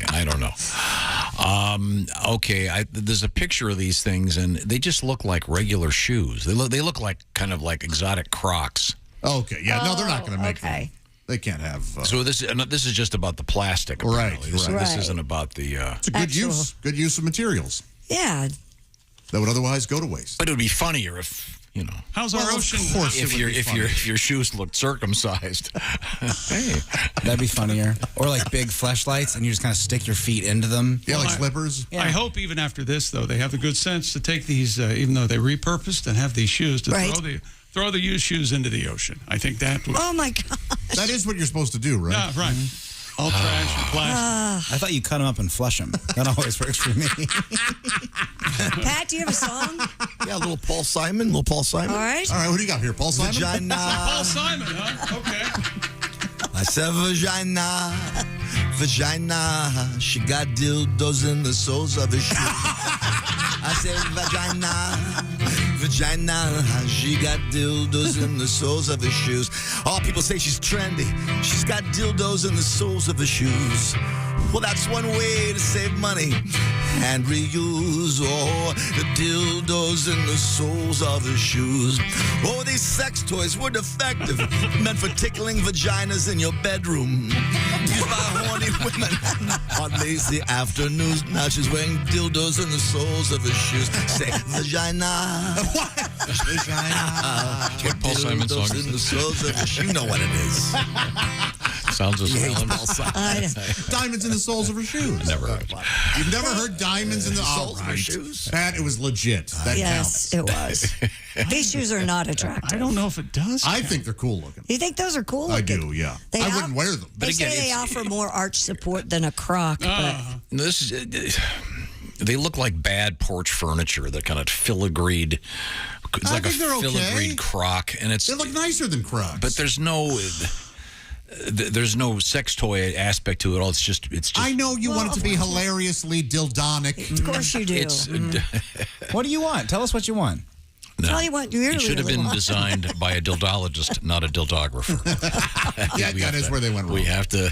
I don't know. Okay, there's a picture of these things, and they just look like regular shoes. They look like kind of like exotic Crocs. Okay, yeah, no, they're not going to make them. They can't have. So this is just about the plastic, right? This isn't about the. It's a good use of materials. Yeah. That would otherwise go to waste. But it would be funnier you know. How's our ocean? If your shoes looked circumcised. Hey, that'd be funnier. Or like big fleshlights, and you just kind of stick your feet into them. Yeah, like slippers. I hope even after this, though, they have the good sense to take these, even though they repurposed, and have these shoes to throw the used shoes into the ocean. I think that would. Oh my God. That is what you're supposed to do, right? Yeah, right. All trash and plastic. I thought you cut them up and flush them. That always works for me. Pat, do you have a song? Yeah, little Paul Simon. All right. All right, what do you got here? Paul Simon? Vagina. Paul Simon, huh? Okay. I said vagina, vagina. She got dildos in the soles of her shoes. I said vagina, vagina. She got dildos in the soles of her shoes. All people say she's trendy. She's got dildos in the soles of her shoes. Well, that's one way to save money and reuse. Oh, the dildos in the soles of her shoes. Oh, these sex toys were defective, meant for tickling vaginas in your bedroom. Used by horny women on lazy afternoons. Now she's wearing dildos in the soles of her shoes. Say vagina. Vagina. What Paul Simon song Dildos is in the this? soles of her shoes. You know what it is. Sounds as Diamonds in the soles of her shoes. Never heard. You've never heard diamonds in the soles of her right. shoes? Pat, it was legit. That Yes, counts. it was. These shoes are not attractive. I don't know if it does. I think they're cool looking. You think those are cool? I looking? do, yeah. They I out- wouldn't wear them. They say they offer more arch support than a Croc, but This is. They look like bad porch furniture. That kind of filigreed. It's I like a think they're okay. filigreed Croc, and it's. They look nicer than Crocs. But there's no sex toy aspect to it all. It's just. I know you want it to be hilariously dildonic. of course you do. It's. What do you want? Tell us what you want. No. Tell you what you It should have really been want. designed by a dildologist, not a dildographer. Yeah, that is where they went wrong. We have to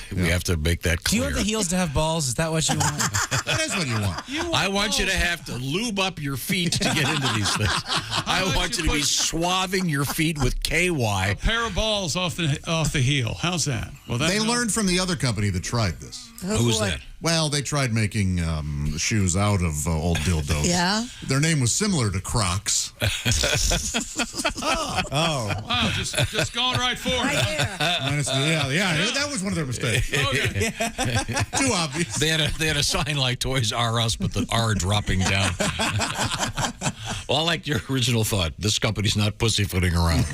make that Do clear. you want the heels to have balls? Is that what you want? That is what you want. I want you to have to lube up your feet to get into these things. I want you to be swabbing your feet with KY. A pair of balls off the heel. How's that? Well, They learned from the other company that tried this. Who's that? Well, they tried making shoes out of old dildos. Yeah? Their name was similar to Crocs. Oh. Wow, just going right for it. Yeah, that was one of their mistakes. Okay. Too obvious. They had a sign like Toys R Us, but the R dropping down. Well, I like your original thought. This company's not pussyfooting around.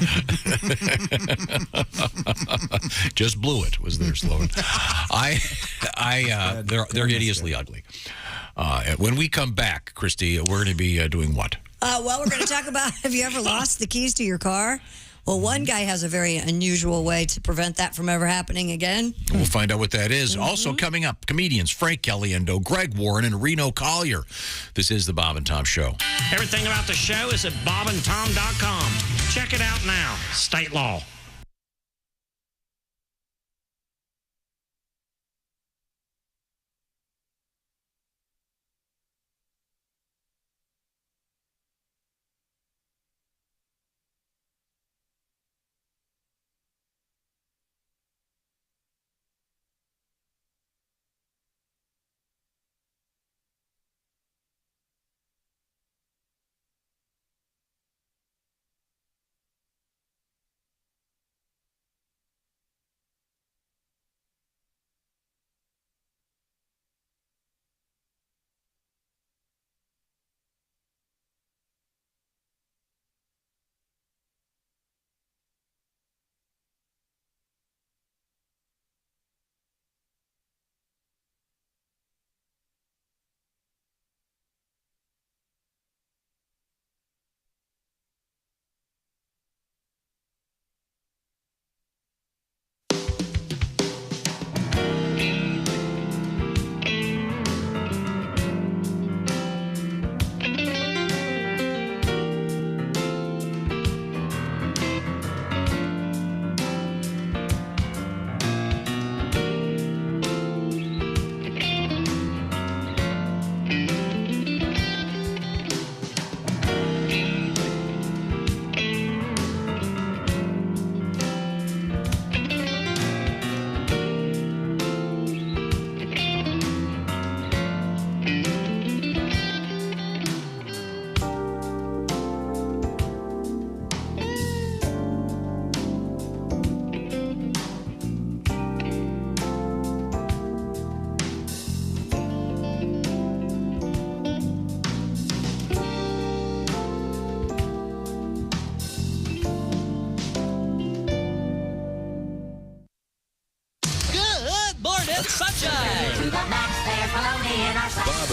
Just blew it was their slogan. They're hideously ugly. When we come back, Christy, we're going to be doing what? Well, we're going to talk about, have you ever lost the keys to your car? Well, one guy has a very unusual way to prevent that from ever happening again. We'll find out what that is. Also coming up, comedians Frank Caliendo, Greg Warren, and Reno Collier. This is the Bob and Tom Show. Everything about the show is at bobandtom.com. Check it out now. State law.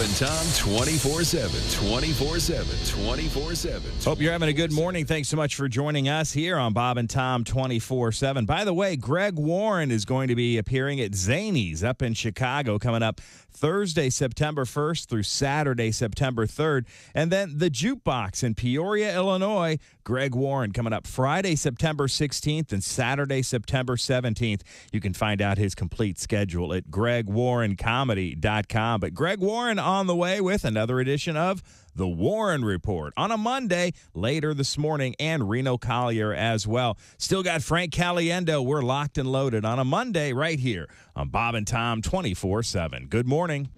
and Tom 24/7. 24/7. 24/7. Hope you're having a good morning. Thanks so much for joining us here on Bob and Tom 24/7. By the way, Greg Warren is going to be appearing at Zany's up in Chicago coming up Thursday, September 1st through Saturday, September 3rd. And then the Jukebox in Peoria, Illinois. Greg Warren coming up Friday, September 16th and Saturday, September 17th. You can find out his complete schedule at gregwarrencomedy.com. But Greg Warren on the way with another edition of The Warren Report on a Monday later this morning, and Reno Collier as well. Still got Frank Caliendo. We're locked and loaded on a Monday right here on Bob and Tom 24/7. Good morning.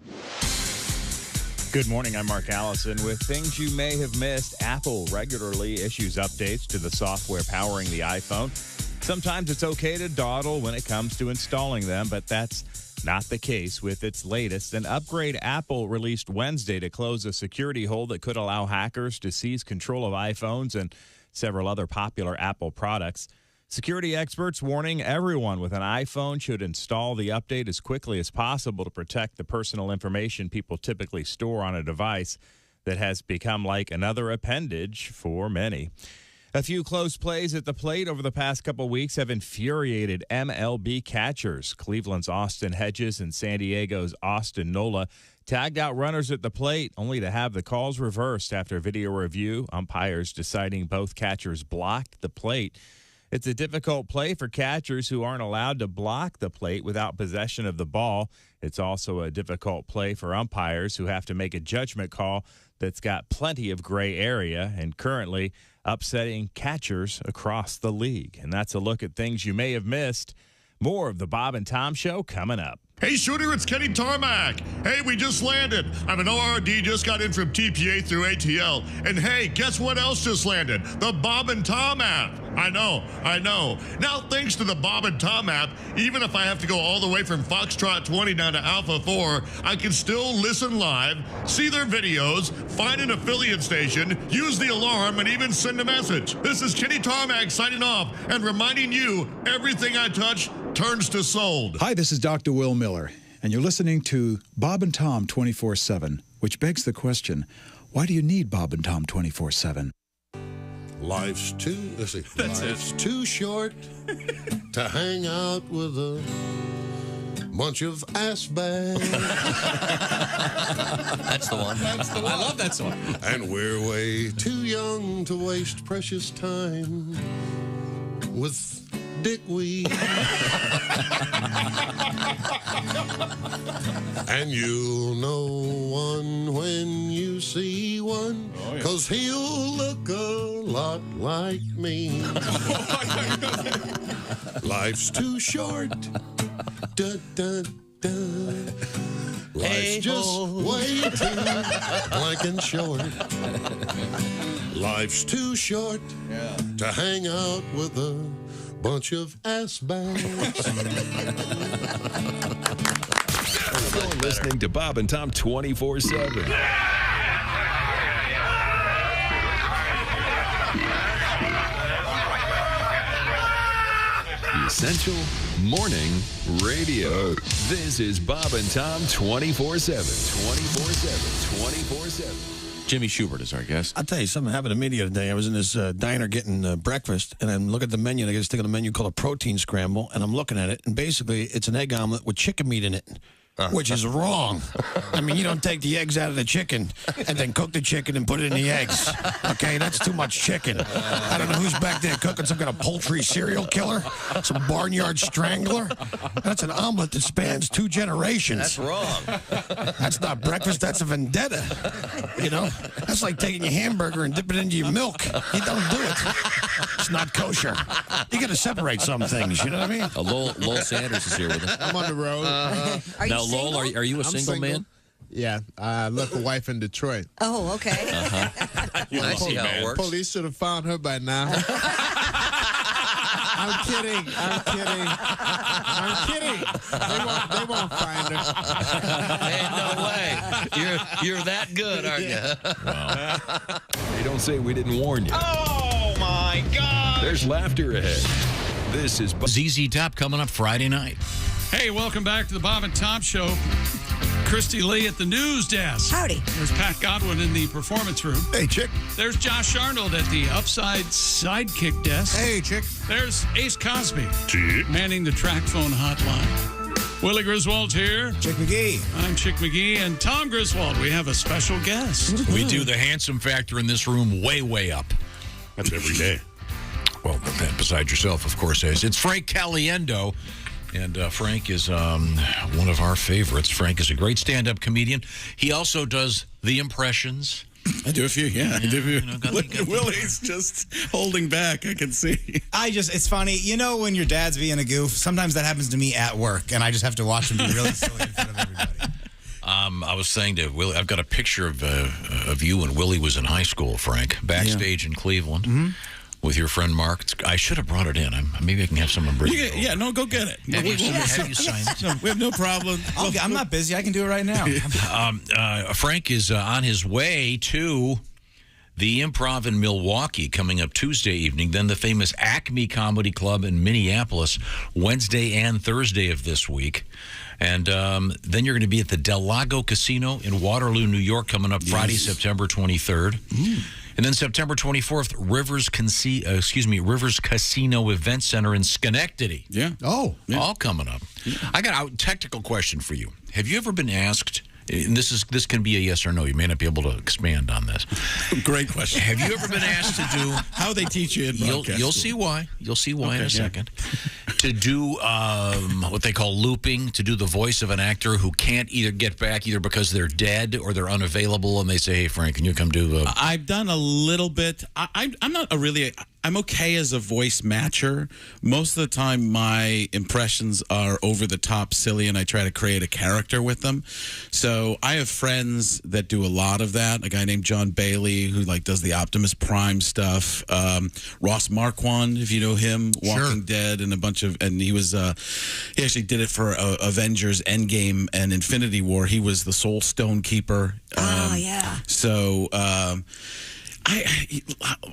Good morning. I'm Mark Allison. With things you may have missed, Apple regularly issues updates to the software powering the iPhone. Sometimes it's okay to dawdle when it comes to installing them, but that's not the case with its latest. An upgrade Apple released Wednesday to close a security hole that could allow hackers to seize control of iPhones and several other popular Apple products. Security experts warning everyone with an iPhone should install the update as quickly as possible to protect the personal information people typically store on a device that has become like another appendage for many. A few close plays at the plate over the past couple weeks have infuriated MLB catchers. Cleveland's Austin Hedges and San Diego's Austin Nola tagged out runners at the plate, only to have the calls reversed after video review, umpires deciding both catchers blocked the plate. It's a difficult play for catchers who aren't allowed to block the plate without possession of the ball. It's also a difficult play for umpires who have to make a judgment call that's got plenty of gray area and currently upsetting catchers across the league. And that's a look at things you may have missed. More of the Bob and Tom Show coming up. Hey, Shooter, it's Kenny Tarmac. Hey, we just landed. I'm an ORD, just got in from TPA through ATL. And hey, guess what else just landed? The Bob and Tom app. I know. Now, thanks to the Bob and Tom app, even if I have to go all the way from Foxtrot 20 down to Alpha 4, I can still listen live, see their videos, find an affiliate station, use the alarm, and even send a message. This is Kenny Tarmac signing off and reminding you everything I touch turns to sold. Hi, this is Dr. Will Miller, and you're listening to Bob and Tom 24/7, which begs the question, why do you need Bob and Tom 24/7? Life's too short to hang out with a bunch of ass bags. That's the one. I love that song. And we're way too young to waste precious time with dickweed. And you'll know one when you see one, 'cause he'll look a lot like me. Life's too short. Dun, dun, dun. Life's just way too blank and short. Life's too short to hang out with a bunch of ass bags. You're listening to Bob and Tom 24/7. Essential Morning Radio. This is Bob and Tom 24/7. 24/7. 24/7. Jimmy Schubert is our guest. I'll tell you something happened to me the other day. I was in this diner getting breakfast, and I'm looking at the menu, and I get a stick on the menu called a protein scramble, and I'm looking at it, and basically it's an egg omelet with chicken meat in it. Which is wrong. I mean, you don't take the eggs out of the chicken and then cook the chicken and put it in the eggs. Okay, that's too much chicken. I don't know who's back there cooking some kind of poultry serial killer, some barnyard strangler. That's an omelet that spans 2 generations. That's wrong. That's not breakfast, that's a vendetta. You know? That's like taking your hamburger and dipping it into your milk. You don't do it. It's not kosher. You got to separate some things, you know what I mean? Lowell Sanders is here with us. I'm on the road. Now, Lowell, are you a single man? Yeah, I left a wife in Detroit. Oh, okay. I see how it works. Police should have found her by now. I'm kidding. They won't find her. Ain't no way. You're that good, aren't you? Well, they don't say we didn't warn you. Oh, my God. There's laughter ahead. This is ZZ Top coming up Friday night. Hey, welcome back to the Bob and Tom Show. Christy Lee at the news desk. Howdy. There's Pat Godwin in the performance room. Hey, chick. There's Josh Arnold at the upside sidekick desk. Hey, chick. There's Ace Cosby. Chick. Manning the track phone hotline. Willie Griswold's here. Chick McGee. I'm Chick McGee. And Tom Griswold, we have a special guest. We do the handsome factor in this room way up. That's every day. Well, besides yourself, of course, Ace. It's Frank Caliendo. And Frank is one of our favorites. Frank is a great stand-up comedian. He also does the impressions. I do a few, yeah. I do a few. Look at Willie's just holding back, I can see. It's funny. You know when your dad's being a goof? Sometimes that happens to me at work, and I just have to watch him be really silly in front of everybody. I was saying to Willie, I've got a picture of you when Willie was in high school, Frank, backstage in Cleveland. Mm-hmm. With your friend Mark. I should have brought it in. Maybe I can have someone bring it. Yeah, no, go get it. Have you signed it? No, we have no problem. I'm not busy. I can do it right now. Frank is on his way to the Improv in Milwaukee coming up Tuesday evening, then the famous Acme Comedy Club in Minneapolis Wednesday and Thursday of this week. And then you're going to be at the Del Lago Casino in Waterloo, New York coming up Friday, September 23rd. And then September 24th, Rivers Casino Event Center in Schenectady. Yeah. Oh. Yeah. All coming up. Yeah. I got a technical question for you. Have you ever been asked, and this can be a yes or no, you may not be able to expand on this. Great question. Have you ever been asked to do... How they teach you in broadcast You'll school. see why. You'll see why in a second. To do what they call looping, to do the voice of an actor who can't either get back either because they're dead or they're unavailable, and they say, hey, Frank, can you come do... I've done a little bit. I'm not a really... I'm okay as a voice matcher. Most of the time, my impressions are over the top, silly, and I try to create a character with them. So I have friends that do a lot of that. A guy named John Bailey who does the Optimus Prime stuff. Ross Marquand, if you know him, Walking Dead, and a bunch of. And he was he actually did it for Avengers Endgame and Infinity War. He was the Soul Stone Keeper. Yeah. So.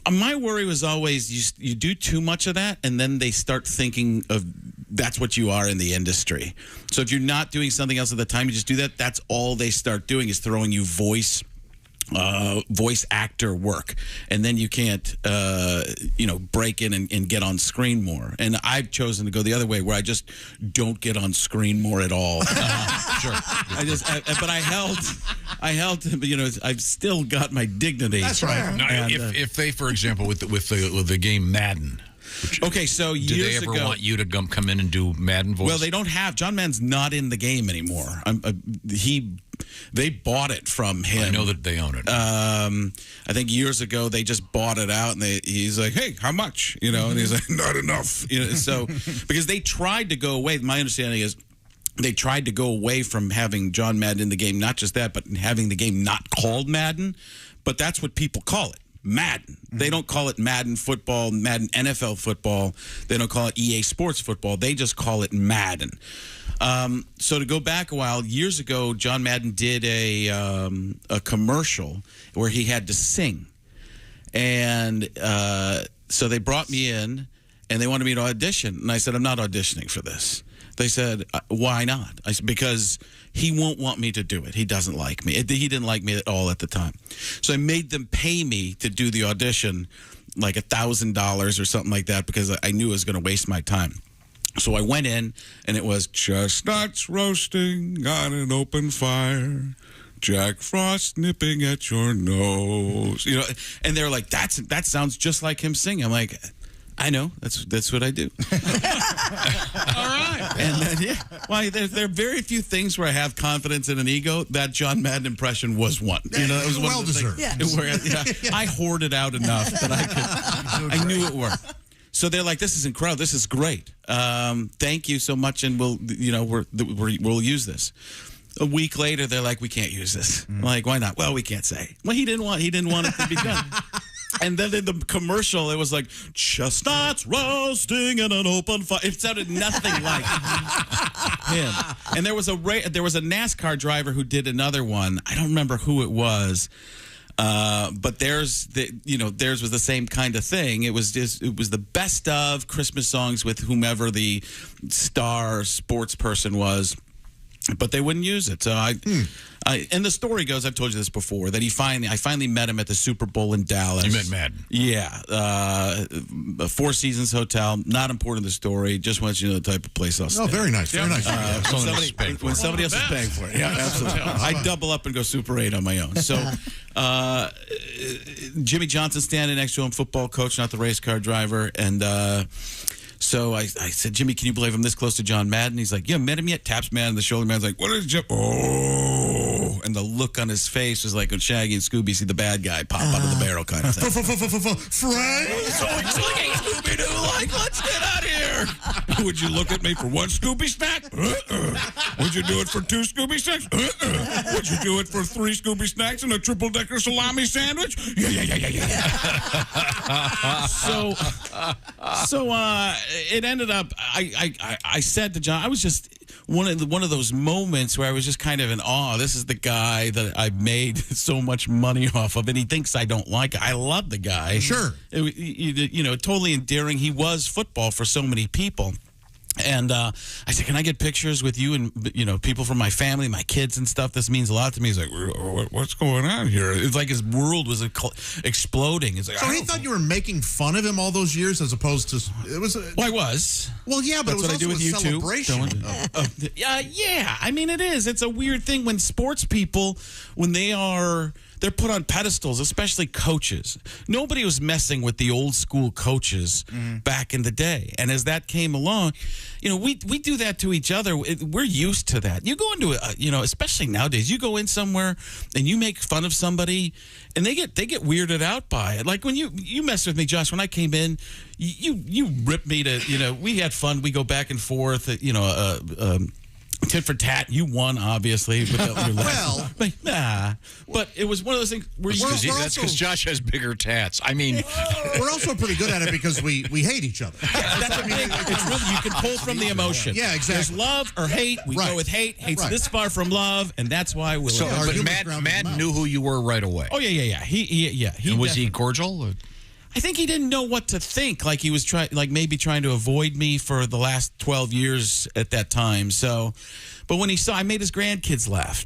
My worry was always you do too much of that, and then they start thinking of that's what you are in the industry. So if you're not doing something else at the time, you just do that. That's all they start doing is throwing you voice actor work, and then you can't break in and get on screen more. And I've chosen to go the other way, where I just don't get on screen more at all. Sure. But I held. I've still got my dignity. That's right. Now, if they, for example, with the game Madden. Okay, so do years they ever ago, want you to come in and do Madden voice? Well, they don't have. John Madden's not in the game anymore. They bought it from him. I know that they own it. I think years ago they just bought it out, and he's like, "Hey, how much?" And he's like, "Not enough." So because they tried to go away. My understanding is they tried to go away from having John Madden in the game. Not just that, but having the game not called Madden. But that's what people call it. Madden. They don't call it Madden football, Madden NFL football. They don't call it EA Sports football. They just call it Madden. So to go back a while, years ago, John Madden did a commercial where he had to sing. And so they brought me in, and they wanted me to audition. And I said, I'm not auditioning for this. They said, why not? I said, because he won't want me to do it. He doesn't like me. He didn't like me at all at the time. So I made them pay me to do the audition, like $1,000 or something like that, because I knew it was going to waste my time. So I went in, and it was chestnuts roasting on an open fire, Jack Frost nipping at your nose. And they're like, that sounds just like him singing. I'm like, I know. That's what I do. All right. And then, well, there are very few things where I have confidence in an ego. That John Madden impression was one. It was one well of the deserved. things. I hoarded out enough that I knew it worked. So they're like, "This is incredible. This is great. Thank you so much, and we'll use this." A week later, they're like, "We can't use this." I'm like, why not? Well, we can't say. Well, he didn't want it to be done. And then in the commercial, it was like, chestnuts roasting in an open fire. It sounded nothing like him. And there was a NASCAR driver who did another one. I don't remember who it was. But theirs was the same kind of thing. It was the best of Christmas songs with whomever the star sports person was. but they wouldn't use it. So and the story goes, I've told you this before, that I finally met him at the Super Bowl in Dallas. You met Madden? Yeah. Four Seasons Hotel. Not important to the story. Just wants you to know the type of place I'll stay. Oh, very nice. Very nice. When somebody else is paying for it. Yeah, absolutely. I double up and go Super 8 on my own. So Jimmy Johnson standing next to him, football coach, not the race car driver. And so I said, Jimmy, can you believe I'm this close to John Madden? He's like, yeah, met him yet? Taps Madden on the shoulder. Madden's like, what is Jim? Oh. And the look on his face was like when Shaggy and Scooby see the bad guy pop out of the barrel kind of thing. Frank? So he's like, hey, Scooby-Doo, like, let's get out of here. Would you look at me for one Scooby snack? Would you do it for two Scooby snacks? Would you do it for three Scooby snacks and a triple-decker salami sandwich? Yeah. So it ended up, I said to John, I was just one of those moments where I was just kind of in awe. This is the guy that I made so much money off of, and he thinks I don't like it. I love the guy. Sure. Totally endearing. He was football for so many people. And I said, can I get pictures with you and, people from my family, my kids and stuff? This means a lot to me. He's like, what's going on here? It's like his world was exploding. It's like, so he thought you were making fun of him all those years as opposed to... It was. Well, I was. Well, yeah, but that's it was what I do with a YouTube. celebration. Yeah. I mean, it is. It's a weird thing when sports people, when they're put on pedestals, especially coaches. Nobody was messing with the old school coaches back in the day. And as that came along, we do that to each other. We're used to that. You go into especially nowadays, you go in somewhere and you make fun of somebody and they get weirded out by it. Like when you messed with me, Josh, when I came in, you ripped me to, we had fun. We go back and forth, tit for tat. You won, obviously. Well, but it was one of those things where that's because Josh has bigger tats. I mean, we're also pretty good at it because we hate each other. That's what it's really, you can pull from the emotion. Yeah, exactly. There's love or hate. We go with hate. Hate's this far from love, and that's why we're. So, but Matt knew who you were right away. Oh yeah. He was he cordial? I think he didn't know what to think. Like he was maybe trying to avoid me for the last 12 years at that time. So, but when he saw, I made his grandkids laugh.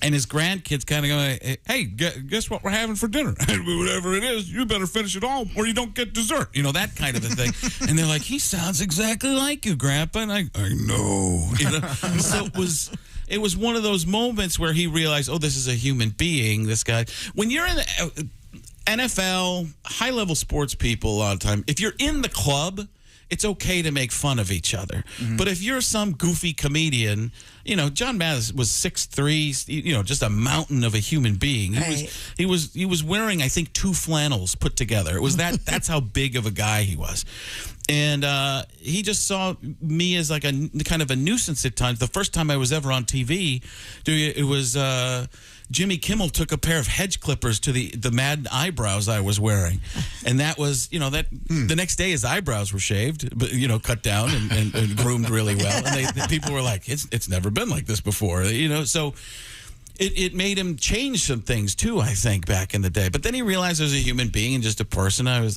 And his grandkids kind of go, hey, guess what we're having for dinner? Whatever it is, you better finish it all or you don't get dessert. That kind of a thing. And they're like, he sounds exactly like you, Grandpa. And I know. So it was one of those moments where he realized, oh, this is a human being, this guy. When you're in the NFL, high-level sports people a lot of time, if you're in the club, it's okay to make fun of each other. But if you're some goofy comedian, John Madden was 6'3", just a mountain of a human being. He was wearing, I think, 2 flannels put together. It was that's how big of a guy he was. And he just saw me as like a kind of a nuisance at times. The first time I was ever on TV, it was Jimmy Kimmel took a pair of hedge clippers to the Madden eyebrows I was wearing. And that was, the next day his eyebrows were shaved, but, cut down and groomed really well. And people were like, it's never been like this before, so... It made him change some things too, I think, back in the day. But then he realized as a human being and just a person, I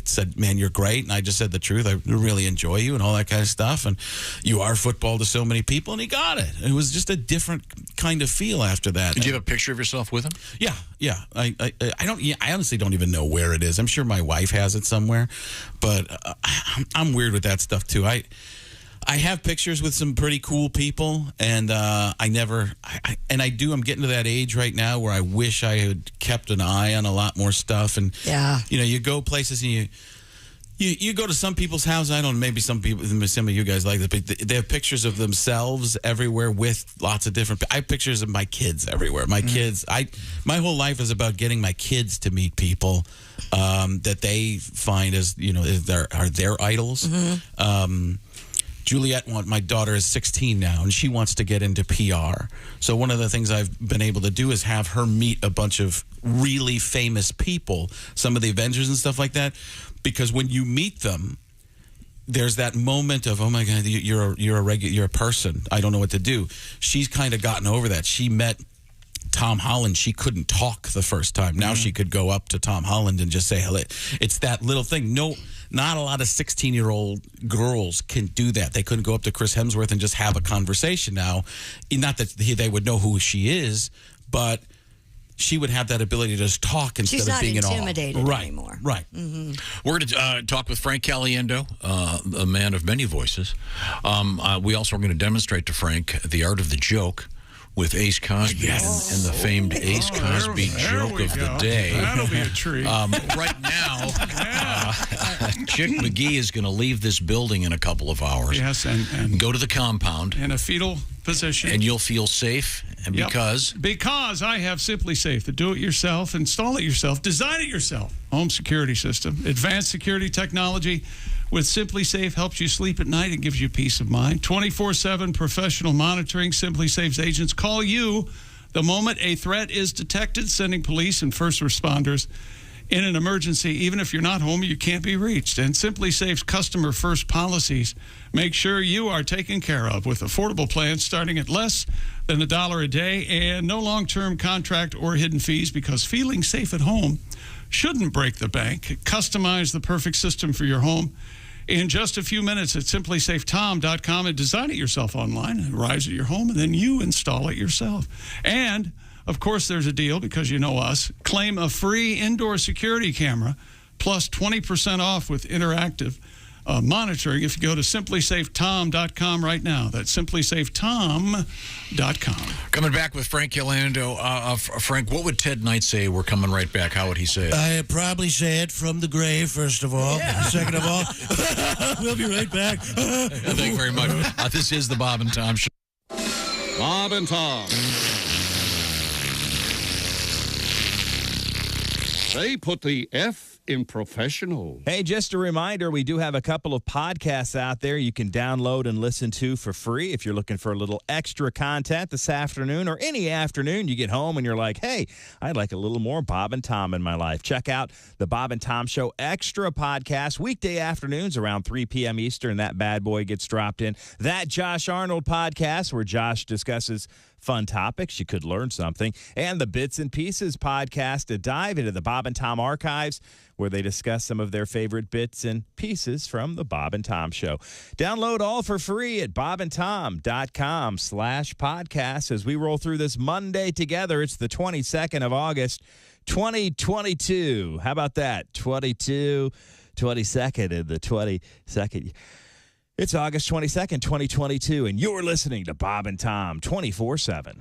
said, man, you're great. And I just said the truth. I really enjoy you and all that kind of stuff. And you are football to so many people. And he got it. It was just a different kind of feel after that. Did you have a picture of yourself with him? Yeah. I honestly don't even know where it is. I'm sure my wife has it somewhere. But I'm weird with that stuff too. I have pictures with some pretty cool people, and I'm getting to that age right now where I wish I had kept an eye on a lot more stuff. And you go places and you go to some people's house. I don't know, maybe some of you guys like that, but they have pictures of themselves everywhere with lots of different. I have pictures of my kids everywhere. My kids. My whole life is about getting my kids to meet people that they find as are their idols. Juliet, my daughter is 16 now, and she wants to get into PR. So one of the things I've been able to do is have her meet a bunch of really famous people, some of the Avengers and stuff like that, because when you meet them, there's that moment of, oh my God, you're a person. I don't know what to do. She's kind of gotten over that. She met Tom Holland, she couldn't talk the first time. Now she could go up to Tom Holland and just say hello. It's that little thing. No, not a lot of 16-year-old girls can do that. They couldn't go up to Chris Hemsworth and just have a conversation now. Not that they would know who she is, but she would have that ability to just talk instead of being in awe. She's not intimidated anymore. Right. Mm-hmm. We're going to talk with Frank Caliendo, a man of many voices. We also are going to demonstrate to Frank the art of the joke with Ace Cosby and the famed Ace Cosby joke of the day. That'll be a treat. Right now, Chick McGee is going to leave this building in a couple of hours. Yes, and go to the compound. In a fetal position. And you'll feel safe. And because I have Simply Safe, the do-it-yourself, install it yourself, design it yourself home security system. Advanced security technology with Simply Safe helps you sleep at night and gives you peace of mind. 24/7 professional monitoring. Simply Safe's agents call you the moment a threat is detected, sending police and first responders in an emergency. Even if you're not home, you can't be reached. And Simply Safe's customer first policies make sure you are taken care of with affordable plans starting at less than $1 a day and no long-term contract or hidden fees, because feeling safe at home shouldn't break the bank. Customize the perfect system for your home in just a few minutes at simplysafetom.com and design it yourself online. It arrives at your home, and then you install it yourself. And, of course, there's a deal because you know us. Claim a free indoor security camera plus 20% off with interactive monitoring if you go to simplysafetom.com right now. That's simplysafetom.com. Coming back with Frank Caliendo. Frank, what would Ted Knight say? We're coming right back. How would he say it? I'd probably say it from the grave, first of all. Yeah. Second of all, we'll be right back. Thank you very much. This is the Bob and Tom Show. Bob and Tom. They put the F in professional. Hey, just a reminder, we do have a couple of podcasts out there you can download and listen to for free if you're looking for a little extra content this afternoon or any afternoon. You get home and you're like, hey, I'd like a little more Bob and Tom in my life. Check out the Bob and Tom Show Extra podcast weekday afternoons around 3 p.m. Eastern. That bad boy gets dropped in. That Josh Arnold podcast where Josh discusses fun topics. You could learn something. And the Bits and Pieces podcast, a dive into the Bob and Tom archives where they discuss some of their favorite bits and pieces from the Bob and Tom Show. Download all for free at bobandtom.com/podcast as we roll through this Monday together. It's the 22nd of August, 2022. How about that? 22, 22nd, and the 22nd. It's August 22nd, 2022, and you're listening to Bob and Tom 24/7.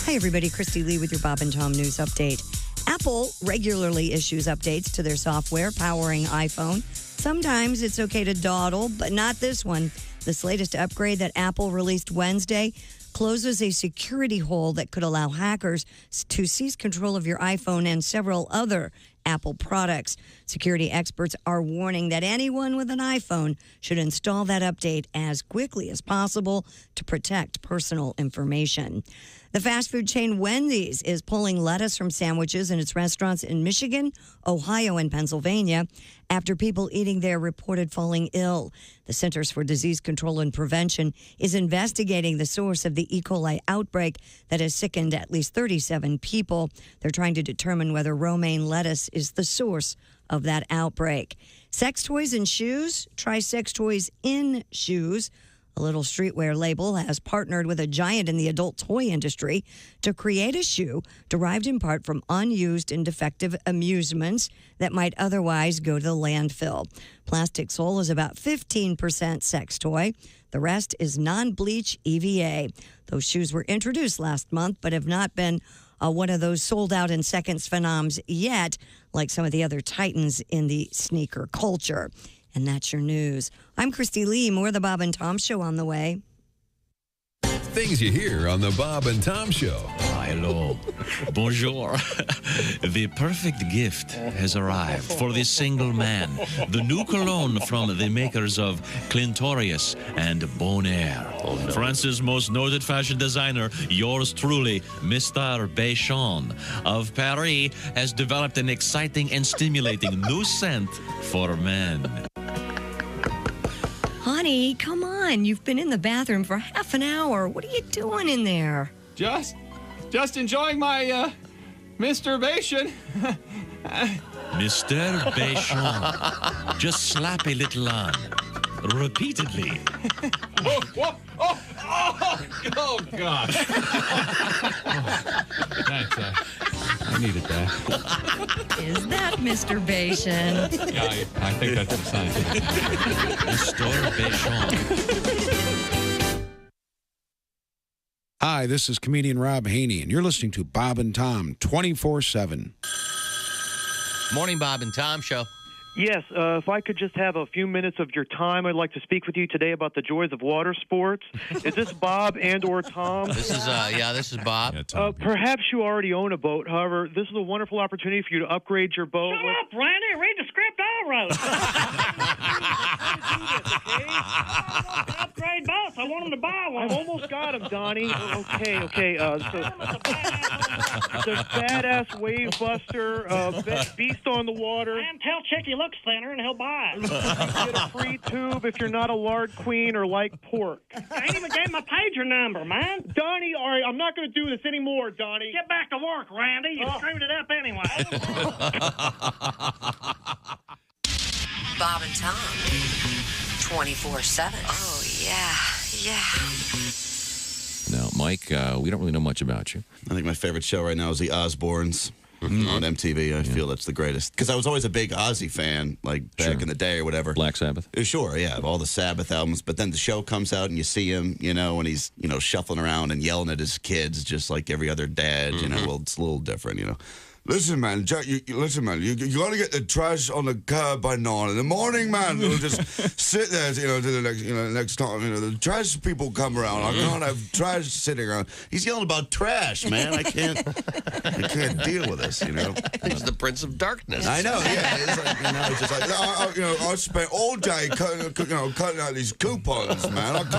Hi, everybody. Christy Lee with your Bob and Tom News Update. Apple regularly issues updates to their software powering iPhone. Sometimes it's okay to dawdle, but not this one. This latest upgrade that Apple released Wednesday closes a security hole that could allow hackers to seize control of your iPhone and several other Apple products. Security experts are warning that anyone with an iPhone should install that update as quickly as possible to protect personal information. The fast food chain Wendy's is pulling lettuce from sandwiches in its restaurants in Michigan, Ohio, and Pennsylvania after people eating there reported falling ill. The Centers for Disease Control and Prevention is investigating the source of the E. coli outbreak that has sickened at least 37 people. They're trying to determine whether romaine lettuce is the source of that outbreak. Sex toys and shoes? Try sex toys in shoes. A little streetwear label has partnered with a giant in the adult toy industry to create a shoe derived in part from unused and defective amusements that might otherwise go to the landfill. Plastic sole is about 15% sex toy. The rest is non-bleach EVA. Those shoes were introduced last month but have not been one of those sold out in seconds phenoms yet, like some of the other titans in the sneaker culture. And that's your news. I'm Christy Lee. More of the Bob and Tom Show on the way. Things you hear on the Bob and Tom Show. Hello. Bonjour. The perfect gift has arrived for the single man. The new cologne from the makers of Clintorius and Bonaire. France's most noted fashion designer, yours truly, Mr. Béchon of Paris, has developed an exciting and stimulating new scent for men. Honey, come on. You've been in the bathroom for half an hour. What are you doing in there? Just Just enjoying my masturbation. Masturbation. Just slap a little on. Repeatedly. Oh, God. Thanks. I needed that. Is that masturbation? Yeah, I think that's the sign. Masturbation. Hi, this is comedian Rob Haney, and you're listening to Bob and Tom 24/7. Morning, Bob and Tom Show. Yes, if I could just have a few minutes of your time, I'd like to speak with you today about the joys of water sports. Is this Bob and or Tom? This is this is Bob. Yeah, perhaps you already own a boat. However, this is a wonderful opportunity for you to upgrade your boat. Shut up, Randy. Read the script all right. Upgrade boats. I want him to buy one. I've almost got him, Donnie. Okay. The badass wave buster, beast on the water. And tell Chick he looks thinner and he'll buy it. You get a free tube if you're not a lard queen or like pork. I ain't even gave my pager number, man. Donnie, all right, I'm not going to do this anymore, Donnie. Get back to work, Randy. You screwed it up anyway. Bob and Tom, 24/7. Oh, yeah. Now, Mike, we don't really know much about you. I think my favorite show right now is The Osbournes on MTV. I feel that's the greatest. Because I was always a big Ozzy fan, like back in the day or whatever. Black Sabbath? Sure, yeah, of all the Sabbath albums. But then the show comes out and you see him, when he's, shuffling around and yelling at his kids just like every other dad, well, it's a little different, Listen, man, Jack, you got to get the trash on the curb by 9 in the morning, man. You'll just sit there, to the next time, the trash people come around. I can't have trash sitting around. He's yelling about trash, man. I can't deal with this, He's the Prince of Darkness. I know, yeah. It's like, it's just like, I spent all day cutting out these coupons, man. I'm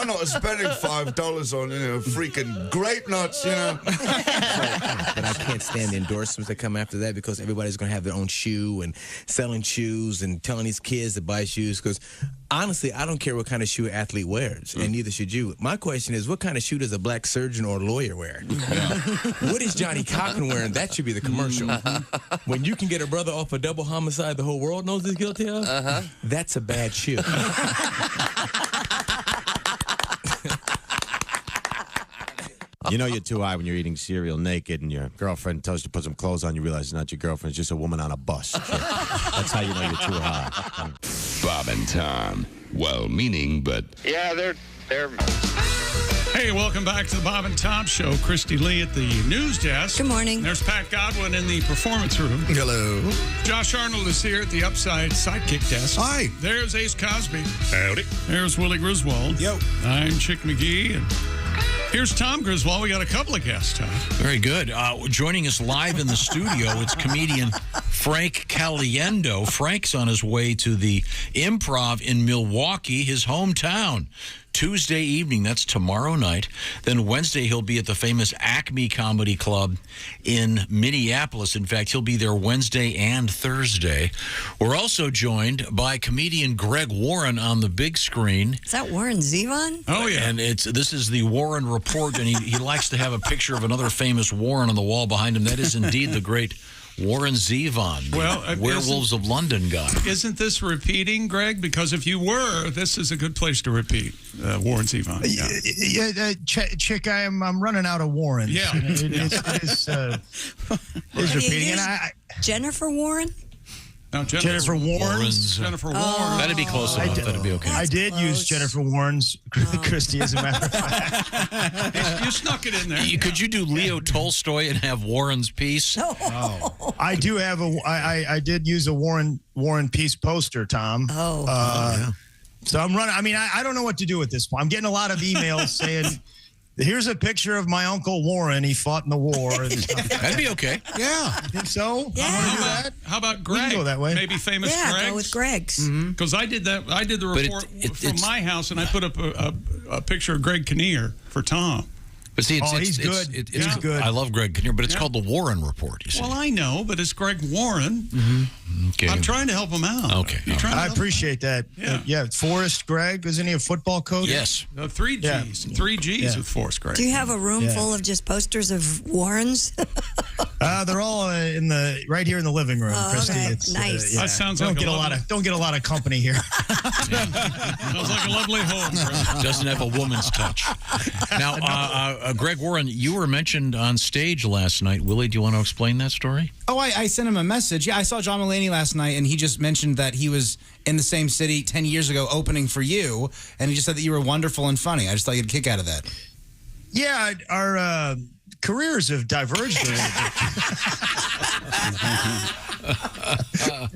not spending $5 on, freaking grape nuts, But I can't stand the endorsements that come after that because everybody's going to have their own shoe and selling shoes and telling these kids to buy shoes because honestly, I don't care what kind of shoe an athlete wears, and neither should you. My question is, what kind of shoe does a black surgeon or lawyer wear? What is Johnny Cochran wearing? That should be the commercial. When you can get a brother off a double homicide the whole world knows he's guilty of, that's a bad shoe. You know you're too high when you're eating cereal naked and your girlfriend tells you to put some clothes on. You realize it's not your girlfriend. It's just a woman on a bus. That's how you know you're too high. Bob and Tom. Well-meaning, but... Yeah, they're... Hey, welcome back to the Bob and Tom Show. Christy Lee at the news desk. Good morning. There's Pat Godwin in the performance room. Hello. Josh Arnold is here at the Upside Sidekick desk. Hi. There's Ace Cosby. Howdy. There's Willie Griswold. Yo. I'm Chick McGee. And here's Tom Griswold. We got a couple of guests, Tom. Very good. Joining us live in the studio, it's comedian Frank Caliendo. Frank's on his way to the Improv in Milwaukee, his hometown. Tuesday evening, that's tomorrow night. Then Wednesday, he'll be at the famous Acme Comedy Club in Minneapolis. In fact, he'll be there Wednesday and Thursday. We're also joined by comedian Greg Warren on the big screen. Is that Warren Zevon? Oh, yeah. And this is the Warren Report, and he likes to have a picture of another famous Warren on the wall behind him. That is indeed the great Warren Zevon, the Werewolves of London guy. Isn't this repeating, Greg? Because if you were, this is a good place to repeat Warren Zevon. Yeah, Chick, I'm running out of Warren. Yeah. It is repeating. And Jennifer Warren? No, Jennifer Warren's. Jennifer Warren. That'd be close enough. That'd be okay. I did use Jennifer Warren's, Christy, as a matter of fact. You snuck it in there. Could you do Leo Tolstoy and have Warren's piece? Oh. I do have I did use a Warren Peace poster, Tom. So I'm running. I mean, I don't know what to do at this point. I'm getting a lot of emails saying, here's a picture of my Uncle Warren. He fought in the war. And stuff. That'd be okay. Yeah. I think so. Yeah. I want to do that. How about Greg? We can go that way. Maybe famous Yeah, Greg's? go with Greg's. Because I did that. I did the report from my house, and I put up a picture of Greg Kinnear for Tom. But see, he's good. He's good. I love Greg Kinnear, but it's called the Warren Report. You see. Well, I know, but it's Greg Warren. Okay. I'm trying to help him out. Okay. I appreciate that. Yeah. Forrest Gregg, isn't he a football coach? Yes. 3 G's. 3 G's with Forrest Gregg. Do you have a room full of just posters of Warrens? They're all right here in the living room, Christy. Okay. It's, Nice. That sounds don't like get don't get a lot of company here. Sounds like a lovely home. Doesn't have a woman's touch. Now, Greg Warren, you were mentioned on stage last night. Willie, do you want to explain that story? Oh, I sent him a message. Yeah, I saw John Mulaney last night, and he just mentioned that he was in the same city 10 years ago opening for you, and he just said that you were wonderful and funny. I just thought you'd get a kick out of that. Yeah, our careers have diverged a little bit.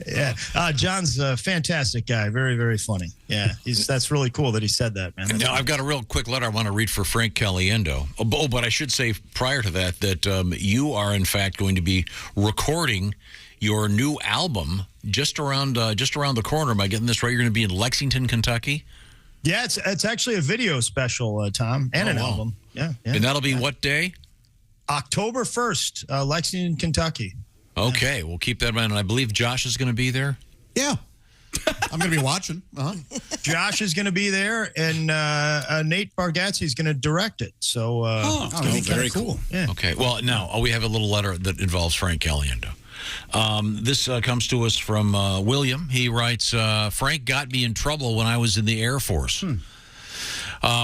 Yeah, John's a fantastic guy. Very, very funny. Yeah, that's really cool that he said that, man. Now, I've got a real quick letter I want to read for Frank Caliendo. Oh, but I should say prior to that you are, in fact, going to be recording your new album just around the corner. Am I getting this right? You're going to be in Lexington, Kentucky? Yeah, it's actually a video special, Tom, and an album. Yeah. And that'll be what day? October 1st, Lexington, Kentucky. Okay, we'll keep that in mind. And I believe Josh is going to be there? Yeah. I'm going to be watching. Josh is going to be there, and Nate Bargatze is going to direct it. So it's going to be very cool. Yeah. Okay, well, now we have a little letter that involves Frank Caliendo. This comes to us from William. He writes, Frank got me in trouble when I was in the Air Force.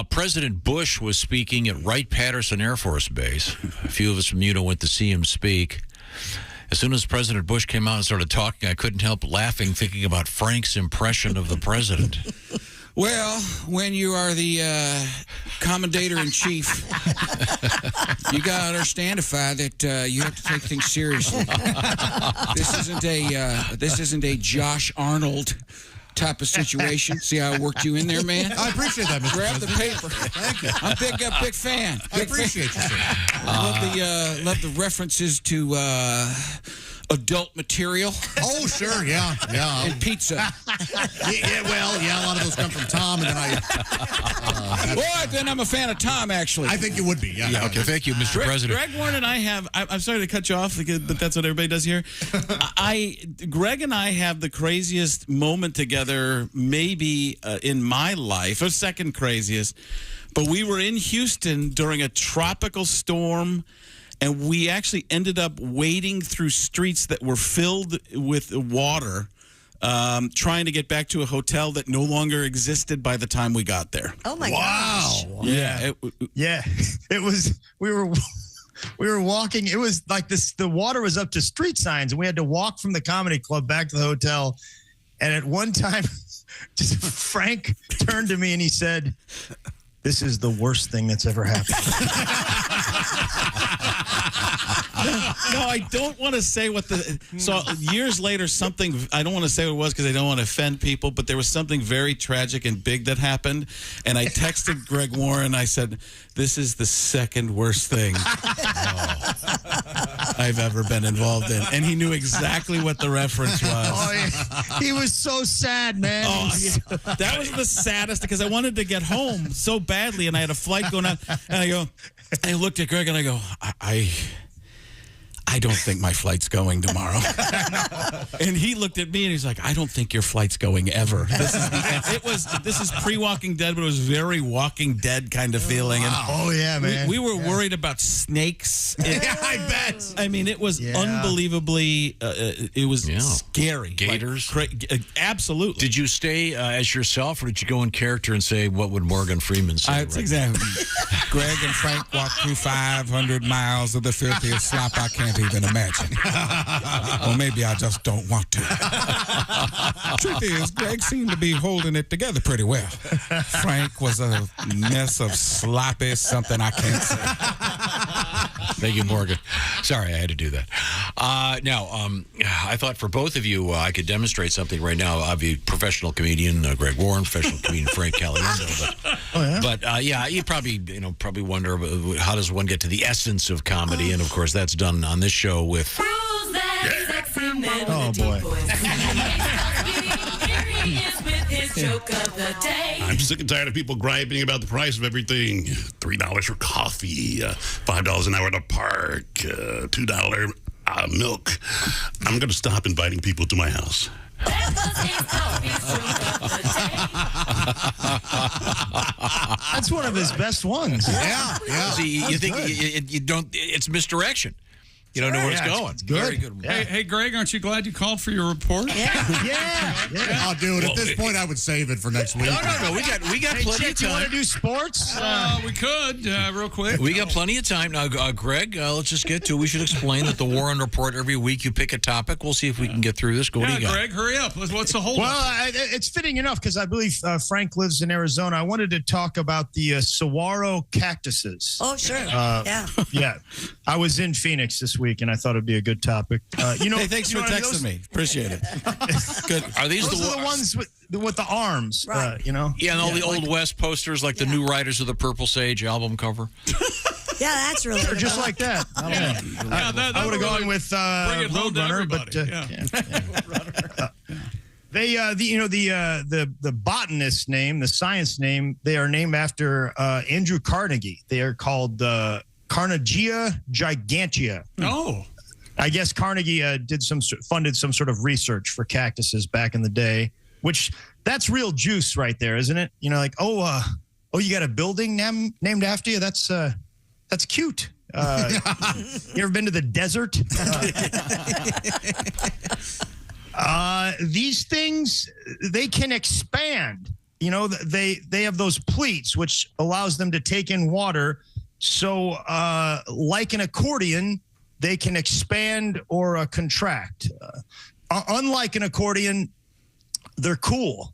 President Bush was speaking at Wright-Patterson Air Force Base. A few of us from UNO went to see him speak. As soon as President Bush came out and started talking, I couldn't help laughing, thinking about Frank's impression of the president. Well, when you are the Commander-in-Chief, you got to understand that you have to take things seriously. This isn't a Josh Arnold type of situation. See how I worked you in there, man? I appreciate that, Mr. Grab the paper. Thank you. I'm a big fan. I appreciate you, sir. Love the references to adult material. Oh, sure, yeah. And pizza. A lot of those come from Tom, and then Then I'm a fan of Tom, actually. I think you would be, yeah. Okay, thank you, Mr. President. Greg Warren and I have, I'm sorry to cut you off, but that's what everybody does here. Greg and I have the craziest moment together, maybe in my life, or second craziest. But we were in Houston during a tropical storm, and we actually ended up wading through streets that were filled with water, trying to get back to a hotel that no longer existed by the time we got there. Oh my gosh! Yeah, it was. We were walking. It was like this. The water was up to street signs, and we had to walk from the comedy club back to the hotel. And at one time, just Frank turned to me and he said, "This is the worst thing that's ever happened." No, I don't want to say what the... So years later, something... I don't want to say what it was because I don't want to offend people, but there was something very tragic and big that happened. And I texted Greg Warren. I said, this is the second worst thing I've ever been involved in. And he knew exactly what the reference was. Oh, yeah. He was so sad, man. Oh, that was the saddest because I wanted to get home so badly, and I had a flight going out. And I looked at Greg and I go, I don't think my flight's going tomorrow. And he looked at me and he's like, I don't think your flight's going ever. This is pre-Walking Dead, but it was very Walking Dead kind of feeling. And oh yeah, man. We were worried about snakes. I bet. I mean, it was unbelievably. It was scary. Gators. Absolutely. Did you stay as yourself, or did you go in character and say, "What would Morgan Freeman say?" Exactly. Greg and Frank walked through 500 miles of the filthiest slop I can't even imagine. Or maybe I just don't want to. Truth is, Greg seemed to be holding it together pretty well. Frank was a mess of sloppy something I can't say. Thank you, Morgan. Sorry, I had to do that. Now, I thought for both of you, I could demonstrate something right now. I'll be professional comedian Greg Warren, professional comedian Frank Caliendo. But you probably wonder how does one get to the essence of comedy, and of course that's done on this show with. Oh boy. I'm sick and tired of people griping about the price of everything. $3 for coffee, $5 an hour to park, $2 milk, I'm going to stop inviting people to my house. That's one of his best ones. Yeah. See, you think you don't? It's misdirection. You don't know where it's going. It's good. Very good. Yeah. Hey, Greg, aren't you glad you called for your report? Yeah. Oh, dude, at this point, I would save it for next week. No. We got Hey, plenty Chick, of you want time. to do sports? We could, real quick. We got plenty of time now, Greg. Let's just get to it. We should explain that the Warren Report every week you pick a topic. We'll see if we can get through this. What do you got? Greg, hurry up. What's the whole? Well, it's fitting enough because I believe Frank lives in Arizona. I wanted to talk about the saguaro cactuses. Oh, sure. Yeah. I was in Phoenix this week, and I thought it'd be a good topic. Hey, thanks for texting me. Appreciate it. Good. Are these those are the ones with the arms? Right. Yeah, and all the Old West posters, like the New Riders of the Purple Sage album cover. Yeah, that's really Or good. just like that. I don't know. I would have gone with Roadrunner, but the botanist name, the science name, they are named after Andrew Carnegie. They are called Carnegia gigantea. Oh. I guess Carnegie funded some sort of research for cactuses back in the day, which that's real juice right there, isn't it? You know, like, you got a building named after you? That's cute. You ever been to the desert? These things, they can expand. You know, they have those pleats, which allows them to take in water. So like an accordion, they can expand or contract. Unlike an accordion, they're cool.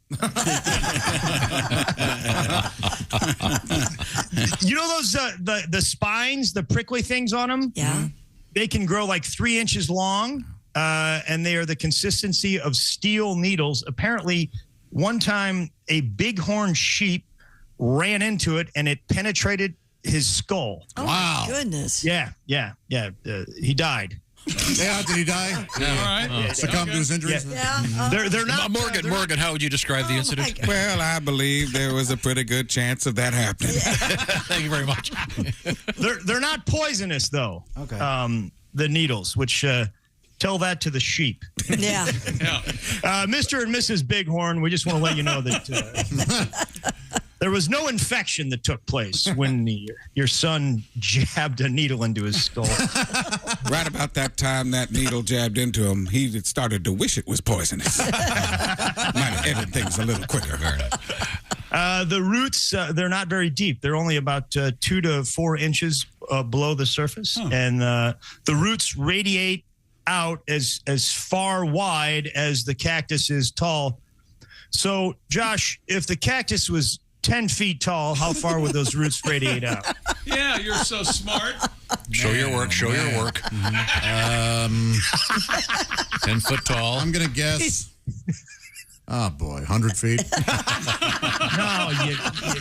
You know those the spines, the prickly things on them? Yeah. They can grow like 3 inches long, and they are the consistency of steel needles. Apparently, one time a bighorn sheep ran into it, and it penetrated his skull. Oh, wow. My goodness. Yeah. He died. Yeah, did he die? Yeah. All right. Succumbed to his injuries? Yeah. They're not. Morgan, how would you describe the incident? Well, I believe there was a pretty good chance of that happening. Thank you very much. They're not poisonous, though. Okay. The needles, which tell that to the sheep. Yeah. Mr. and Mrs. Bighorn, we just want to let you know that there was no infection that took place when your son jabbed a needle into his skull. Right about that time that needle jabbed into him, he started to wish it was poisonous. Might have ended things a little quicker. The roots, they're not very deep. They're only about 2 to 4 inches below the surface. Oh. And the roots radiate out as far wide as the cactus is tall. So, Josh, if the cactus was 10 feet tall, how far would those roots radiate out? Yeah, you're so smart. Show your work. 10 foot tall. I'm going to guess. Oh, boy, 100 feet? No,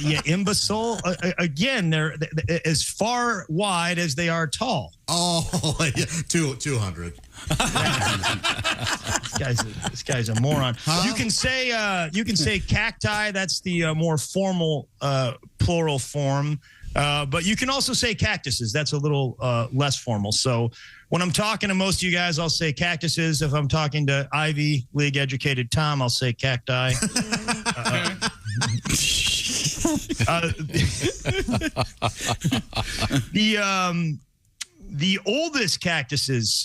you imbecile. Again, they're as far wide as they are tall. Oh, yeah, 200. This guy's a moron. Huh? You can say cacti. That's the more formal plural form. But you can also say cactuses. That's a little less formal. So when I'm talking to most of you guys, I'll say cactuses. If I'm talking to Ivy League educated Tom, I'll say cacti. The oldest cactuses,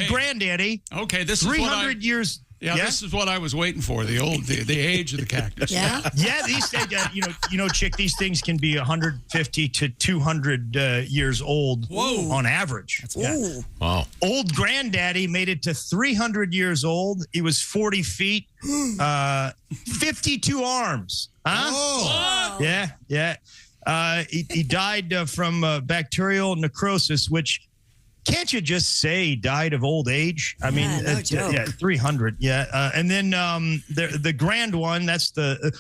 granddaddy. Okay, this is 300 years. Yeah, this is what I was waiting for. The age of the cactus. Yeah. These things, Chick, these things can be 150 to 200 years old. Whoa. On average. Ooh. Wow. Old granddaddy made it to 300 years old. He was 40 feet, 52 arms. Huh? Oh. Yeah. He died from bacterial necrosis, which can't you just say he died of old age? I mean, no joke. 300. Yeah. And then the grand one, that's the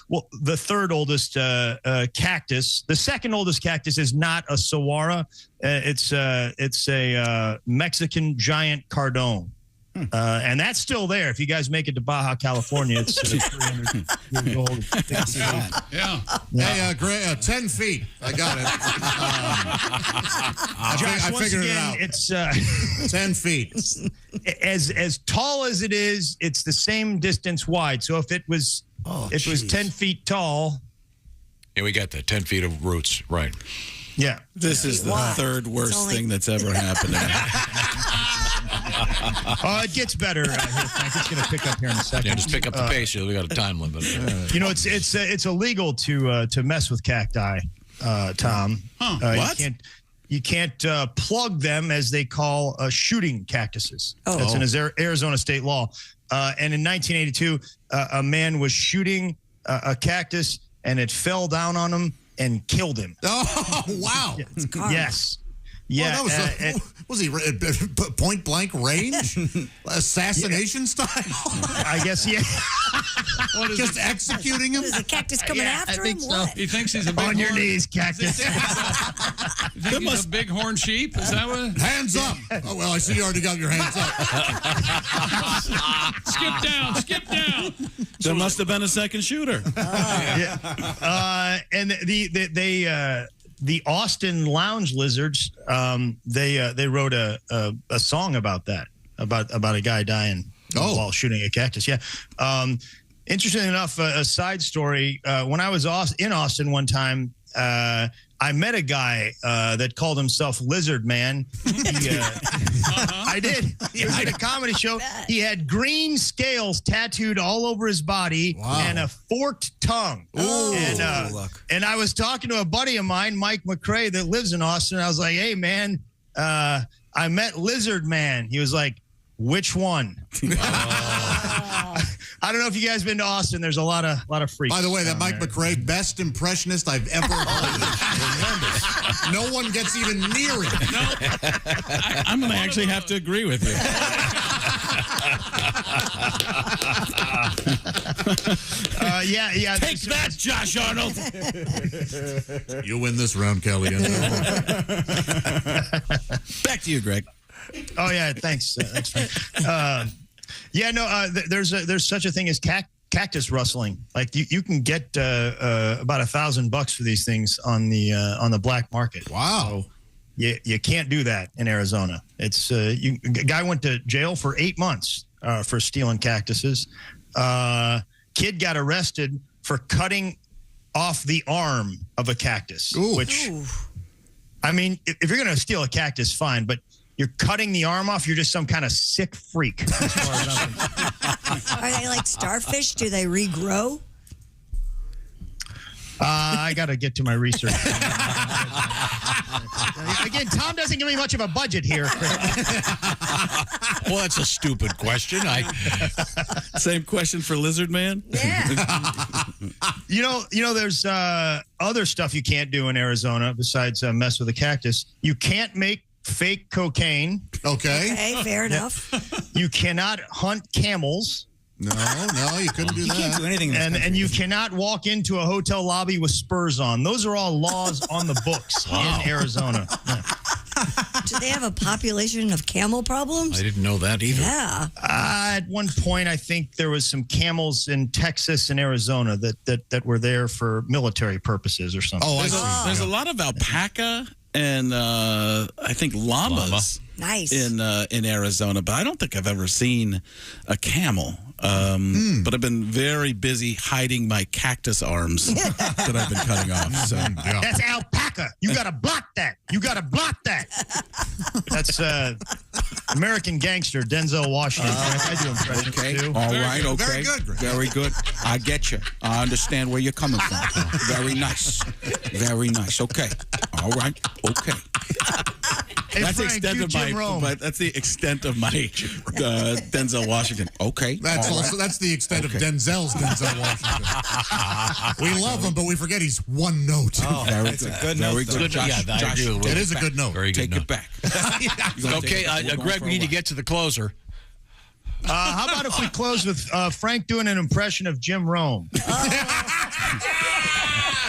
third oldest cactus. The second oldest cactus is not a saguaro. It's a Mexican giant cardone. And that's still there. If you guys make it to Baja, California, it's 300 years old. Yeah. Hey, Gray, 10 feet. I got it. Josh, I once figured again, it out. it's 10 feet. as tall as it is, it's the same distance wide. So if it was 10 feet tall. Yeah, we got that. 10 feet of roots, right. Yeah. This is the third worst thing that's ever happened. It gets better here, Frank. It's going to pick up here in a second. Yeah, just pick up the pace. We got a time limit. You know, it's illegal to mess with cacti, Tom. What? You can't plug them, as they call shooting cactuses. Oh. That's in Arizona state law. And in 1982, a man was shooting a cactus, and it fell down on him and killed him. Oh, wow. Yes. Yeah. Oh, that was he point blank range? Assassination style? I guess, yeah. Just executing him? Is the cactus coming after him? so. What? He thinks he's a big On your horn. knees, cactus. You think he's a big horn sheep? Is that what? Hands up. Oh, well, I see you already got your hands up. Skip down. Skip down. There must have been a second shooter. And the Austin Lounge Lizards, they wrote a song about that, about a guy dying while shooting a cactus. Yeah. Interesting enough, a side story. When I was in Austin one time, I met a guy that called himself Lizard Man. I did. He was at a comedy show. He had green scales tattooed all over his body and a forked tongue. And I was talking to a buddy of mine, Mike McCrae, that lives in Austin. I was like, hey, man, I met Lizard Man. He was like, which one? I don't know if you guys been to Austin. There's a lot of freaks. By the way, that Mike McCrae, best impressionist I've ever heard. No one gets even near it. No. I'm going to actually have to agree with you. Yeah. Take that, Josh Arnold. You win this round, Kelly. Back to you, Greg. Oh yeah, thanks. There's such a thing as cactus rustling. Like you can get about $1,000 for these things on the black market. Wow. So you can't do that in Arizona. It's a guy went to jail for 8 months for stealing cactuses. Kid got arrested for cutting off the arm of a cactus. Ooh. Which, I mean, if you're going to steal a cactus, fine, but you're cutting the arm off, you're just some kind of sick freak. As far as Are they like starfish? Do they regrow? I got to get to my research. Again, Tom doesn't give me much of a budget here. Well, that's a stupid question. Same question for Lizard Man? Yeah. You know, there's other stuff you can't do in Arizona besides mess with a cactus. You can't make fake cocaine. Okay, fair enough. You cannot hunt camels. No, you couldn't do that. You can't do anything in this And you cannot walk into a hotel lobby with spurs on. Those are all laws on the books in Arizona. Yeah. Do they have a population of camel problems? I didn't know that either. Yeah. At one point, I think there was some camels in Texas and Arizona that were there for military purposes or something. Oh, I see. There's a lot of alpaca and I think llamas. Nice. In Arizona, but I don't think I've ever seen a camel. But I've been very busy hiding my cactus arms that I've been cutting off. So That's alpaca. You got to block that. That's American Gangster, Denzel Washington. I do impressions Okay. too. All right. Okay. Very good, Greg. Very good. I get you. I understand where you're coming from. Very nice. Very nice. Okay. All right. Okay. Hey, that's the Frank, extent you of Jim my. Rome. But that's the extent of my Denzel Washington. Okay. That's the extent of Denzel Washington. We love him, but we forget he's one note. Oh, That's good. a good Very note. good. Josh, I agree with it Will. is a good note. Very good Take note. it back. Okay, Greg, we need to get to the closer. How about if we close with Frank doing an impression of Jim Rome?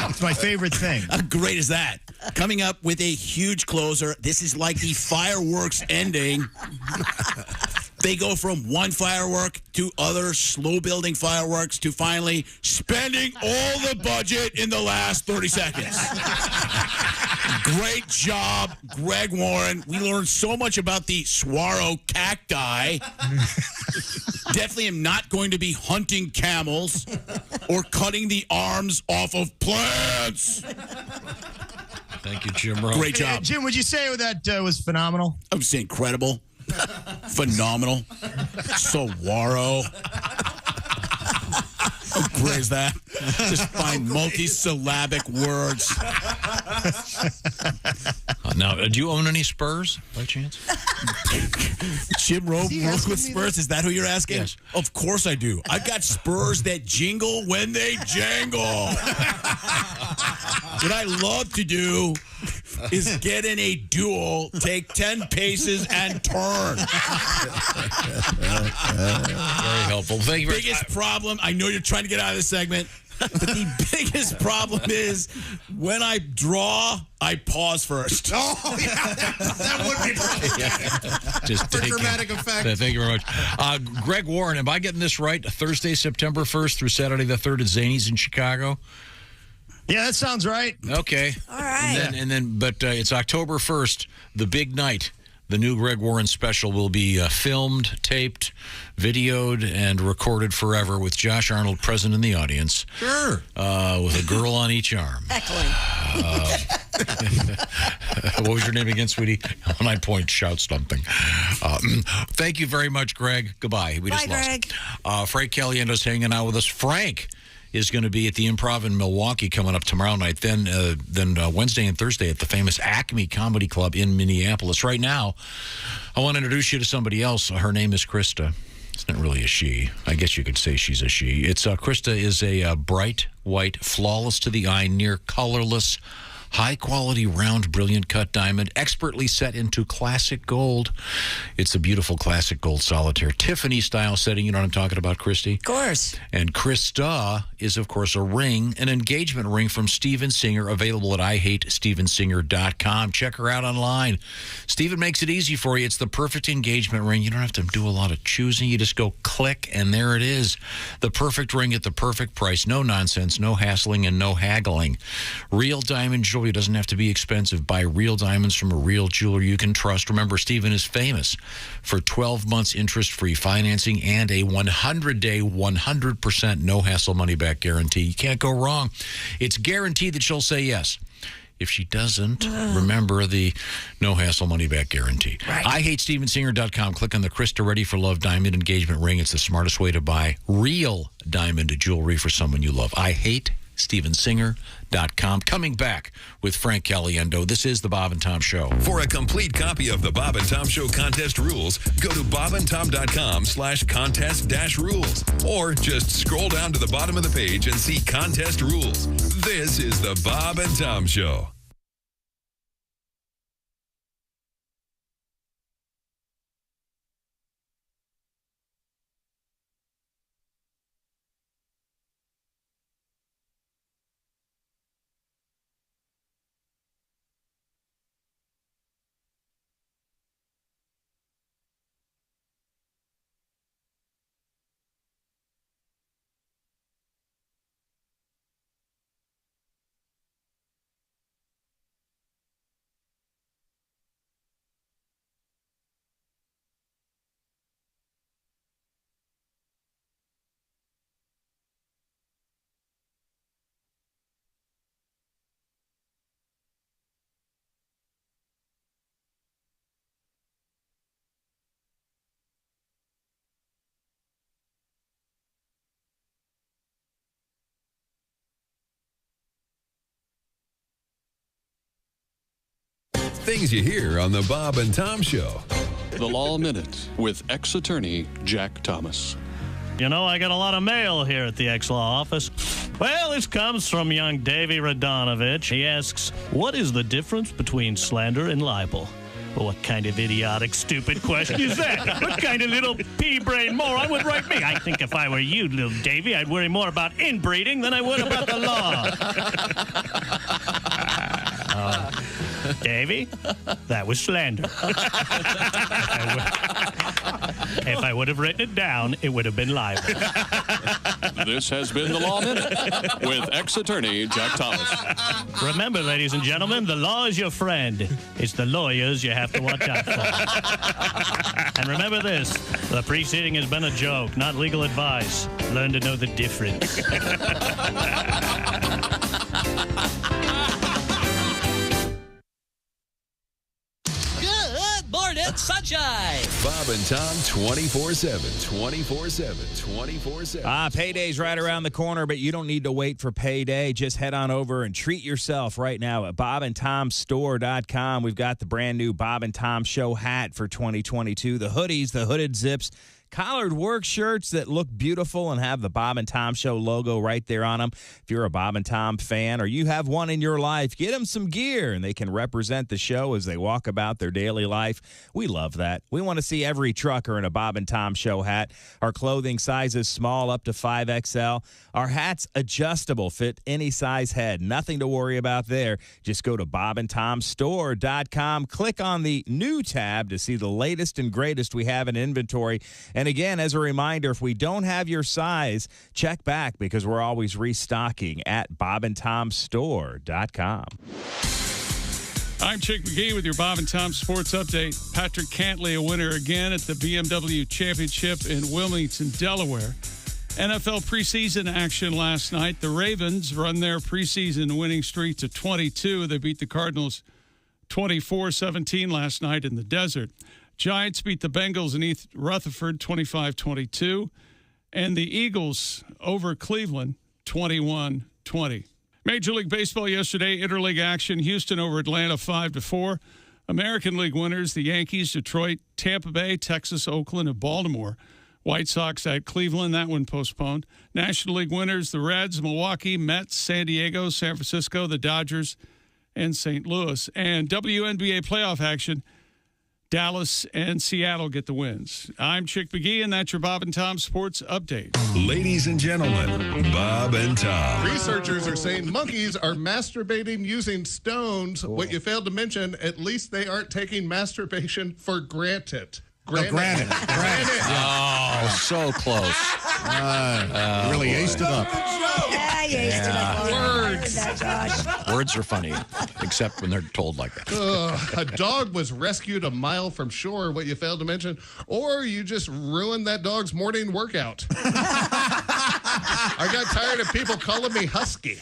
It's my favorite thing. How great is that? Coming up with a huge closer. This is like the fireworks ending. They go from one firework to other slow-building fireworks to finally spending all the budget in the last 30 seconds. Great job, Greg Warren. We learned so much about the saguaro cacti. Definitely am not going to be hunting camels or cutting the arms off of plants. Thank you, Jim Rowe. Great job. Jim, would you say that was phenomenal? I would say incredible. Phenomenal. Saguaro. How great is that? Just find multi-syllabic words. Now, do you own any Spurs, by chance? Jim Rowe with Spurs? Is that who you're asking? Yes. Of course I do. I've got Spurs that jingle when they jangle. What I love to do is get in a duel, take 10 paces, and turn. Very helpful. Thank you very much. Biggest problem, I know you're trying to get out of this segment, but the biggest problem is when I draw, I pause first. Oh, yeah, that would be perfect. Just For dramatic effect. Thank you very much. Greg Warren, am I getting this right? Thursday, September 1st through Saturday the 3rd at Zanies in Chicago? Yeah, that sounds right. Okay. All right. But it's October 1st, the big night. The new Greg Warren special will be filmed, taped, videoed, and recorded forever with Josh Arnold present in the audience. Sure. With a girl on each arm. Heckling. What was your name again, sweetie? When I point, shout something. Thank you very much, Greg. Goodbye. We just lost. Greg. Frank Caliendo's hanging out with us. Frank is going to be at the Improv in Milwaukee coming up tomorrow night. Then Wednesday and Thursday at the famous Acme Comedy Club in Minneapolis. Right now, I want to introduce you to somebody else. Her name is Krista. It's not really a she. I guess you could say she's a she. It's Krista is a bright, white, flawless to the eye, near colorless, high-quality, round, brilliant cut diamond, expertly set into classic gold. It's a beautiful classic gold solitaire, Tiffany-style setting. You know what I'm talking about, Christy? Of course. And Krista is, of course, a ring, an engagement ring from Steven Singer, available at IHateStevenSinger.com. Check her out online. Steven makes it easy for you. It's the perfect engagement ring. You don't have to do a lot of choosing. You just go click, and there it is. The perfect ring at the perfect price. No nonsense, no hassling, and no haggling. Real diamond jewelry doesn't have to be expensive. Buy real diamonds from a real jeweler you can trust. Remember, Steven is famous for 12 months interest-free financing and a 100-day, 100% no-hassle money-back guarantee. You can't go wrong. It's guaranteed that she'll say yes. If she doesn't, remember the no-hassle money-back guarantee. Right. IHateStevenSinger.com. Click on the Krista Ready for Love diamond engagement ring. It's the smartest way to buy real diamond jewelry for someone you love. IHateStevenSinger.com. Coming back with Frank Caliendo. This is the Bob and Tom Show. For a complete copy of the Bob and Tom Show contest rules, go to bobandtom.com/contest-rules, or just scroll down to the bottom of the page and see contest rules. This is the Bob and Tom Show. Things you hear on the Bob and Tom Show. The Law Minute with ex-attorney Jack Thomas. You know, I got a lot of mail here at the ex-law office. Well, this comes from young Davey Radonovich. He asks, what is the difference between slander and libel? Well, what kind of idiotic, stupid question is that? What kind of little pea-brain moron would write me? I think if I were you, little Davey, I'd worry more about inbreeding than I would about the law. Davey, that was slander. If I would have written it down, it would have been libel. This has been the Law Minute with ex-attorney Jack Thomas. Remember, ladies and gentlemen, the law is your friend. It's the lawyers you have to watch out for. And remember this, the preceding has been a joke, not legal advice. Learn to know the difference. Good morning, sunshine. Bob and Tom 24/7. 24/7. 24/7. Payday's right around the corner, but you don't need to wait for payday. Just head on over and treat yourself right now at bobandtomstore.com. We've got the brand new Bob and Tom Show hat for 2022. The hoodies, the hooded zips, collared work shirts that look beautiful and have the Bob and Tom Show logo right there on them. If you're a Bob and Tom fan or you have one in your life, get them some gear and they can represent the show as they walk about their daily life. We love that. We want to see every trucker in a Bob and Tom Show hat. Our clothing sizes small up to 5XL. Our hats adjustable, fit any size head. Nothing to worry about there. Just go to bobandtomstore.com. Click on the new tab to see the latest and greatest we have in inventory. And again, as a reminder, if we don't have your size, check back because we're always restocking at bobandtomstore.com. I'm Chick McGee with your Bob and Tom Sports Update. Patrick Cantley, a winner again at the BMW Championship in Wilmington, Delaware. NFL preseason action last night. The Ravens run their preseason winning streak to 22. They beat the Cardinals 24-17 last night in the desert. Giants beat the Bengals in East Rutherford 25-22. And the Eagles over Cleveland 21-20. Major League Baseball yesterday, interleague action. Houston over Atlanta 5-4. American League winners, the Yankees, Detroit, Tampa Bay, Texas, Oakland, and Baltimore. White Sox at Cleveland, that one postponed. National League winners, the Reds, Milwaukee, Mets, San Diego, San Francisco, the Dodgers, and St. Louis. And WNBA playoff action, Dallas and Seattle get the wins. I'm Chick McGee, and that's your Bob and Tom Sports Update. Ladies and gentlemen, Bob and Tom. Researchers are saying monkeys are masturbating using stones. What you failed to mention, at least they aren't taking masturbation for granted. Granite. Oh, so close. Really aced it up. Yeah, you aced it up. Words. Words are funny, except when they're told like that. A dog was rescued a mile from shore, what you failed to mention, or you just ruined that dog's morning workout. I got tired of people calling me Husky.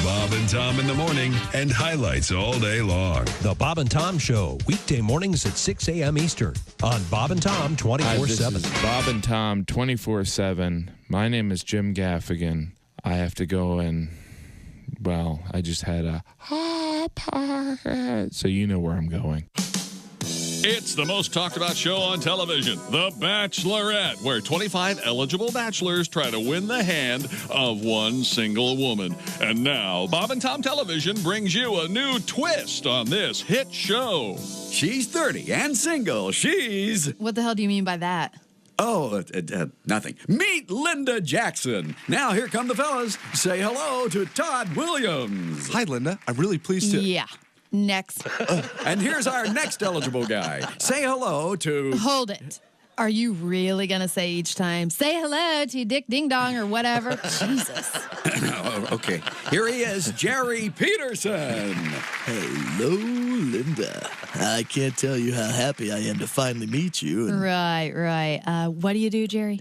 Bob and Tom in the morning and highlights all day long. The Bob and Tom Show, weekday mornings at 6 a.m. Eastern on Bob and Tom 24/7. This is Bob and Tom 24/7. My name is Jim Gaffigan. I have to go and, well, I just had a hot pocket, so you know where I'm going. It's the most talked about show on television, The Bachelorette, where 25 eligible bachelors try to win the hand of one single woman. And now, Bob and Tom Television brings you a new twist on this hit show. She's 30 and single. She's... What the hell do you mean by that? Oh, nothing. Meet Linda Jackson. Now, here come the fellas. Say hello to Todd Williams. Hi, Linda. I'm really pleased to... Yeah. Next. And here's our next eligible guy. Say hello to... Hold it. Are you really going to say each time, say hello to Dick Ding Dong or whatever? Jesus. Okay. Here he is, Jerry Peterson. Hello, Linda. I can't tell you how happy I am to finally meet you. Right. What do you do, Jerry?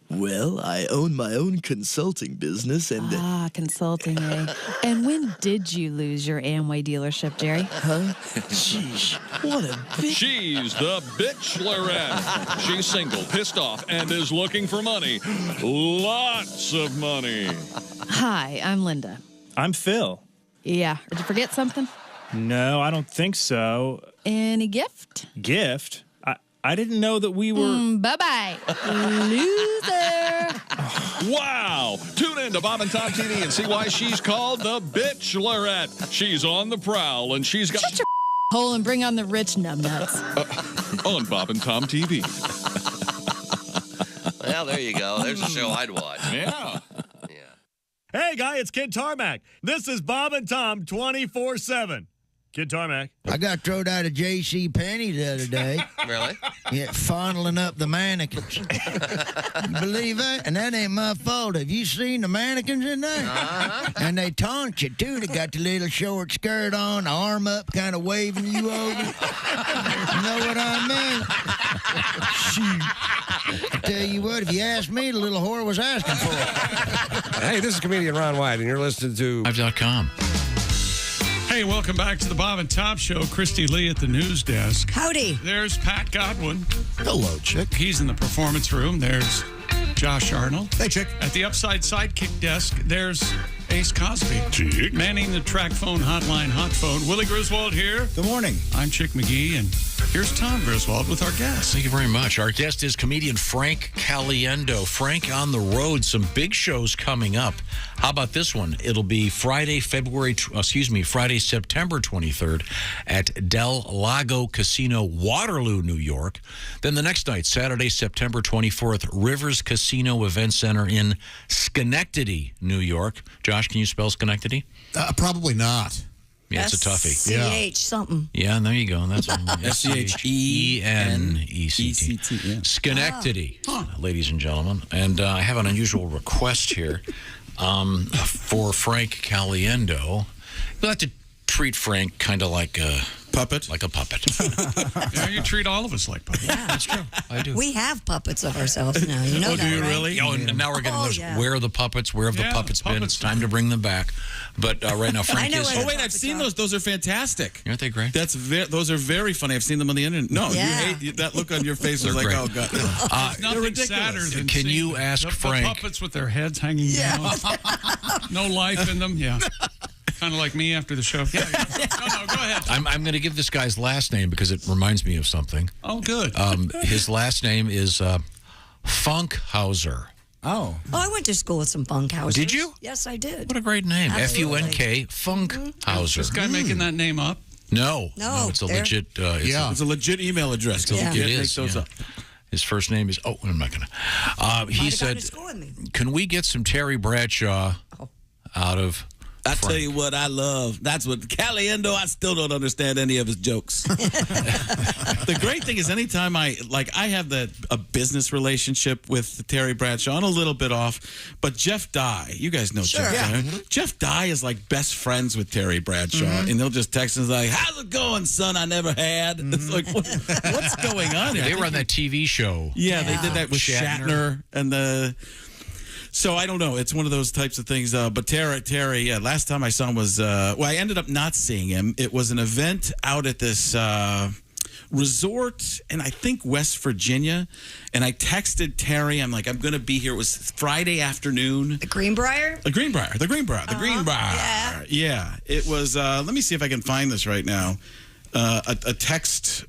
Well, I own my own consulting business and... consulting, eh? And when did you lose your Amway dealership, Jerry? Huh? Sheesh, what a bitch. She's the Bachelorette. She's single, pissed off, and is looking for money. Lots of money. Hi, I'm Linda. I'm Phil. Yeah, did you forget something? No, I don't think so. Any gift? Gift? I didn't know that we were... Bye-bye, loser. Wow! Tune in to Bob and Tom TV and see why she's called the Bachelorette. She's on the prowl, and she's got... Shut your hole and bring on the rich numbnuts. On Bob and Tom TV. Well, there you go. There's a show I'd watch. Yeah. Hey, guy, it's Kid Tarmac. This is Bob and Tom 24/7. Kid Tarmac. I got thrown out of J.C. Penney the other day. Really? Yeah, fondling up the mannequins. You believe that? And that ain't my fault. Have you seen the mannequins in there? Uh-huh. And they taunt you, too. They got the little short skirt on, the arm up, kind of waving you over. You know what I mean? Shoot. I tell you what, if you ask me, the little whore was asking for it. Hey, this is comedian Ron White, and you're listening to Live.com. Hey, welcome back to the Bob and Tom Show. Christy Lee at the news desk. Howdy. There's Pat Godwin. Hello, Chick. He's in the performance room. There's Josh Arnold. Hey, Chick. At the upside sidekick desk, there's Ace Cosby. Chick. Manning the track phone hotline hot phone. Willie Griswold here. Good morning. I'm Chick McGee, and here's Tom Griswold with our guest. Thank you very much. Our guest is comedian Frank Caliendo. Frank on the road. Some big shows coming up. How about this one? It'll be Friday, September 23rd at Del Lago Casino, Waterloo, New York. Then the next night, Saturday, September 24th, Rivers Casino Event Center in Schenectady, New York. Josh, can you spell Schenectady? Probably not. Yeah, it's a toughie. S-C-H something. Yeah, there you go. That's S-C-H-E-N-E-C-T. S-C-H-E-N-E-C-T. Schenectady, ladies and gentlemen. And I have an unusual request here for Frank Caliendo. We'd like to treat Frank kind of like a puppet. Like a puppet. Yeah, you treat all of us like puppets. Yeah, that's true. I do. We have puppets of ourselves now. You know that, do you right? really? Oh, and now we're getting those. Yeah. Where are the puppets? Where have the puppets been? It's time to bring them back. But right now, Frank is. Oh wait, I've seen those. Those are fantastic. Aren't they great? Those are very funny. I've seen them on the internet. No, Yeah. you hate that look on your face. Was They're like, great. oh god. There's nothing sadder than Can seeing you ask the Frank? puppets with their heads hanging down. No life in them. Yeah. Kind of like me after the show. Yeah. No, go ahead. I'm going to give this guy's last name because it reminds me of something. Oh, good. His last name is Funkhauser. Oh, I went to school with some Funkhausers. Did you? Yes, I did. What a great name. Absolutely. F-U-N-K, Funkhauser. This guy making that name up? No, No, it's a they're- legit. It's a legit email address. It You can't is. make those Yeah. up. His first name is. Oh, I'm not going to. He Might have gone said, to school with me. "Can we get some Terry Bradshaw out of?" I tell you what, I love. That's what Caliendo. I still don't understand any of his jokes. The great thing is, anytime I have a business relationship with Terry Bradshaw, and a little bit off, but Jeff Dye, you guys know Sure. Jeff. Yeah. Right? Jeff Dye is like best friends with Terry Bradshaw, and they'll just text us like, "How's it going, son? I never had." It's like, what's going on here? They were on that TV show. Yeah, they did that with Shatner and the. So I don't know. It's one of those types of things. But Terry, yeah. Last time I saw him was I ended up not seeing him. It was an event out at this resort in I think West Virginia, and I texted Terry. I'm like, I'm going to be here. It was Friday afternoon. The Greenbrier? The Greenbrier. Yeah. It was. Let me see if I can find this right now. A text.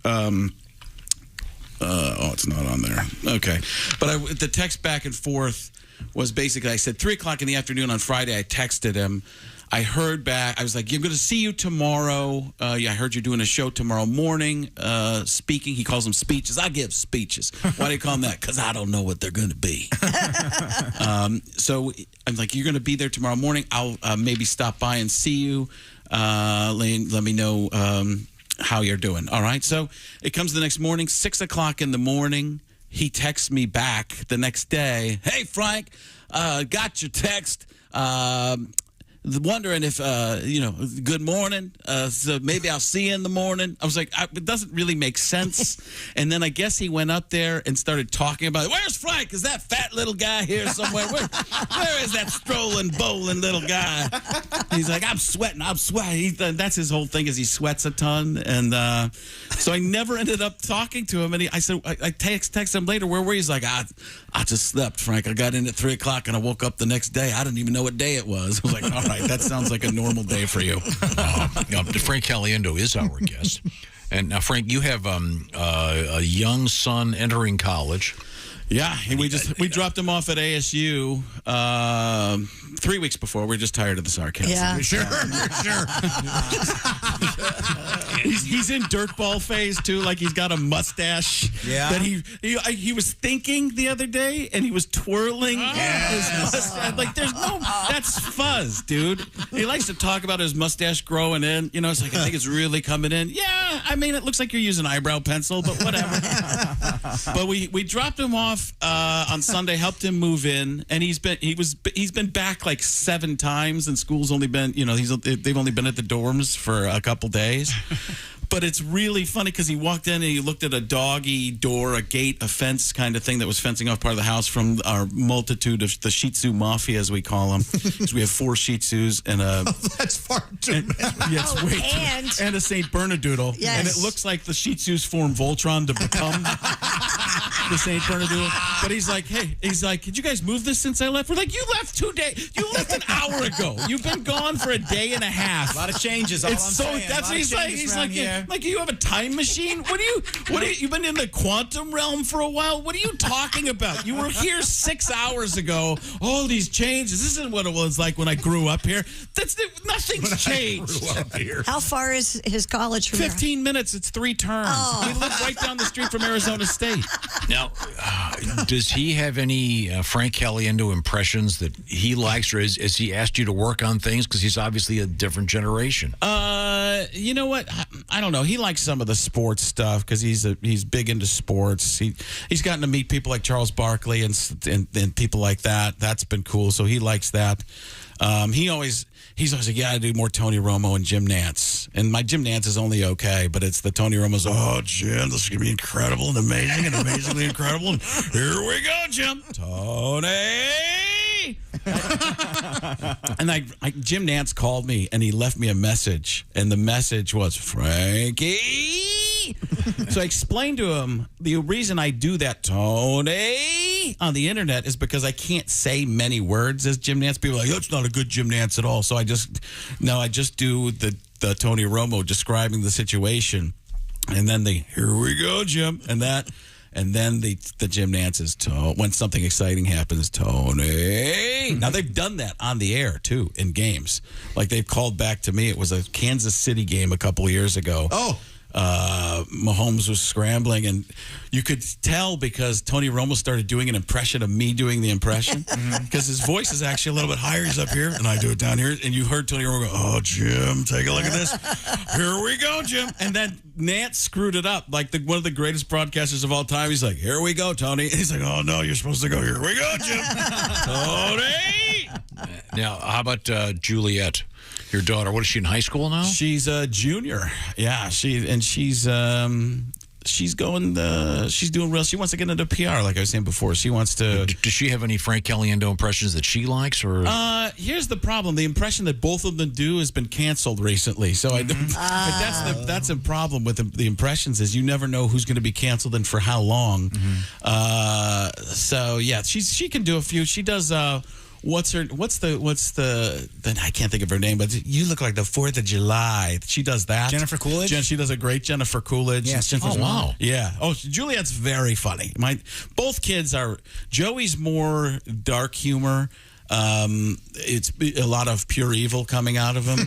It's not on there. Okay, but the text back and forth was basically I said 3:00 in the afternoon on Friday. I texted him. I heard back. I was like, "I'm going to see you tomorrow. I heard you're doing a show tomorrow morning. Speaking." He calls them speeches. I give speeches. Why do you call them that? Because I don't know what they're going to be. So I'm like, "You're going to be there tomorrow morning. I'll maybe stop by and see you. Let me know how you're doing." All right. So it comes the next morning, 6:00 in the morning. He texts me back the next day. "Hey, Frank, got your text. Wondering if, good morning. So maybe I'll see you in the morning." I was like, it doesn't really make sense. And then I guess he went up there and started talking about, "Where's Frank? Is that fat little guy here somewhere? Where is that strolling, bowling little guy?" He's like, I'm sweating. That's his whole thing is he sweats a ton. And so I never ended up talking to him. And I said, I text him later, "Where were you?" He's like, I just slept, Frank. I got in at 3:00 and I woke up the next day. I didn't even know what day it was. I was like, all right, that sounds like a normal day for you. Frank Caliendo is our guest. And now, Frank, you have a young son entering college. Yeah, we dropped him off at ASU 3 weeks before. We're just tired of the sarcasm. Yeah. Sure. He's in dirtball phase too. Like he's got a mustache. Yeah. That he was thinking the other day, and he was twirling his mustache. Like that's fuzz, dude. He likes to talk about his mustache growing in. You know, it's like I think it's really coming in. Yeah, I mean, it looks like you're using eyebrow pencil, but whatever. But we dropped him off on Sunday, helped him move in, and he's been back like 7 times, and school's only been, they've only been at the dorms for a couple days. But it's really funny because he walked in and he looked at a doggy door, a gate, a fence kind of thing that was fencing off part of the house from our multitude of the Shih Tzu Mafia, as we call them. Because we have 4 Shih Tzus and a... that's far too many. Yeah, it's way too, and a St. Bernedoodle. Yes. And it looks like the Shih Tzus form Voltron to become the St. Bernedoodle. But he's like, did you guys move this since I left? We're like, you left 2 days. You left an hour ago. You've been gone for a day and a half. A lot of changes, all I'm saying. That's what he's like. He's like, like, you have a time machine? What are you, you've been in the quantum realm for a while? What are you talking about? You were here 6 hours ago. All these changes. This isn't what it was like when I grew up here. Nothing's changed. How far is his college from 15 minutes. It's 3 turns. Oh. We live right down the street from Arizona State. Now, does he have any Frank Caliendo impressions that he likes, or has he asked you to work on things? Because he's obviously a different generation. You know what? I don't know. He likes some of the sports stuff because he's big into sports. He's gotten to meet people like Charles Barkley and people like that. That's been cool. So he likes that. He's always like, yeah, I do more Tony Romo and Jim Nantz. And my Jim Nantz is only okay, but it's the Tony Romo's, oh, Jim, this is going to be incredible and amazing and amazingly incredible. And here we go, Jim. Tony! And Jim Nantz called me, and he left me a message. And the message was, Frankie! So I explained to him, the reason I do that, Tony, on the internet is because I can't say many words as Jim Nantz. People are like, that's not a good Jim Nantz at all. So I just do the Tony Romo describing the situation. And then here we go, Jim. And then the Jim Nantz is, when something exciting happens, Tony. Now, they've done that on the air, too, in games. Like, they've called back to me. It was a Kansas City game a couple of years ago. Oh. Mahomes was scrambling, and you could tell because Tony Romo started doing an impression of me doing the impression because his voice is actually a little bit higher. He's up here, and I do it down here. And you heard Tony Romo go, oh, Jim, take a look at this. Here we go, Jim. And then Nantz screwed it up, like one of the greatest broadcasters of all time. He's like, here we go, Tony. And he's like, oh, no, you're supposed to go, here we go, Jim. Tony! Now, how about Juliet? Your daughter, what is she in high school now? She's a junior. Yeah, she's doing real. She wants to get into PR, like I was saying before. She wants to. Does she have any Frank Caliendo impressions that she likes, or? Here's the problem: the impression that both of them do has been canceled recently. So that's a problem with the impressions is you never know who's going to be canceled and for how long. So yeah, she can do a few. She does. What's the I can't think of her name, but you look like the 4th of July. She does that. Jennifer Coolidge? She does a great Jennifer Coolidge. Yes. Oh, wow. Yeah. Oh, Juliet's very funny. Both kids are, Joey's more dark humor. It's a lot of pure evil coming out of him.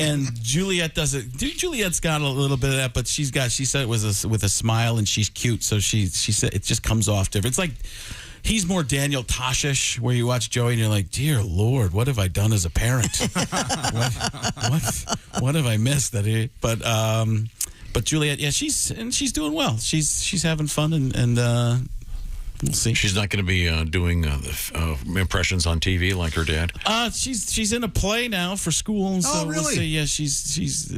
And Juliet does it. Juliet's got a little bit of that, but she said it was with a smile, and she's cute, so she said it just comes off different. It's like, he's more Daniel Tosh-ish, where you watch Joey and you're like, dear Lord, what have I done as a parent? what have I missed? But Juliet, yeah, she's doing well. She's having fun, and we'll see. She's not going to be doing impressions on TV like her dad. She's in a play now for school. So oh, really? We'll see. Yeah, she's.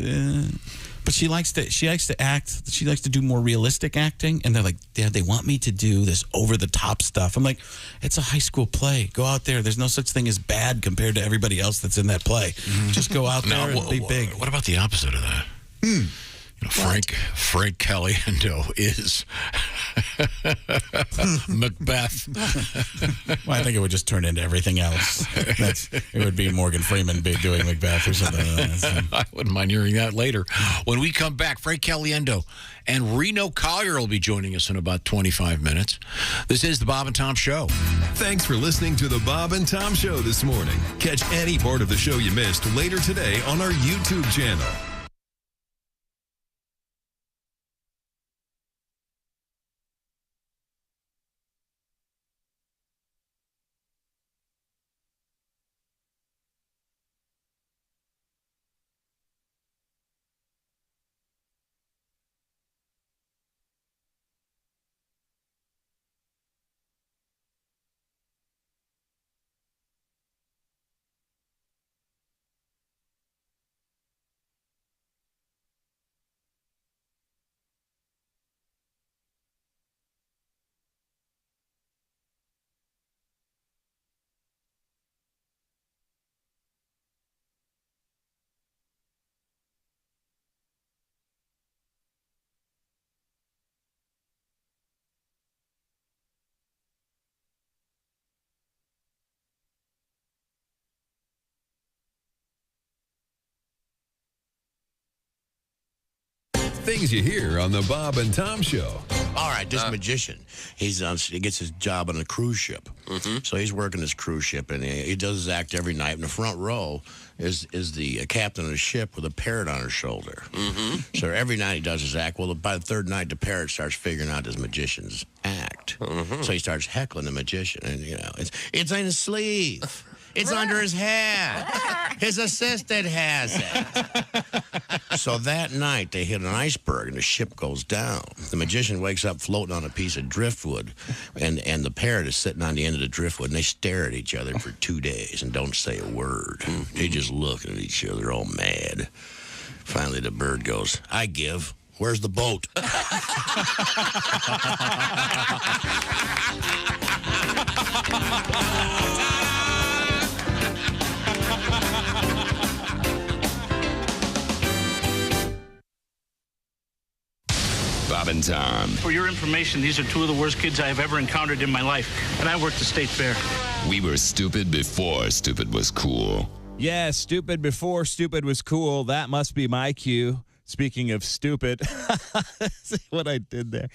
But she likes to act. She likes to do more realistic acting. And they're like, Dad, they want me to do this over the top stuff. I'm like, it's a high school play. Go out there. There's no such thing as bad compared to everybody else that's in that play. Just go out there and be big. What about the opposite of that? Frank Caliendo is Macbeth. Well, I think it would just turn into everything else. It would be Morgan Freeman doing Macbeth or something. I wouldn't mind hearing that later. When we come back, Frank Caliendo and Reno Collier will be joining us in about 25 minutes. This is the Bob and Tom Show. Thanks for listening to the Bob and Tom Show this morning. Catch any part of the show you missed later today on our YouTube channel. Things you hear on the Bob and Tom Show. All right, this magician, he gets his job on a cruise ship. So he's working this cruise ship, and he does his act every night. In the front row is the captain of the ship with a parrot on her shoulder. So every night he does his act. Well, by the third night, the parrot starts figuring out his magician's act. So he starts heckling the magician, and it's in his sleeve. It's under his hat. His assistant has it. So that night, they hit an iceberg, and the ship goes down. The magician wakes up floating on a piece of driftwood, and the parrot is sitting on the end of the driftwood, and they stare at each other for 2 days and don't say a word. They just look at each other all mad. Finally, the bird goes, "I give. Where's the boat?" Bob and Tom. For your information, these are two of the worst kids I have ever encountered in my life, and I worked the state fair. We were stupid before stupid was cool. Yeah, stupid before stupid was cool. That must be my cue. Speaking of stupid, see what I did there.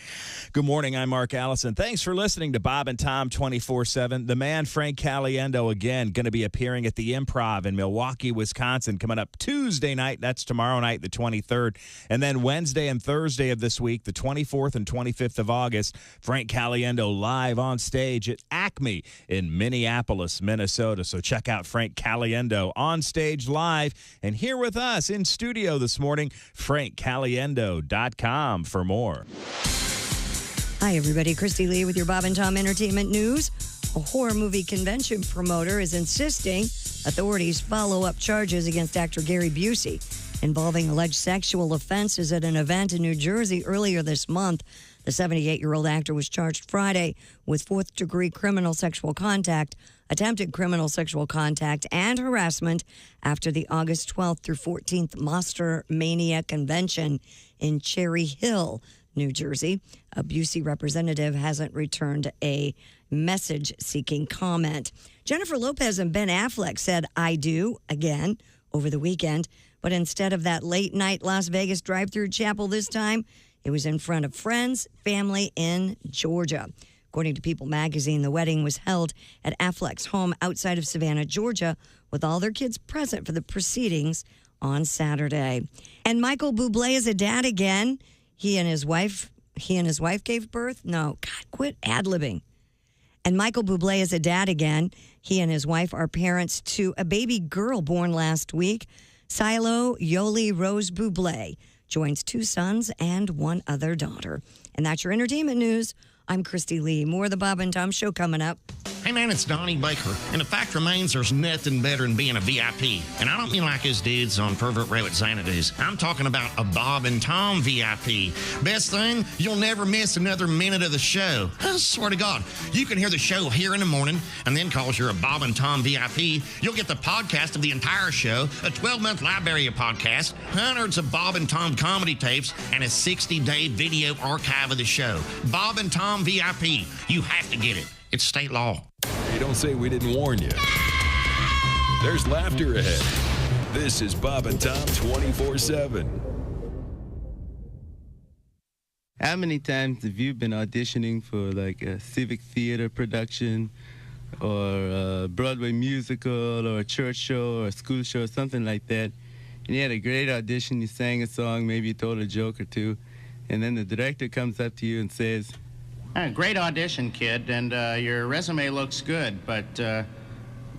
Good morning, I'm Mark Allison. Thanks for listening to Bob and Tom 24/7. The man, Frank Caliendo, again, going to be appearing at the Improv in Milwaukee, Wisconsin, coming up Tuesday night. That's tomorrow night, the 23rd. And then Wednesday and Thursday of this week, the 24th and 25th of August, Frank Caliendo live on stage at Acme in Minneapolis, Minnesota. So check out Frank Caliendo on stage live. And here with us in studio this morning, FrankCaliendo.com for more. Hi, everybody. Christy Lee with your Bob and Tom Entertainment News. A horror movie convention promoter is insisting authorities follow up charges against actor Gary Busey involving alleged sexual offenses at an event in New Jersey earlier this month. The 78-year-old actor was charged Friday with fourth-degree criminal sexual contact, attempted criminal sexual contact, and harassment after the August 12th through 14th Monster Mania convention in Cherry Hill, New Jersey. A Busey representative hasn't returned a message-seeking comment. Jennifer Lopez and Ben Affleck said "I do" again over the weekend, but instead of that late-night Las Vegas drive-through chapel this time, it was in front of friends, family in Georgia. According to People magazine, the wedding was held at Affleck's home outside of Savannah, Georgia, with all their kids present for the proceedings on Saturday. And Michael Bublé is a dad again. He and his wife gave birth. No, God, quit ad-libbing. And Michael Bublé is a dad again. He and his wife are parents to a baby girl born last week. Silo Yoli Rose Bublé joins 2 sons and 1 other daughter. And that's your entertainment news. I'm Christy Lee. More of the Bob and Tom Show coming up. Hey, man, it's Donnie Baker. And the fact remains there's nothing better than being a VIP. And I don't mean like us dudes on Pervert Rabbit Xanadu's. I'm talking about a Bob and Tom VIP. Best thing, you'll never miss another minute of the show. I swear to God. You can hear the show here in the morning, and then because you're a Bob and Tom VIP, you'll get the podcast of the entire show, a 12-month library of podcasts, hundreds of Bob and Tom comedy tapes, and a 60-day video archive of the show. Bob and Tom VIP. You have to get it. It's state law. Hey, don't say we didn't warn you. There's laughter ahead. This is Bob and Tom 24/7. How many times have you been auditioning for like a civic theater production or a Broadway musical or a church show or a school show or something like that, and you had a great audition, you sang a song, maybe you told a joke or two, and then the director comes up to you and says, great audition, kid, and your resume looks good, but do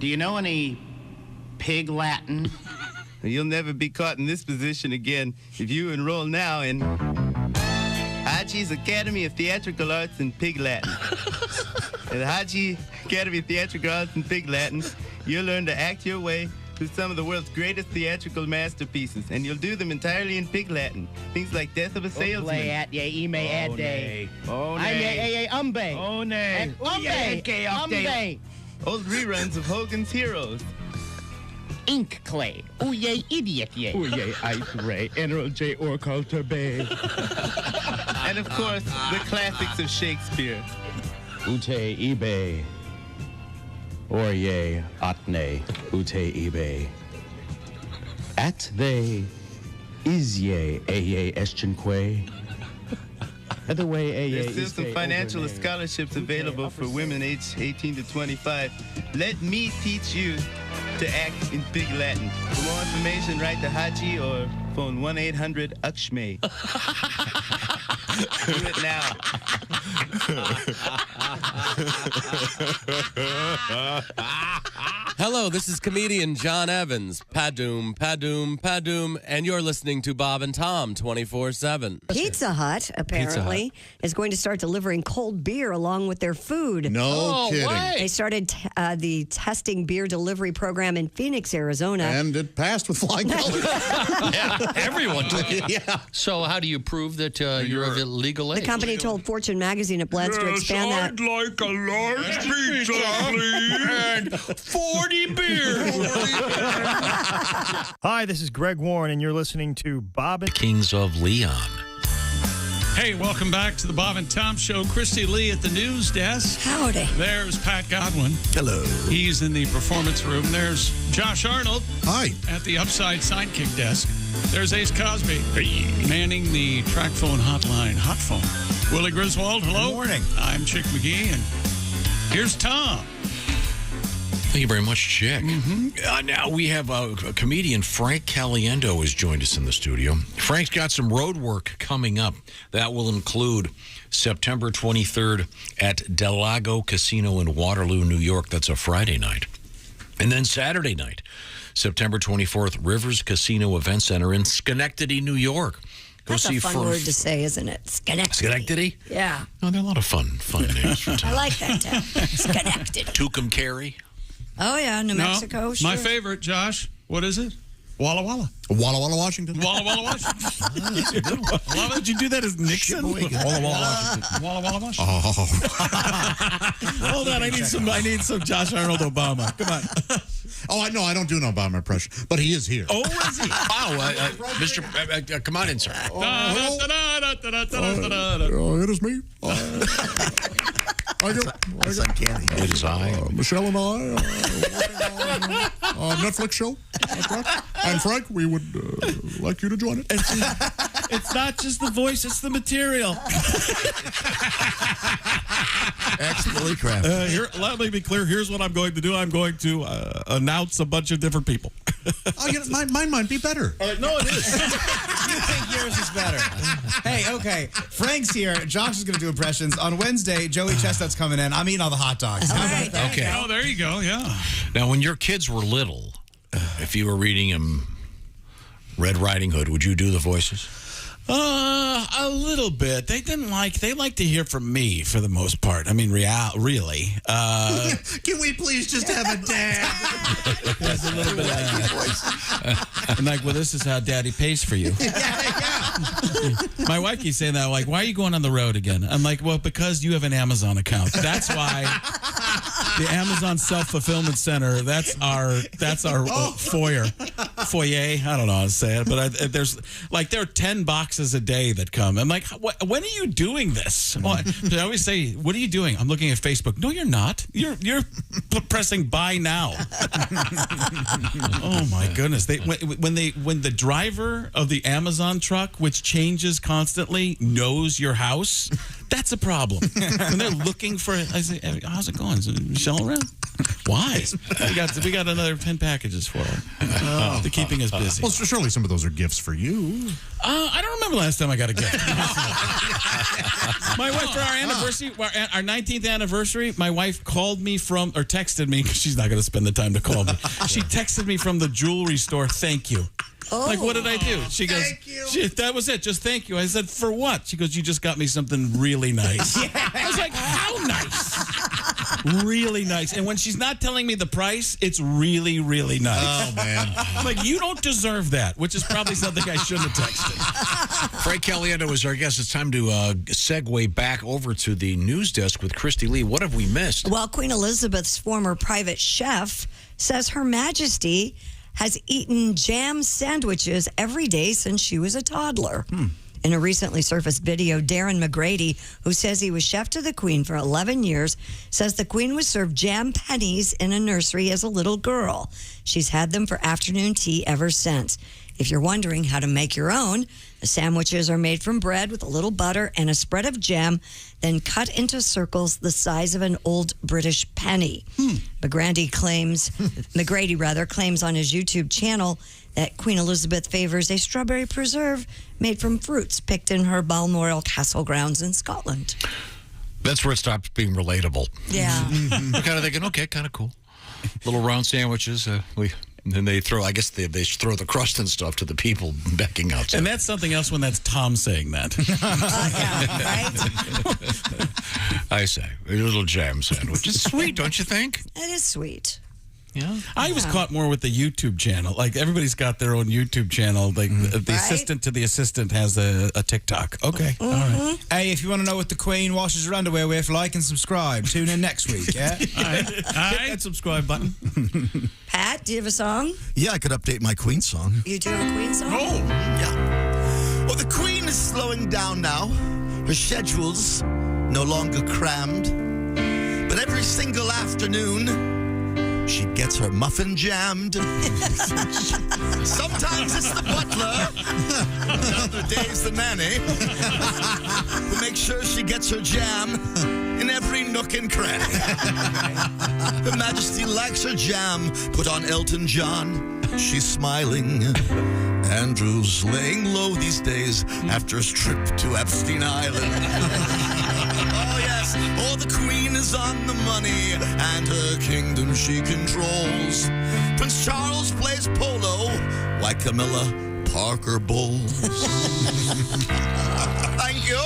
you know any pig Latin? You'll never be caught in this position again if you enroll now in Hachi's Academy of Theatrical Arts and Pig Latin. At Hachi Academy of Theatrical Arts and Pig Latin, you'll learn to act your way through some of the world's greatest theatrical masterpieces, and you'll do them entirely in Pig Latin. Things like Death of a Salesman. Play at ye, ime ad day. Oh, nay. Umbe. Oh, nay. Umbe. Old reruns of Hogan's Heroes. Ink clay. Ooh, yay, idiot, yay. Ooh, yay, ice ray. Enroll J. Orculter Bay. And, of course, the classics of Shakespeare. Ute eBay. Orye atne ute eBay. At they Izye Eye Eschenkwe. Other way, There's still some financial scholarships available for women aged 18 to 25. Let me teach you to act in Pig Latin. For more information, write to Haji or phone 1-800-UKSHME. Do it now. Hello, this is comedian John Evans. Padoom, padoom, padoom, and you're listening to Bob and Tom 24/7. Pizza Hut, apparently, is going to start delivering cold beer along with their food. No kidding. What? They started the testing beer delivery program in Phoenix, Arizona. And it passed with flying colors. Yeah, everyone did. Yeah. So how do you prove that you're of illegal age? The company told Fortune magazine it plans to expand that. I'd like a large pizza, please. And 40 beers. Hi, this is Greg Warren, and you're listening to Bob and Kings of Leon. Hey, welcome back to the Bob and Tom Show. Christy Lee at the news desk. Howdy. There's Pat Godwin. Hello. He's in the performance room. There's Josh Arnold. Hi. At the upside sidekick desk. There's Ace Cosby. Manning the track phone hotline. Hot phone. Willie Griswold, hello. Good morning. I'm Chick McGee, and here's Tom. Thank you very much, Chick. Now we have a comedian, Frank Caliendo, has joined us in the studio. Frank's got some road work coming up. That will include September 23rd at Del Lago Casino in Waterloo, New York. That's a Friday night. And then Saturday night, September 24th, Rivers Casino Event Center in Schenectady, New York. Go That's see a fun word to say, isn't it? Schenectady. Schenectady? Yeah. Oh, there are a lot of fun names for I town. like that town. Schenectady. Tucumcari. Oh, yeah, New Mexico. No, Sure. my favorite, Josh. What is it? Walla Walla. Walla Walla, Washington. Walla Walla, Washington. That's a good one. Love it. Did you do that as Nixon? Walla Walla, Washington. Walla Walla, Washington. Hold on, I need some Josh Arnold Obama. Come on. Oh, I know. I don't do an Obama impression, but he is here. Oh, is he? Wow, Mr. Come on in, sir. It is me. That's uncanny. It is I. Michelle and I Netflix show. That's right. And Frank, we would like you to join it. It's not just the voice, it's the material. Expertly crafted. Let me be clear. Here's what I'm going to do. I'm going to announce a bunch of different people. Oh, yeah, mine might be better. No, it is. You think yours is better? Hey, okay. Frank's here. Josh is going to do impressions. On Wednesday, Joey Chestnut's coming in. I'm eating all the hot dogs. All right. Okay. Oh, there you go. Yeah. Now, when your kids were little, if you were reading them Red Riding Hood, would you do the voices? A little bit. They like to hear from me for the most part. I mean, really. Can we please just have a dad? There's a little bit of that. I'm like, well, this is how Daddy pays for you. My wife keeps saying that, like, why are you going on the road again? I'm like, well, because you have an Amazon account. That's why. The Amazon Self-Fulfillment Center, that's our foyer. I don't know how to say it, but there are 10 boxes a day that come. I'm like, when are you doing this? I always say, what are you doing? I'm looking at Facebook. No, you're not. You're pressing buy now. Oh my goodness. When the driver of the Amazon truck, which changes constantly, knows your house, that's a problem. When they're looking for it, I say, how's it going? Is Michelle around? Why? We got another 10 packages for her. They're keeping us busy. Well, surely some of those are gifts for you. I don't remember last time I got a gift. My wife, for our anniversary, our 19th anniversary, my wife called me or texted me, because she's not going to spend the time to call me. She texted me from the jewelry store, thank you. Oh. Like, what did I do? She goes, that was it, just thank you. I said, for what? She goes, you just got me something really nice. I was like, how nice? Really nice. And when she's not telling me the price, it's really, really nice. Oh, man. I'm like, you don't deserve that, which is probably something I shouldn't have texted. Frank Caliendo is our guest. It's time to segue back over to the news desk with Christy Lee. What have we missed? Well, Queen Elizabeth's former private chef says Her Majesty has eaten jam sandwiches every day since she was a toddler. In a recently surfaced video, Darren McGrady, who says he was chef to the Queen for 11 years, says the Queen was served jam pennies in a nursery as a little girl. She's had them for afternoon tea ever since. If you're wondering how to make your own, the sandwiches are made from bread with a little butter and a spread of jam, then cut into circles the size of an old British penny. McGrady claims on his YouTube channel that Queen Elizabeth favors a strawberry preserve made from fruits picked in her Balmoral Castle grounds in Scotland. That's where it stops being relatable. Yeah. We're kind of thinking, okay, kind of cool. Little round sandwiches. And then they throw, I guess they throw the crust and stuff to the people backing out. And that's something else when that's Tom saying that. I say, a little jam sandwich. It's sweet, don't you think? It is sweet. Yeah. I was caught more with the YouTube channel. Like, everybody's got their own YouTube channel. Like, the assistant to the assistant has a TikTok. Okay. All right. Hey, if you want to know what the Queen washes her underwear with, like and subscribe. Tune in next week, yeah? Hit that subscribe button. Pat, do you have a song? Yeah, I could update my Queen song. You do have a Queen song? Yeah. Well, the Queen is slowing down now. Her schedule's no longer crammed. But every single afternoon, she gets her muffin jammed. Sometimes it's the butler, other days the nanny, who makes sure she gets her jam in every nook and cranny. Her Majesty likes her jam put on Elton John. She's smiling. Andrew's laying low these days after his trip to Epstein Island. Oh, yes. Oh, the Queen is on the money, and her kingdom she controls. Prince Charles plays polo like Camilla Parker Bowles. Thank you.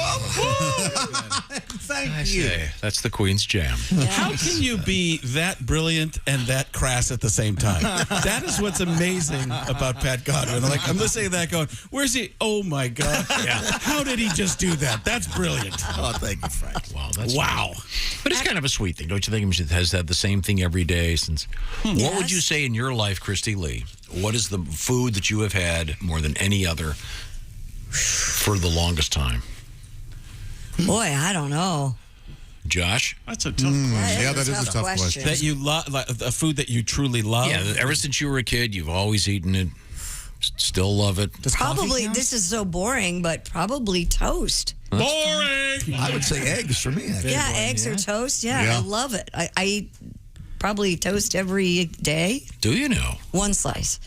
I say, that's the Queen's jam. How can you be that brilliant and that crass at the same time? That is what's amazing about Pat Godwin. Like, I'm listening to that going, where's he? Oh, my God. How did he just do that? That's brilliant. Oh, thank you, Frank. Wow. But it's kind of a sweet thing, don't you think? It has had the same thing every day since. What would you say in your life, Christy Lee? What is the food that you have had more than any other for the longest time? Boy, I don't know. Josh? That's a tough question. Yeah, that is a tough question. That you love, like, a food that you truly love? Yeah, ever since you were a kid, you've always eaten it. Still love it. Probably, this is so boring, but probably toast. Boring! I would say eggs for me. Actually. Yeah, eggs or toast. Yeah, I love it. I eat probably toast every day. Do you know? One slice.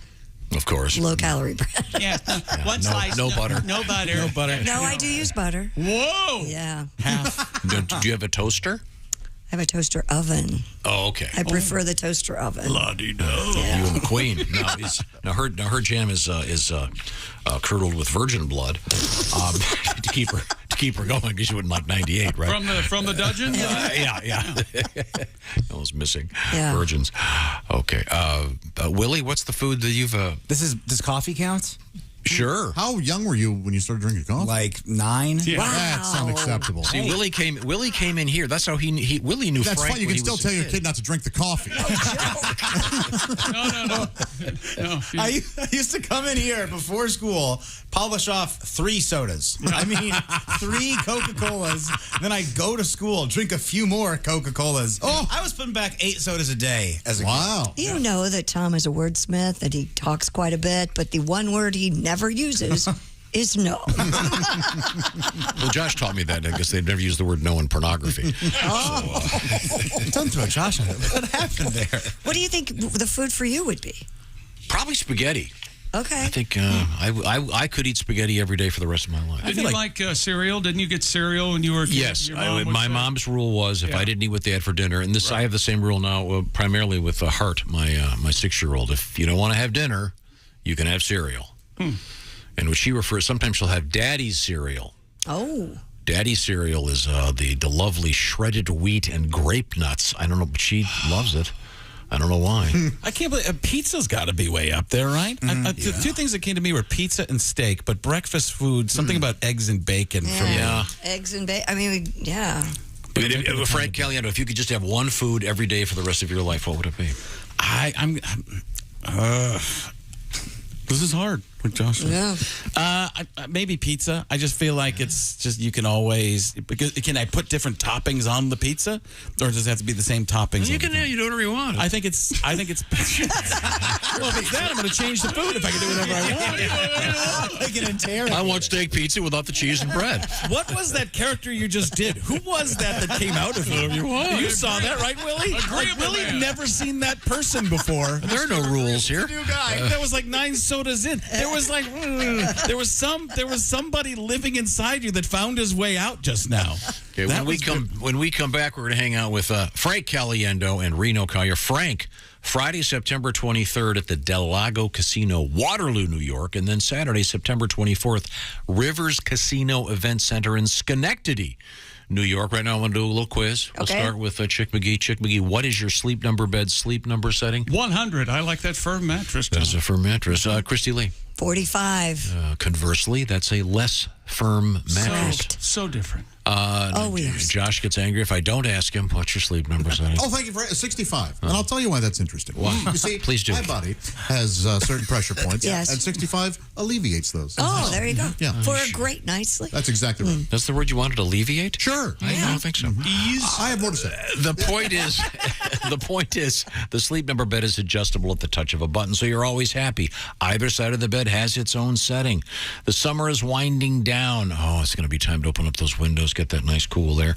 Of course. Low calorie bread. Yeah, one slice. No butter. No butter. No butter. No, I do use butter. Whoa! Yeah. Half. Do you have a toaster? I have a toaster oven. Oh, okay. I prefer the toaster oven. La-dee-do. You and the Queen. Now her jam is curdled with virgin blood to keep her going because she wouldn't like 98, right? From the dungeon? Yeah. I was missing Yeah. virgins. Okay, Willie, what's the food that you've? Does coffee count? Sure. How young were you when you started drinking coffee? Like 9. Yeah. That's unacceptable. See, Willie came in here. That's how Willie knew. That's Frank fine. You when can he still was a tell your kid. kid not to drink the coffee. No. I used to come in here before school, polish off 3 sodas. I mean, 3 Coca-Colas. Then I go to school, drink a few more Coca-Colas. Oh, I was putting back 8 sodas a day as a kid. You know that Tom is a wordsmith, that he talks quite a bit, but the one word he never uses is no. Well, Josh taught me that. I guess they've never used the word no in pornography. Don't throw Josh on it. What happened there? What do you think the food for you would be? Probably spaghetti. Okay. I think I could eat spaghetti every day for the rest of my life. Didn't you like cereal? Didn't you get cereal when you were a kid? Yes. Your mom My mom's rule was if I didn't eat what they had for dinner, and this I have the same rule now, primarily with Hart, my 6-year-old. If you don't want to have dinner, you can have cereal. And what she refers, sometimes she'll have Daddy's cereal. Oh. Daddy's cereal is the lovely shredded wheat and grape nuts. I don't know, but she loves it. I don't know why. I can't believe pizza's got to be way up there, right? The 2 things that came to me were pizza and steak, but breakfast food, something about eggs and bacon for me. Eggs and bacon. I mean, yeah. Frank Caliendo, if you could just have one food every day for the rest of your life, what would it be? This is hard. with Joshua. Yeah. Maybe pizza. I just feel like it's just you can always. Because can I put different toppings on the pizza, or does it have to be the same toppings? You can. You do whatever you want. I think it's. Well, if it's that, I'm going to change the food if I can do whatever I want. Like an entire. I want steak pizza without the cheese and bread. What was that character you just did? Who was that came out of you? You saw that, right, Willie? Like, Willie never seen that person before. There are no rules here. New guy. There was like 9 sodas in. There was like there was somebody living inside you that found his way out just now. Okay, when we come back, we're going to hang out with Frank Caliendo and Reno Collier. Frank, Friday, September 23rd at the Del Lago Casino, Waterloo, New York, and then Saturday, September 24th, Rivers Casino Event Center in Schenectady, New York. Right now, I want to do a little quiz. We'll start with Chick McGee. Chick McGee, what is your sleep number bed sleep number setting? 100. I like that firm mattress. That's a firm mattress. Christy Lee. 45. Conversely, that's a less firm mattress. So different. Yes. Josh gets angry if I don't ask him, what's your sleep number setting? Oh, thank you for 65. And I'll tell you why that's interesting. Why? You see, Please do. my body has certain pressure points. Yes. And 65 alleviates those. Oh, there you go. Yeah. For a great night's sleep. That's exactly right. That's the word you wanted, alleviate? Sure. I don't think so. I have more to say. The point is, the sleep number bed is adjustable at the touch of a button, so you're always happy. Either side of the bed has its own setting. The summer is winding down. Oh, it's going to be time to open up those windows, get that nice cool there.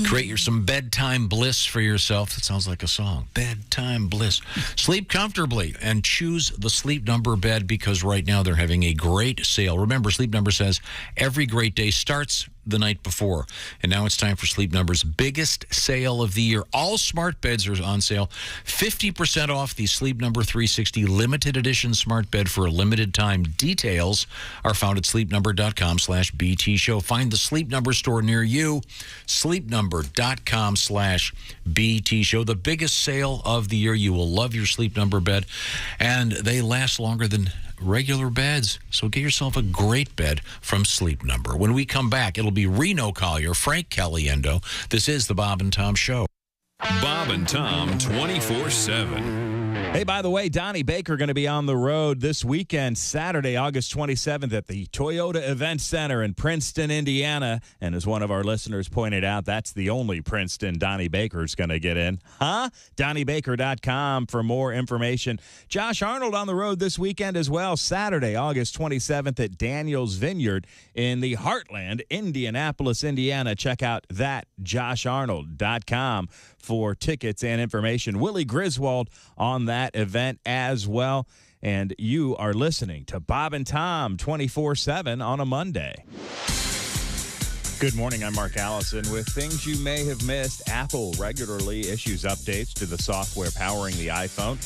Create some bedtime bliss for yourself. That sounds like a song. Bedtime bliss. Sleep comfortably and choose the Sleep Number bed because right now they're having a great sale. Remember, Sleep Number says every great day starts the night before. And now it's time for Sleep Number's biggest sale of the year. All smart beds are on sale. 50% off the Sleep Number 360 limited edition smart bed for a limited time. Details are found at sleepnumber.com/BT show. Find the Sleep Number store near you. Sleepnumber.com/BT show. The biggest sale of the year. You will love your Sleep Number bed. And they last longer than regular beds. So get yourself a great bed from Sleep Number. When we come back, it'll be Reno Collier, Frank Caliendo. This is the Bob and Tom Show. Bob and Tom 24/7. Hey, by the way, Donnie Baker going to be on the road this weekend, Saturday, August 27th at the Toyota Event Center in Princeton, Indiana. And as one of our listeners pointed out, that's the only Princeton Donnie Baker's going to get in. DonnieBaker.com for more information. Josh Arnold on the road this weekend as well, Saturday, August 27th at Daniel's Vineyard in the Heartland, Indianapolis, Indiana. Check out that, JoshArnold.com for tickets and information. Willie Griswold on that event as well. And you are listening to Bob and Tom 24/7 on a Monday. Good morning. I'm Mark Allison with things you may have missed. Apple regularly issues updates to the software powering the iPhone.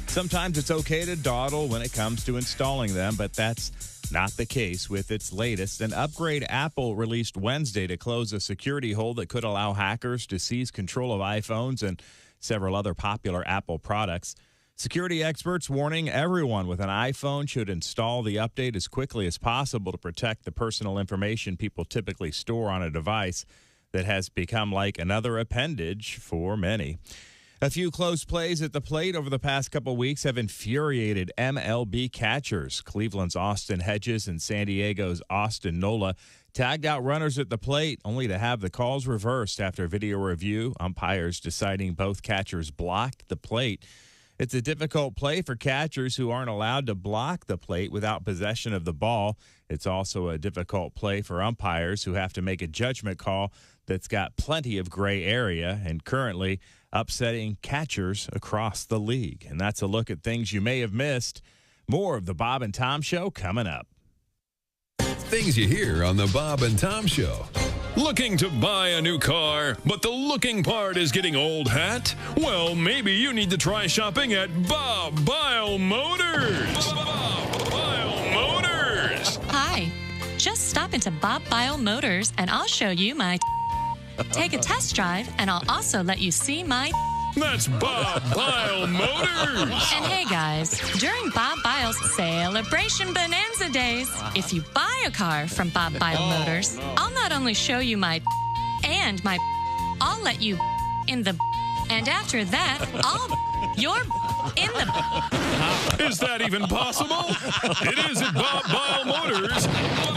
Sometimes it's okay to dawdle when it comes to installing them, but that's not the case with its latest. An upgrade Apple released Wednesday to close a security hole that could allow hackers to seize control of iPhones and several other popular Apple products. Security experts warning everyone with an iPhone should install the update as quickly as possible to protect the personal information people typically store on a device that has become like another appendage for many. A few close plays at the plate over the past couple weeks have infuriated MLB catchers. Cleveland's Austin Hedges and San Diego's Austin Nola tagged out runners at the plate, only to have the calls reversed after video review, umpires deciding both catchers blocked the plate. It's a difficult play for catchers who aren't allowed to block the plate without possession of the ball. It's also a difficult play for umpires who have to make a judgment call that's got plenty of gray area and currently upsetting catchers across the league. And that's a look at things you may have missed. More of the Bob and Tom Show coming up. Things you hear on the Bob and Tom Show. Looking to buy a new car, but the looking part is getting old hat? Well, maybe you need to try shopping at Bob Bile Motors. Bob Bile Motors. Hi, just stop into Bob Bile Motors and I'll show you my take a test drive and I'll also let you see my That's Bob Bile Motors. And hey guys, during Bob Bile's Celebration Bonanza Days, if you buy a car from Bob Bile Motors, I'll not only show you my and my, I'll let you in the And after that, you're in the... Is that even possible? It is at Bob Bile Motors. Bile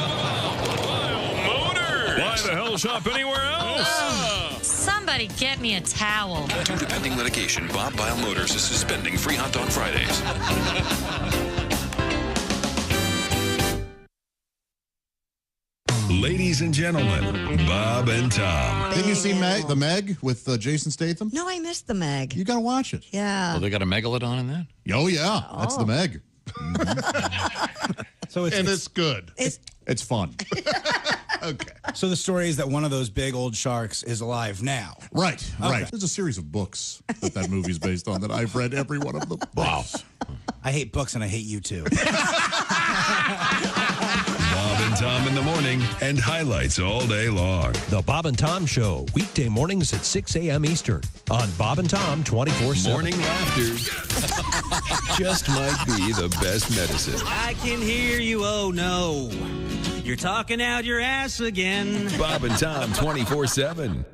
Motors. Why the hell shop anywhere else? Somebody get me a towel. Due to pending litigation, Bob Bile Motors is suspending free hunt on Fridays. Ladies and gentlemen, Bob and Tom. Didn't you see the Meg with Jason Statham? No, I missed the Meg. You got to watch it. Yeah. Oh, they got a megalodon in that? Oh, yeah. That's the Meg. So it's good. It's fun. Okay. So the story is that one of those big old sharks is alive now. Right, right. There's a series of books that movie's based on that I've read every one of them. Wow. I hate books and I hate you too. Bob and Tom in the morning and highlights all day long. The Bob and Tom Show, weekday mornings at 6 a.m. Eastern on Bob and Tom 24/7. Morning laughter just might be the best medicine. I can hear you, oh no. You're talking out your ass again. Bob and Tom 24/7.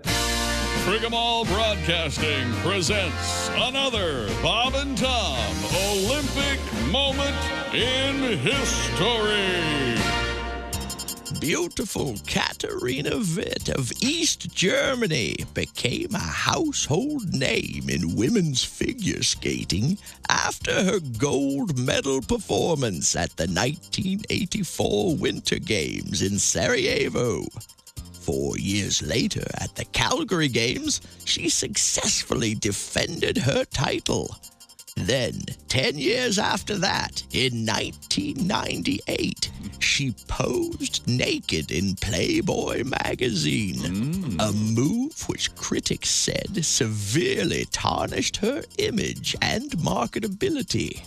Frigamall Broadcasting presents another Bob and Tom Olympic moment in history. Beautiful Katharina Witt of East Germany became a household name in women's figure skating after her gold medal performance at the 1984 Winter Games in Sarajevo. 4 years later, at the Calgary Games, she successfully defended her title. Then, 10 years after that, in 1998, she posed naked in Playboy magazine, a move which critics said severely tarnished her image and marketability.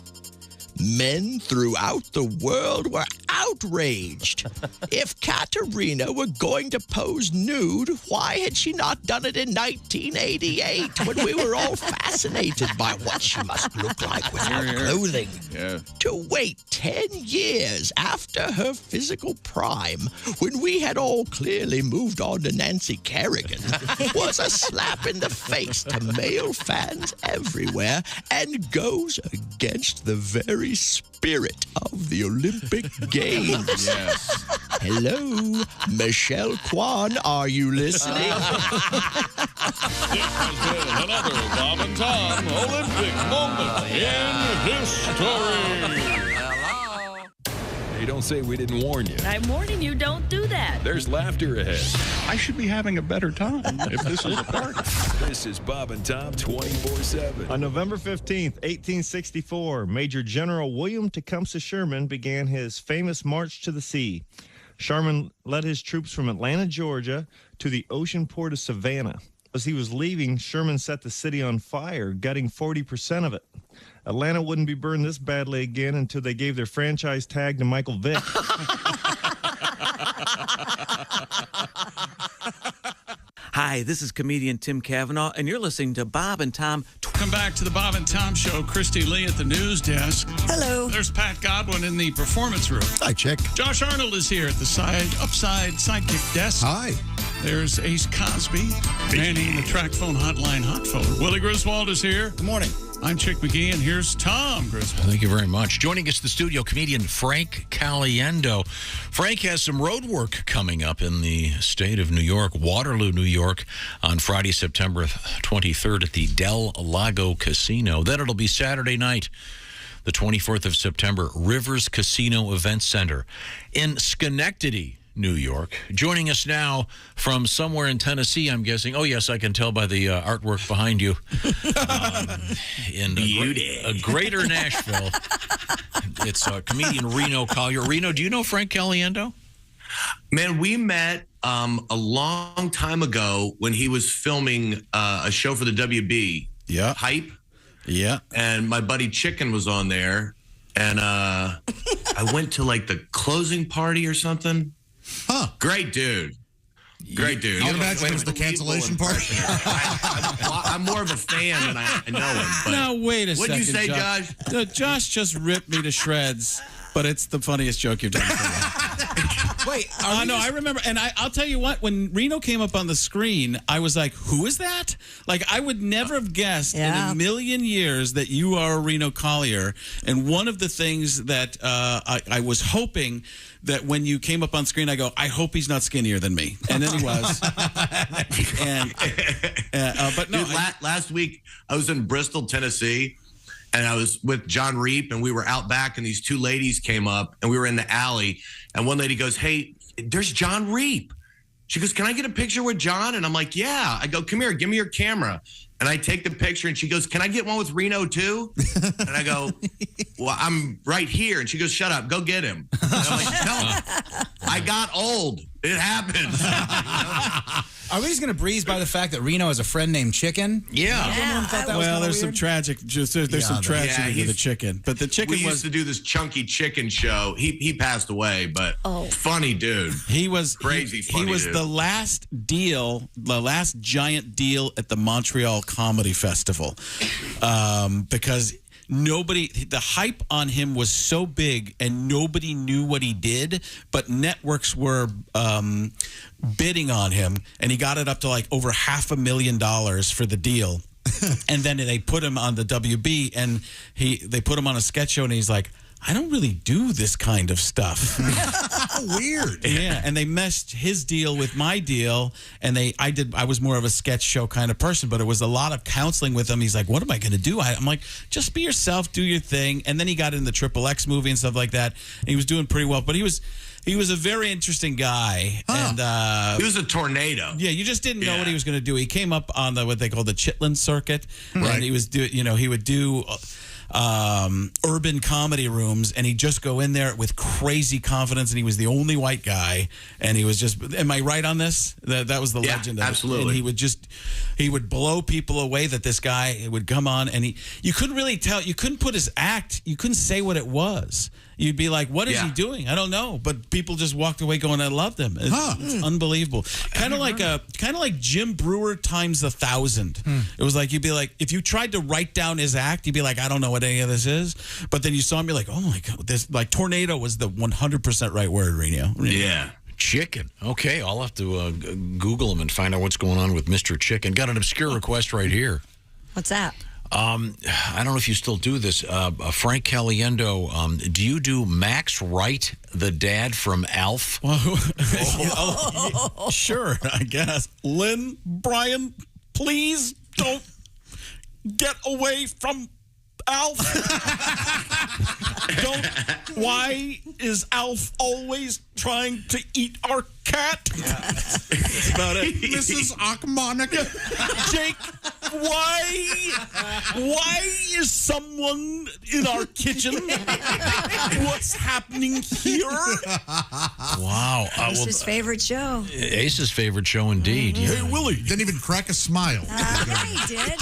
Men throughout the world were outraged. If Katerina were going to pose nude, why had she not done it in 1988 when we were all fascinated by what she must look like without clothing? Yeah. To wait 10 years after her physical prime, when we had all clearly moved on to Nancy Kerrigan, was a slap in the face to male fans everywhere and goes against the very spirit of the Olympic Games. Yes. Hello, Michelle Kwan, are you listening? This has been another Bob and Tom Olympic moment in history. Hey, don't say we didn't warn you. I'm warning you, don't do that. There's laughter ahead. I should be having a better time if this is a party. This is Bob and Tom 24/7. On November 15th, 1864, Major General William Tecumseh Sherman began his famous March to the Sea. Sherman led his troops from Atlanta, Georgia, to the ocean port of Savannah. As he was leaving, Sherman set the city on fire, gutting 40% of it. Atlanta wouldn't be burned this badly again until they gave their franchise tag to Michael Vick. Hi, this is comedian Tim Cavanaugh, and you're listening to Bob and Tom. Come back to the Bob and Tom Show. Christy Lee at the news desk. Hello. There's Pat Godwin in the performance room. Hi, Chick. Josh Arnold is here at the upside sidekick desk. Hi. There's Ace Cosby manning the track phone hotline hot phone. Willie Griswold is here. Good morning. I'm Chick McGee, and here's Tom Griswold. Thank you very much. Joining us in the studio, comedian Frank Caliendo. Frank has some road work coming up in the state of New York, Waterloo, New York, on Friday, September 23rd at the Del Lago Casino. Then it'll be Saturday night, the 24th of September, Rivers Casino Event Center in Schenectady, New York. Joining us now from somewhere in Tennessee, I'm guessing. Oh, yes, I can tell by the artwork behind you. In greater Nashville. It's comedian Reno Collier. Reno, do you know Frank Caliendo? Man, we met a long time ago when he was filming a show for the WB. Yeah. Hype. Yeah. And my buddy Chicken was on there. And I went to like the closing party or something. Huh. Great dude. Great dude. I imagine it was the cancellation party. I'm more of a fan than I know him. But now, wait a second. What'd you say, Josh? Josh just ripped me to shreds, but it's the funniest joke you've done for me. Wait, no, I remember, and I'll tell you what. When Reno came up on the screen, I was like, "Who is that?" Like, I would never have guessed in a million years that you are Reno Collier. And one of the things that I was hoping that when you came up on screen, I go, "I hope he's not skinnier than me," and then he was. But no, dude, last week I was in Bristol, Tennessee. And I was with John Reap, and we were out back, and these two ladies came up, and we were in the alley. And one lady goes, "Hey, there's John Reap." She goes, "Can I get a picture with John?" And I'm like, "Yeah." I go, "Come here, give me your camera." And I take the picture, and she goes, "Can I get one with Reno too?" And I go, "Well, I'm right here." And she goes, "Shut up, go get him." And I'm like, "No, I got old. It happens." Are we just going to breeze by the fact that Reno has a friend named Chicken? Well, there's some tragic. There's some tragedy with the chicken, but the chicken we used to do this chunky chicken show. He passed away, but funny dude. He was crazy. Funny he was dude. the last giant deal at the Montreal Comedy Festival, because the hype on him was so big and nobody knew what he did, but networks were bidding on him, and he got it up to like over $500,000 for the deal. And then they put him on the WB, and they put him on a sketch show, and he's like, "I don't really do this kind of stuff." Weird. Yeah, and they meshed his deal with my deal, and I was more of a sketch show kind of person, but it was a lot of counseling with him. He's like, "What am I going to do?" I'm like, "Just be yourself, do your thing." And then he got in the XXX movie and stuff like that, and he was doing pretty well. But he was a very interesting guy, and he was a tornado. Yeah, you just didn't know what he was going to do. He came up on what they call the Chitlin circuit, and he was he would do urban comedy rooms, and he'd just go in there with crazy confidence, and he was the only white guy, and he was just, am I right on this? That was the legend of absolutely. it. And he would blow people away, that this guy would come on, and you couldn't really tell, you couldn't put his act, you couldn't say what it was. You'd be like, what is he doing? I don't know. But people just walked away going, I loved him. It's unbelievable. Kind of like Jim Brewer times 1,000. It was like, you'd be like, if you tried to write down his act, you'd be like, I don't know what any of this is. But then you saw him, you're like, oh my God, this, like, tornado was the 100% right word, Reno. Yeah. Chicken. Okay, I'll have to Google him and find out what's going on with Mr. Chicken. Got an obscure request right here. What's that? I don't know if you still do this. Frank Caliendo, do you do Max Wright, the dad from Alf? Sure, I guess. Lynn, Brian, please don't get away from Alf. Why is Alf always trying to eat our cat? That's about it. Mrs. Achmonica. Jake, why is someone in our kitchen? What's happening here? Wow. Ace's favorite show. Ace's favorite show indeed. Yeah. Hey, Willie. Didn't even crack a smile. Yeah, he did.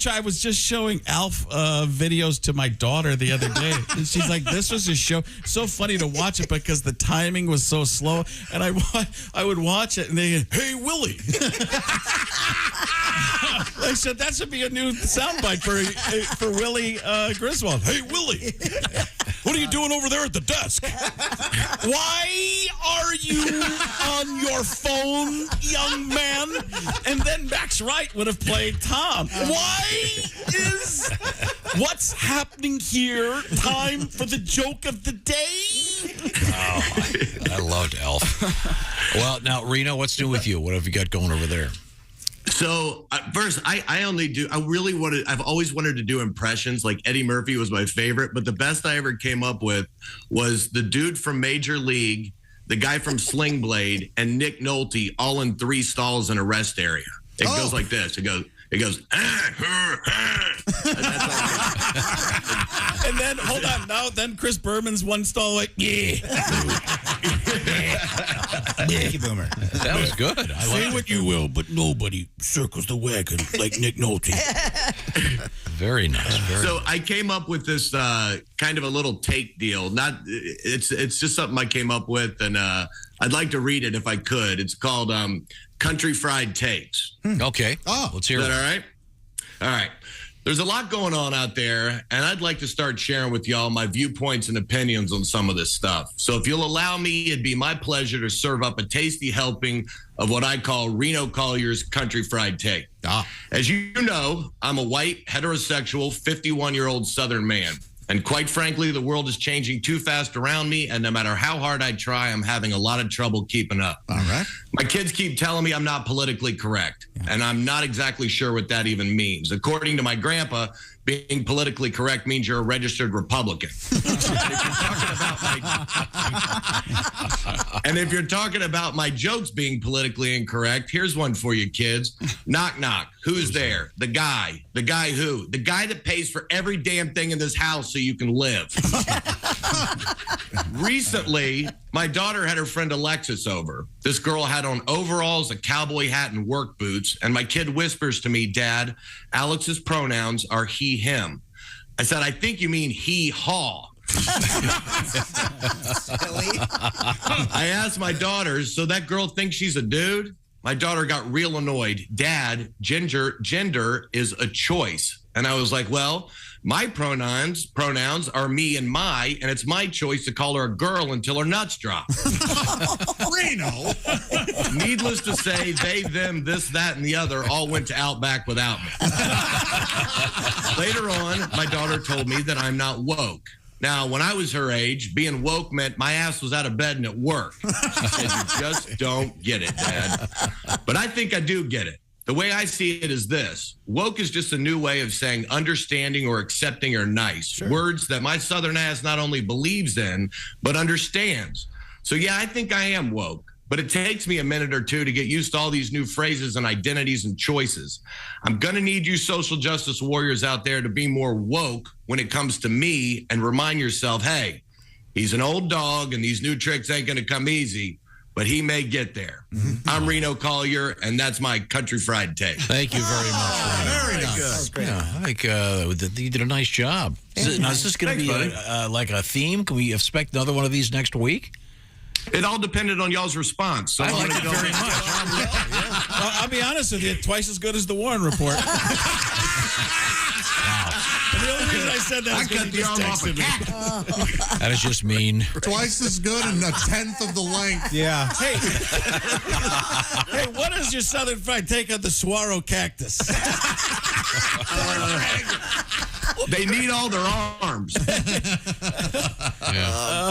I was just showing Alf videos to my daughter the other day, and she's like, "This was a show." So funny to watch it because the timing was so slow, and I would watch it, and they, "Hey, Willie." I said that should be a new soundbite for Willie Griswold. Hey, Willie, what are you doing over there at the desk? Why are you on your phone, young man? And then Max Wright would have played Tom. What's happening here? Time for the joke of the day? Oh, I loved Alf. Well, now, Reno, what's new with you? What have you got going over there? So first, I've always wanted to do impressions. Like Eddie Murphy was my favorite, but the best I ever came up with was the dude from Major League, the guy from Sling Blade, and Nick Nolte all in 3 stalls in a rest area. It goes like this. It goes, and then, hold on, then Chris Berman's one stall like, yeah. Thank you, Boomer. That was good. Say what you will, but nobody circles the wagon like Nick Nolte. Very nice. So I came up with this kind of a little take deal. It's just something I came up with, and I'd like to read it if I could. It's called Country Fried Takes. Okay. Oh, let's hear it. it. All right. All right. There's a lot going on out there, and I'd like to start sharing with y'all my viewpoints and opinions on some of this stuff. So if you'll allow me, it'd be my pleasure to serve up a tasty helping of what I call Reno Collier's Country Fried Take. As you know, I'm a white, heterosexual, 51-year-old Southern man. And quite frankly, the world is changing too fast around me, and no matter how hard I try, I'm having a lot of trouble keeping up. All right. My kids keep telling me I'm not politically correct, and I'm not exactly sure what that even means. According to my grandpa, being politically correct means you're a registered Republican. And if you're talking about my jokes being politically incorrect, here's one for you kids. Knock, knock. Who's there? The guy. The guy who? The guy that pays for every damn thing in this house so you can live. Recently, my daughter had her friend Alexis over. This girl had on overalls, a cowboy hat, and work boots. And my kid whispers to me, Dad, Alex's pronouns are he, him. I said, I think you mean he, haw. I asked my daughter, so that girl thinks she's a dude? My daughter got real annoyed. Dad, gender is a choice. And I was like, well, my pronouns are me and my, and it's my choice to call her a girl until her nuts drop. Reno. Needless to say, they, them, this, that, and the other all went to Outback without me. Later on, my daughter told me that I'm not woke. Now, when I was her age, being woke meant my ass was out of bed and at work. She said, you just don't get it, Dad. But I think I do get it. The way I see it is this. Woke is just a new way of saying understanding or accepting or nice. Sure. Words that my Southern ass not only believes in, but understands. So, yeah, I think I am woke. But it takes me a minute or two to get used to all these new phrases and identities and choices. I'm going to need you social justice warriors out there to be more woke when it comes to me and remind yourself, hey, he's an old dog and these new tricks ain't going to come easy, but he may get there. Mm-hmm. I'm Reno Collier, and that's my Country Fried Take. Thank you very much. Very nice. Yeah, I think you did a nice job. Is this going to be like a theme? Can we expect another one of these next week? It all depended on y'all's response. So I like it very much. Well, I'll be honest with you, twice as good as the Warren Report. And the only reason I said that is because you just texted me. That is just mean. Twice as good and a tenth of the length. Yeah. Hey, what is your Southern Fried Take on the saguaro cactus? They need all their arms.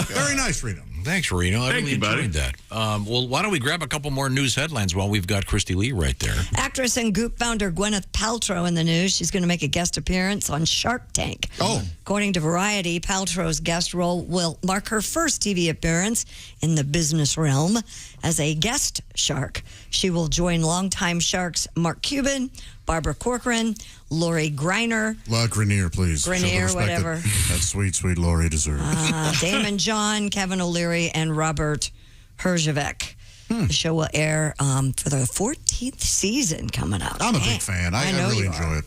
Very nice, Reno. Thanks, Reno. I really enjoyed that. Well, why don't we grab a couple more news headlines while we've got Christy Lee right there. Actress and Goop founder Gwyneth Paltrow in the news. She's going to make a guest appearance on Shark Tank. Oh. According to Variety, Paltrow's guest role will mark her first TV appearance in the business realm as a guest shark. She will join longtime sharks Mark Cuban, Barbara Corcoran, Lori Greiner. Grenier, please. Grenier, whatever. That sweet, sweet Lori deserves. Damon John, Kevin O'Leary, and Robert Herjavec. The show will air for the 14th season coming up. I'm a big fan. I really enjoy it.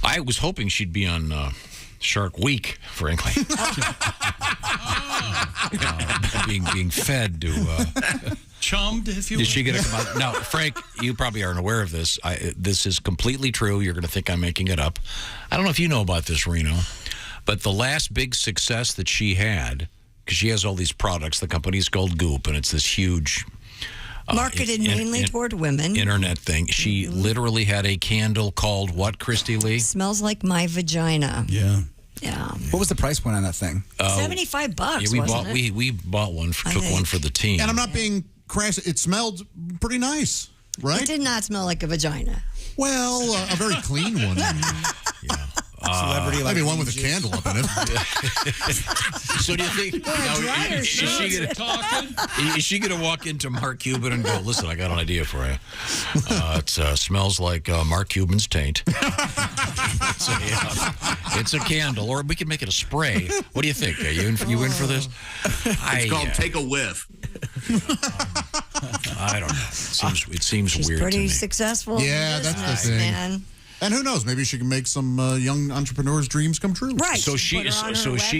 I was hoping she'd be on Shark Week, frankly. Being fed to... Chummed, if you will. Is she going to come out? Now, Frank, you probably aren't aware of this. This is completely true. You're going to think I'm making it up. I don't know if you know about this, Reno, but the last big success that she had, because she has all these products, the company's called Goop, and it's this huge... marketed mainly toward women. Internet thing. She literally had a candle called what, Christy Lee? Smells like my vagina. Yeah. Yeah. What was the price point on that thing? $75. Yeah, we bought one. Took one for the team. And I'm not being crass. It smelled pretty nice, right? It did not smell like a vagina. Well, a very clean one. Celebrity, maybe one with a candle up in it. So do you think is she gonna walk into Mark Cuban and go, listen, I got an idea for you. It smells like Mark Cuban's taint. It's a candle, or we can make it a spray. What do you think? Are you in for this? It's called Take a Whiff. I don't know. It seems She's weird pretty to me. successful. Yeah, that's the thing. Man. And who knows? Maybe she can make some young entrepreneurs' dreams come true. Right. So is she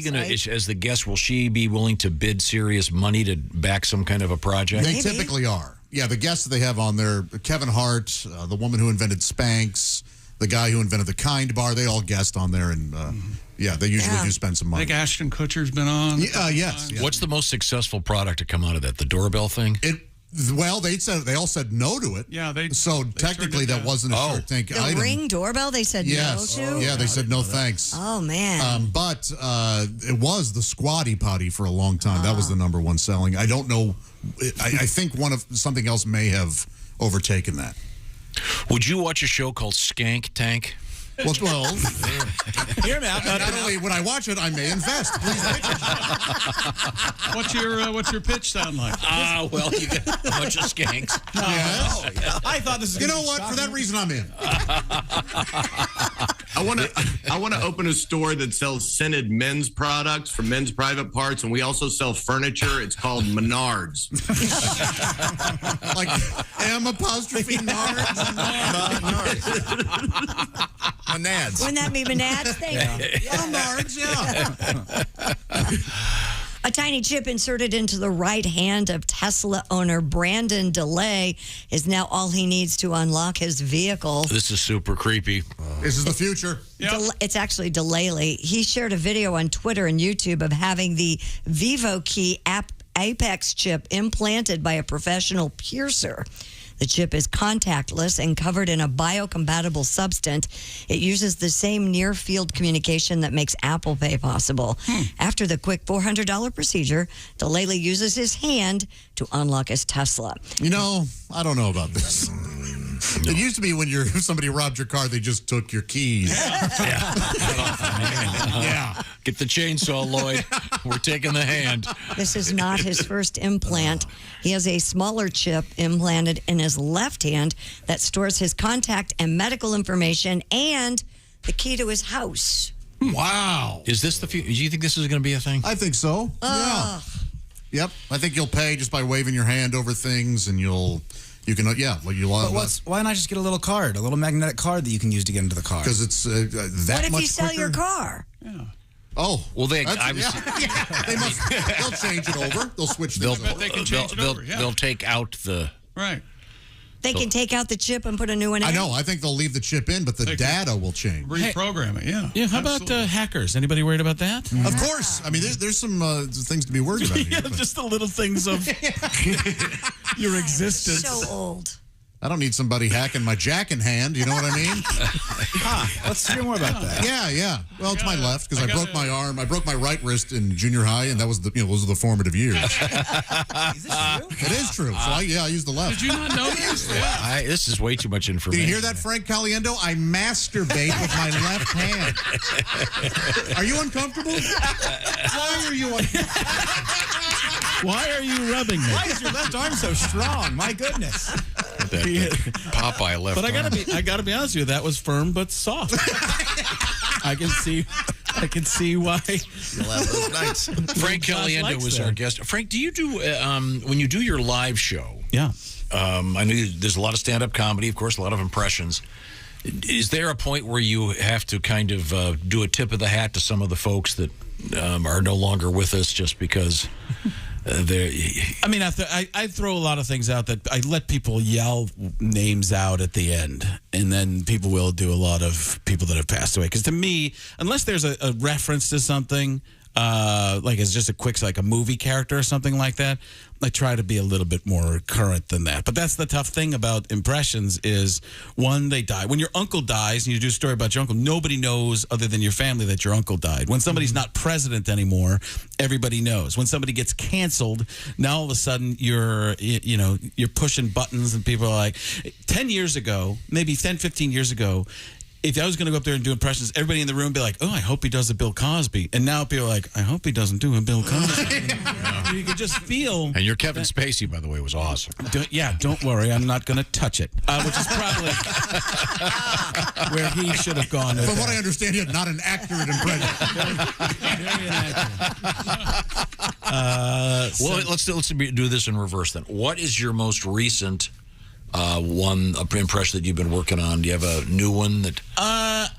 gonna, as the guest, will she be willing to bid serious money to back some kind of a project? They typically are. Yeah, the guests that they have on there: Kevin Hart, the woman who invented Spanx, the guy who invented the Kind bar. They all guest on there, and yeah, they usually do spend some I money. think Ashton Kutcher's been on. Yes. What's the most successful product to come out of that? The doorbell thing? Well, they all said no to it. Yeah, so technically that wasn't a Shark Tank The item. Ring doorbell, they said no to? Yeah, they said no thanks. Oh, man. But it was the Squatty Potty for a long time. That was the number one selling. I don't know. I think something else may have overtaken that. Would you watch a show called Skank Tank? Well, hear me out. Not only when I watch it, I may invest. Please pitch it. What's your pitch sound like? Well, you got a bunch of skanks. I thought this was. You know what? For that reason, I'm in. I want to open a store that sells scented men's products for men's private parts, and we also sell furniture. It's called Menards. Like M''Nards. Menads. Wouldn't that be Menads? Menards, yeah. A tiny chip inserted into the right hand of Tesla owner Brandon DeLay is now all he needs to unlock his vehicle. This is super creepy. This is the future. It's actually DeLay. He shared a video on Twitter and YouTube of having the Vivo Key Apex chip implanted by a professional piercer. The chip is contactless and covered in a biocompatible substance. It uses the same near-field communication that makes Apple Pay possible. After the quick $400 procedure, DeLay uses his hand to unlock his Tesla. You know, I don't know about this. It used to be when somebody robbed your car, they just took your keys. Yeah. Get the chainsaw, Lloyd. We're taking the hand. This is not his first implant. He has a smaller chip implanted in his left hand that stores his contact and medical information and the key to his house. Wow. Is this the future? Do you think this is going to be a thing? I think so. Yeah. Yep. I think you'll pay just by waving your hand over things, and you'll why not just get a little card, a little magnetic card that you can use to get into the car? Because it's that much quicker. What if you sell your car? Yeah. Oh, well, they'll change it over. They'll switch things over. They can change it over. Yeah. They'll take out the right. They can take out the chip and put a new one in. I know. I think they'll leave the chip in, but the data will change. Reprogram it. Yeah. Yeah. How about hackers? Anybody worried about that? Of course. I mean, there's some things to be worried about. Yeah, just the little things of your existence. So old. I don't need somebody hacking my jack in hand. You know what I mean? Let's hear more about that. Yeah. Well, it's my left because I broke my arm. I broke my right wrist in junior high, and that was those are the formative years. Is this true? It is true. So I used the left. Did you not know this? This is way too much information. Did you hear that, Frank Caliendo? I masturbate with my left hand. Are you uncomfortable? Why are you uncomfortable? Why are you rubbing me? Why is your left arm so strong? My goodness. Popeye left. But I gotta be honest with you. That was firm but soft. I can see why. You'll have those nights. Frank Caliendo was our guest. Frank, do you do when you do your live show? Yeah. I know there's a lot of stand-up comedy, of course, a lot of impressions. Is there a point where you have to kind of do a tip of the hat to some of the folks that are no longer with us just because? I mean, I throw a lot of things out that I let people yell names out at the end, and then people will do a lot of people that have passed away. Because to me, unless there's a reference to something, like it's just a quick, like a movie character or something like that, I try to be a little bit more current than that. But that's the tough thing about impressions is, one, they die. When your uncle dies and you do a story about your uncle, nobody knows other than your family that your uncle died. When somebody's not president anymore, everybody knows. When somebody gets canceled, now all of a sudden you're pushing buttons and people are like, 10 years ago, maybe 10, 15 years ago, if I was going to go up there and do impressions, everybody in the room would be like, oh, I hope he does a Bill Cosby. And now people are like, I hope he doesn't do a Bill Cosby. You could just feel. And your Kevin Spacey, by the way, was awesome. Don't worry. I'm not going to touch it. Which is probably where he should have gone. From what I understand, you're not an accurate impression. Well, let's do this in reverse then. What is your most recent impression that you've been working on? Do you have a new one that?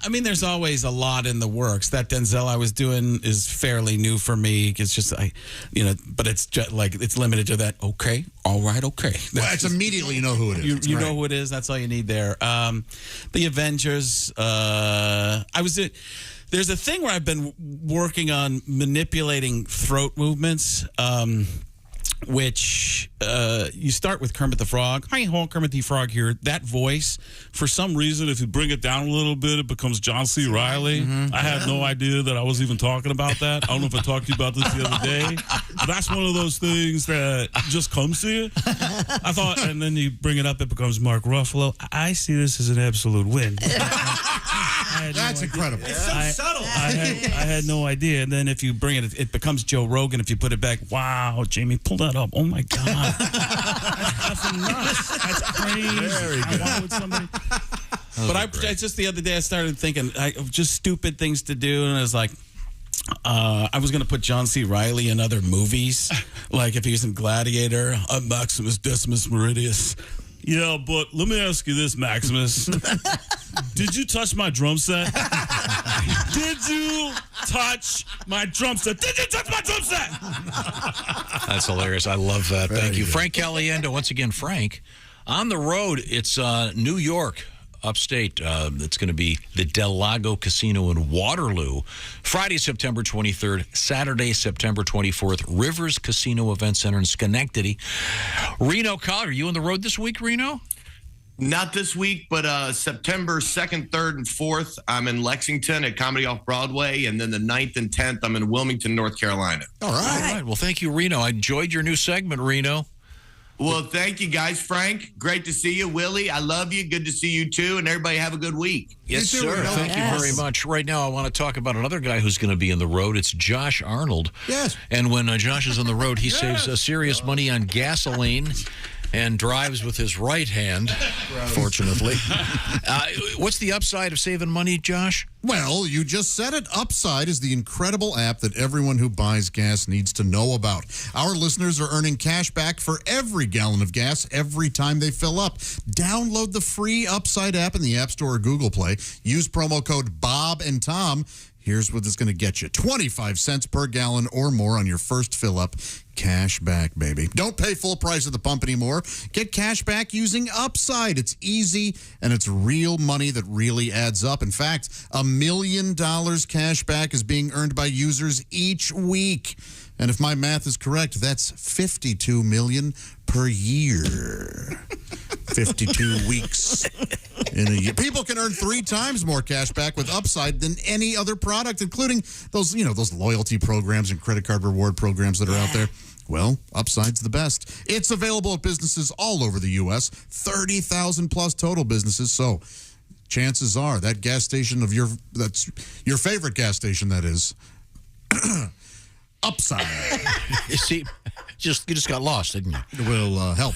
I mean, there's always a lot in the works. That Denzel I was doing is fairly new for me. It's just, but it's just like, it's limited to that. Okay, all right, okay. Well, it's immediately you know who it is. You know who it is. That's all you need there. The Avengers. There's a thing where I've been working on manipulating throat movements. Which you start with Kermit the Frog. Hi, Kermit the Frog here. That voice, for some reason, if you bring it down a little bit, it becomes John C. Reilly. I had no idea that I was even talking about that. I don't know if I talked to you about this the other day. But that's one of those things that just comes to you. I thought, and then you bring it up, it becomes Mark Ruffalo. I see this as an absolute win. That's incredible. It's so subtle. I had no idea. And then if you bring it, it becomes Joe Rogan. If you put it back, wow, Jamie, pull that up. Oh my God. That's nuts. That's crazy. Very good. Why would somebody... But I just the other day I started thinking just stupid things to do, and I was like, I was going to put John C. Reilly in other movies, like if he was in Gladiator. I'm Maximus Decimus Meridius. Yeah, but let me ask you this, Maximus. Did you touch my drum set? Did you touch my drum set? Did you touch my drum set? That's hilarious. I love that. Thank you. Frank Caliendo, once again, Frank. On the road, it's New York, upstate. It's going to be the Del Lago Casino in Waterloo. Friday, September 23rd. Saturday, September 24th. Rivers Casino Event Center in Schenectady. Reno, Colorado. Are you on the road this week, Reno? Not this week, but September 2nd, 3rd, and 4th, I'm in Lexington at Comedy Off Broadway. And then the 9th and 10th, I'm in Wilmington, North Carolina. All right. Well, thank you, Reno. I enjoyed your new segment, Reno. Well, thank you, guys. Frank, great to see you. Willie, I love you. Good to see you, too. And everybody have a good week. Yes, sir. Thank you very much. Right now, I want to talk about another guy who's going to be on the road. It's Josh Arnold. Yes. And when Josh is on the road, he saves serious money on gasoline and drives with his right hand, fortunately. What's the upside of saving money, Josh? Well, you just said it. Upside is the incredible app that everyone who buys gas needs to know about. Our listeners are earning cash back for every gallon of gas every time they fill up. Download the free Upside app in the App Store or Google Play. Use promo code Bob and Tom. Here's what it's going to get you. 25 cents per gallon or more on your first fill-up. Cash back, baby. Don't pay full price at the pump anymore. Get cash back using Upside. It's easy, and it's real money that really adds up. In fact, $1 million cash back is being earned by users each week. And if my math is correct, that's $52 million per year. 52 weeks in a year. People can earn 3 times more cash back with Upside than any other product, including those loyalty programs and credit card reward programs that are out there. Well, Upside's the best. It's available at businesses all over the U.S., 30,000 plus total businesses. So chances are that gas station that's your favorite gas station, that is, Upside. You see, you just got lost, didn't you? It will help.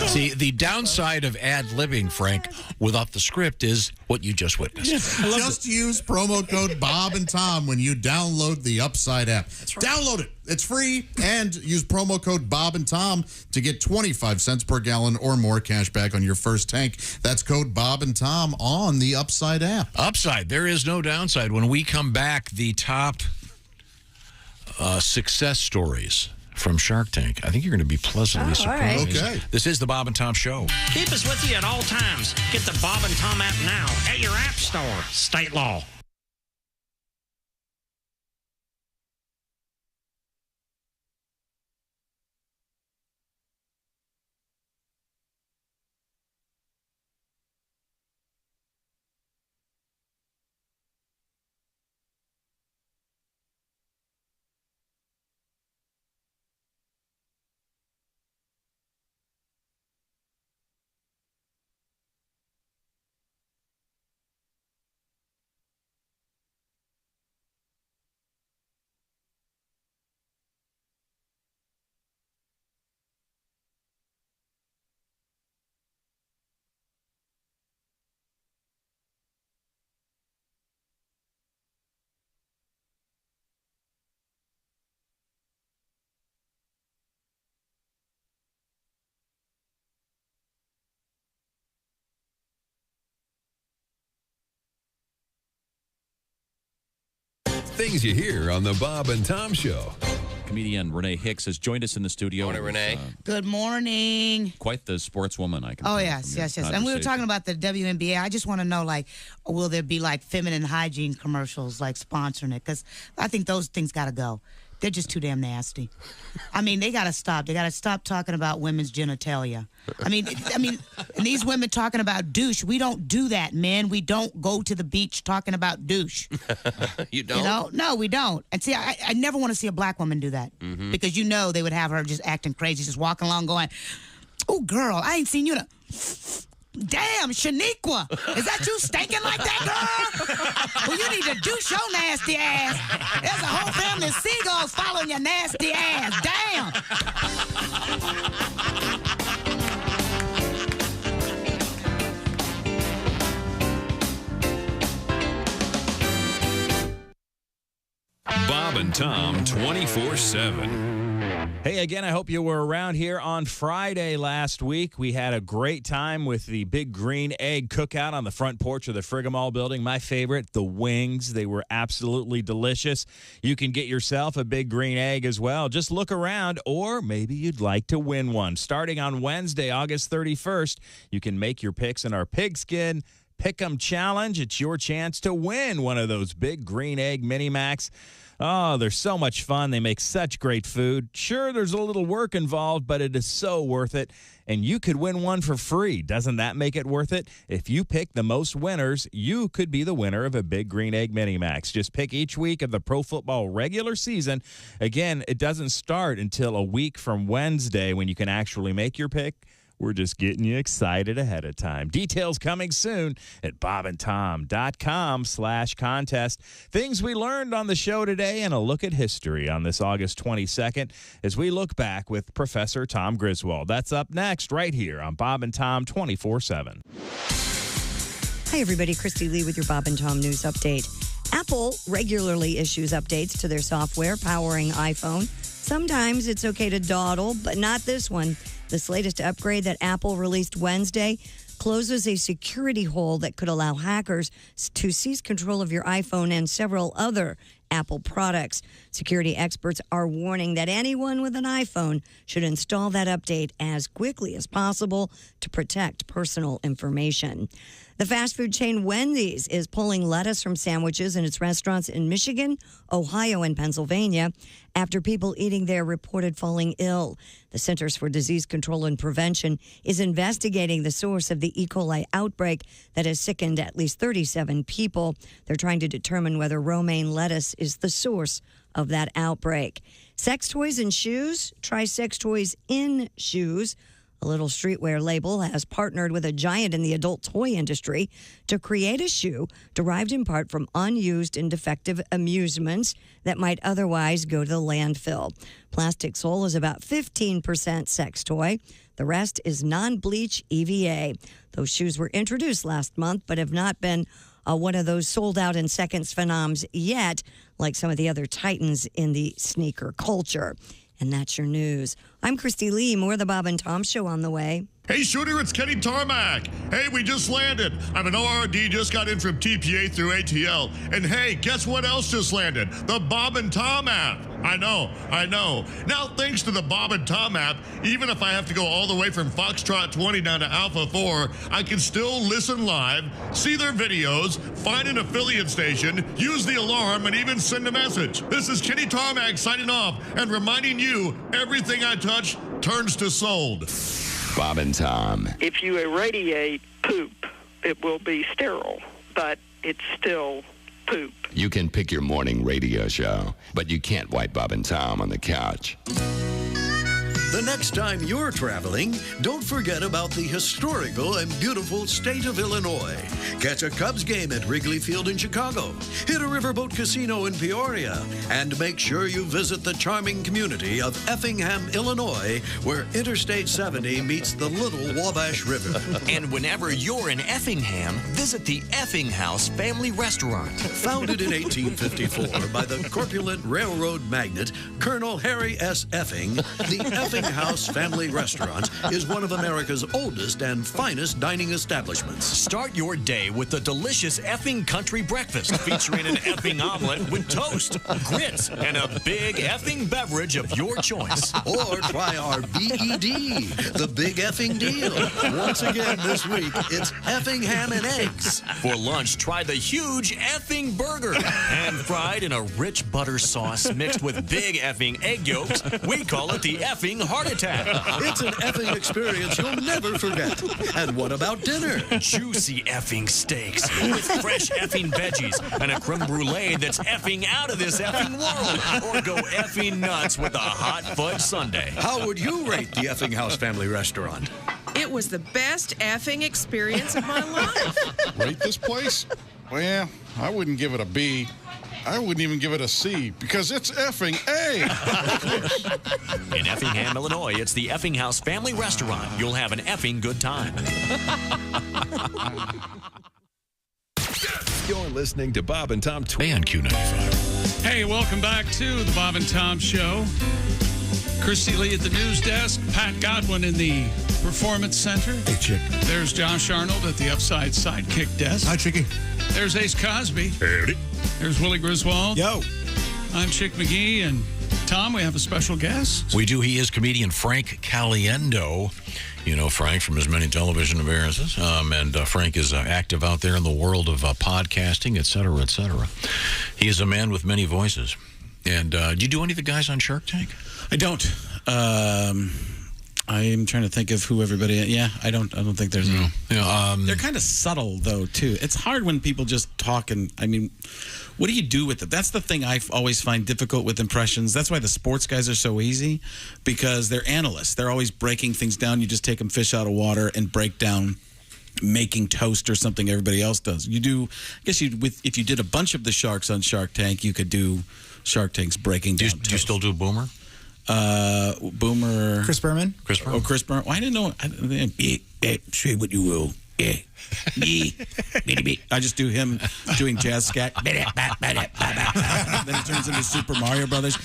See, the downside of ad-libbing, Frank, without the script is what you just witnessed. Just use promo code Bob and Tom when you download the Upside app. That's right. Download it. It's free, and use promo code Bob and Tom to get 25 cents per gallon or more cash back on your first tank. That's code Bob and Tom on the Upside app. Upside, there is no downside. When we come back, the top success stories from Shark Tank. I think you're going to be pleasantly surprised. Right. Okay. This is the Bob and Tom Show. Keep us with you at all times. Get the Bob and Tom app now at your app store. State law. Things you hear on the Bob and Tom Show. Comedian Renee Hicks has joined us in the studio. Morning, Renee. Good morning. Quite the sportswoman, I can Oh, tell yes, from your yes, yes. And we were conversation. talking about the WNBA. I just want to know, like, will there be, like, feminine hygiene commercials, like, sponsoring it? Because I think those things got to go. They're just too damn nasty. I mean, they got to stop. They got to stop talking about women's genitalia. I mean, and these women talking about douche. We don't do that, men. We don't go to the beach talking about douche. You don't? You know? No, we don't. And see, I never want to see a black woman do that. Mhm. Because you know they would have her just acting crazy, just walking along going, oh, girl, I ain't seen you in a... Damn, Shaniqua, is that you stinking like that, girl? Well, you need to douche your nasty ass. There's a whole family of seagulls following your nasty ass. Damn. Bob and Tom 24/7. Hey, again, I hope you were around here on Friday last week. We had a great time with the Big Green Egg Cookout on the front porch of the Frigamall building. My favorite, the wings. They were absolutely delicious. You can get yourself a Big Green Egg as well. Just look around, or maybe you'd like to win one. Starting on Wednesday, August 31st, you can make your picks in our Pigskin Pick'em Challenge. It's your chance to win one of those Big Green Egg Mini Macs. Oh, they're so much fun. They make such great food. Sure, there's a little work involved, but it is so worth it. And you could win one for free. Doesn't that make it worth it? If you pick the most winners, you could be the winner of a Big Green Egg Mini Max. Just pick each week of the pro football regular season. Again, it doesn't start until a week from Wednesday when you can actually make your pick. We're just getting you excited ahead of time. Details coming soon at bobandtom.com/contest. Things we learned on the show today and a look at history on this August 22nd as we look back with Professor Tom Griswold. That's up next right here on Bob and Tom 24/7. Hi, everybody. Christy Lee with your Bob and Tom News Update. Apple regularly issues updates to their software powering iPhone. Sometimes it's okay to dawdle, but not this one. This latest upgrade that Apple released Wednesday closes a security hole that could allow hackers to seize control of your iPhone and several other Apple products. Security experts are warning that anyone with an iPhone should install that update as quickly as possible to protect personal information. The fast food chain Wendy's is pulling lettuce from sandwiches in its restaurants in Michigan, Ohio, and Pennsylvania after people eating there reported falling ill. The Centers for Disease Control and Prevention is investigating the source of the E. coli outbreak that has sickened at least 37 people. They're trying to determine whether romaine lettuce is the source of that outbreak. Sex toys and shoes? Try sex toys in shoes. A little streetwear label has partnered with a giant in the adult toy industry to create a shoe derived in part from unused and defective amusements that might otherwise go to the landfill. Plastic sole is about 15% sex toy. The rest is non-bleach EVA. Those shoes were introduced last month but have not been one of those sold out in seconds phenoms yet, like some of the other titans in the sneaker culture. And that's your news. I'm Christy Lee. More of the Bob and Tom Show on the way. Hey, Shooter, it's Kenny Tarmac. Hey, we just landed. I'm an ORD, just got in from TPA through ATL. And hey, guess what else just landed? The Bob and Tom app. I know. Now, thanks to the Bob and Tom app, even if I have to go all the way from Foxtrot 20 down to Alpha 4, I can still listen live, see their videos, find an affiliate station, use the alarm, and even send a message. This is Kenny Tarmac signing off and reminding you everything I touch turns to sold. Bob and Tom. If you irradiate poop, it will be sterile, but it's still poop. You can pick your morning radio show, but you can't wipe Bob and Tom on the couch. The next time you're traveling, don't forget about the historical and beautiful state of Illinois. Catch a Cubs game at Wrigley Field in Chicago. Hit a riverboat casino in Peoria. And make sure you visit the charming community of Effingham, Illinois, where Interstate 70 meets the Little Wabash River. And whenever you're in Effingham, visit the Effing House Family Restaurant. Founded in 1854 by the corpulent railroad magnate, Colonel Harry S. Effing, the Effing Effing House Family Restaurant is one of America's oldest and finest dining establishments. Start your day with the delicious effing country breakfast featuring an effing omelet with toast, grits, and a big effing beverage of your choice. Or try our BED, the Big Effing Deal. Once again this week, it's effing ham and eggs. For lunch, try the huge effing burger, hand fried in a rich butter sauce mixed with big effing egg yolks. We call it the effing heart attack. It's an effing experience you'll never forget. And what about dinner? Juicy effing steaks with fresh effing veggies and a creme brulee that's effing out of this effing world. Or go effing nuts with a hot fudge sundae. How would you rate the Effing House Family Restaurant? It was the best effing experience of my life. Rate this place? Well, I wouldn't give it a B. I wouldn't even give it a C because it's effing A. In Effingham, Illinois, it's the Effing House Family Restaurant. You'll have an effing good time. You're listening to Bob and Tom on Q95. Hey, welcome back to the Bob and Tom Show. Christy Lee at the news desk, Pat Godwin in the performance center. Hey, Chick. There's Josh Arnold at the upside sidekick desk. Hi, Chicky. There's Ace Cosby. Howdy. There's Willie Griswold. Yo. I'm Chick McGee, and Tom, we have a special guest. We do. He is comedian Frank Caliendo. You know Frank from his many television appearances. And Frank is active out there in the world of podcasting, et cetera, et cetera. He is a man with many voices. And do you do any of the guys on Shark Tank? I don't. I am trying to think of who everybody. Yeah, I don't think there's. No. They're kind of subtle though too. It's hard when people just talk and. I mean, what do you do with it? That's the thing I always find difficult with impressions. That's why the sports guys are so easy, because they're analysts. They're always breaking things down. You just take them fish out of water and break down making toast or something everybody else does. You do. I guess if you did a bunch of the sharks on Shark Tank, you could do Shark Tank's breaking down. Do you still do Boomer? Boomer. Chris Berman. Chris Berman. Oh, Chris Berman. Well, I didn't know. Say what you will. I just do him doing jazz scat. Then it turns into Super Mario Brothers.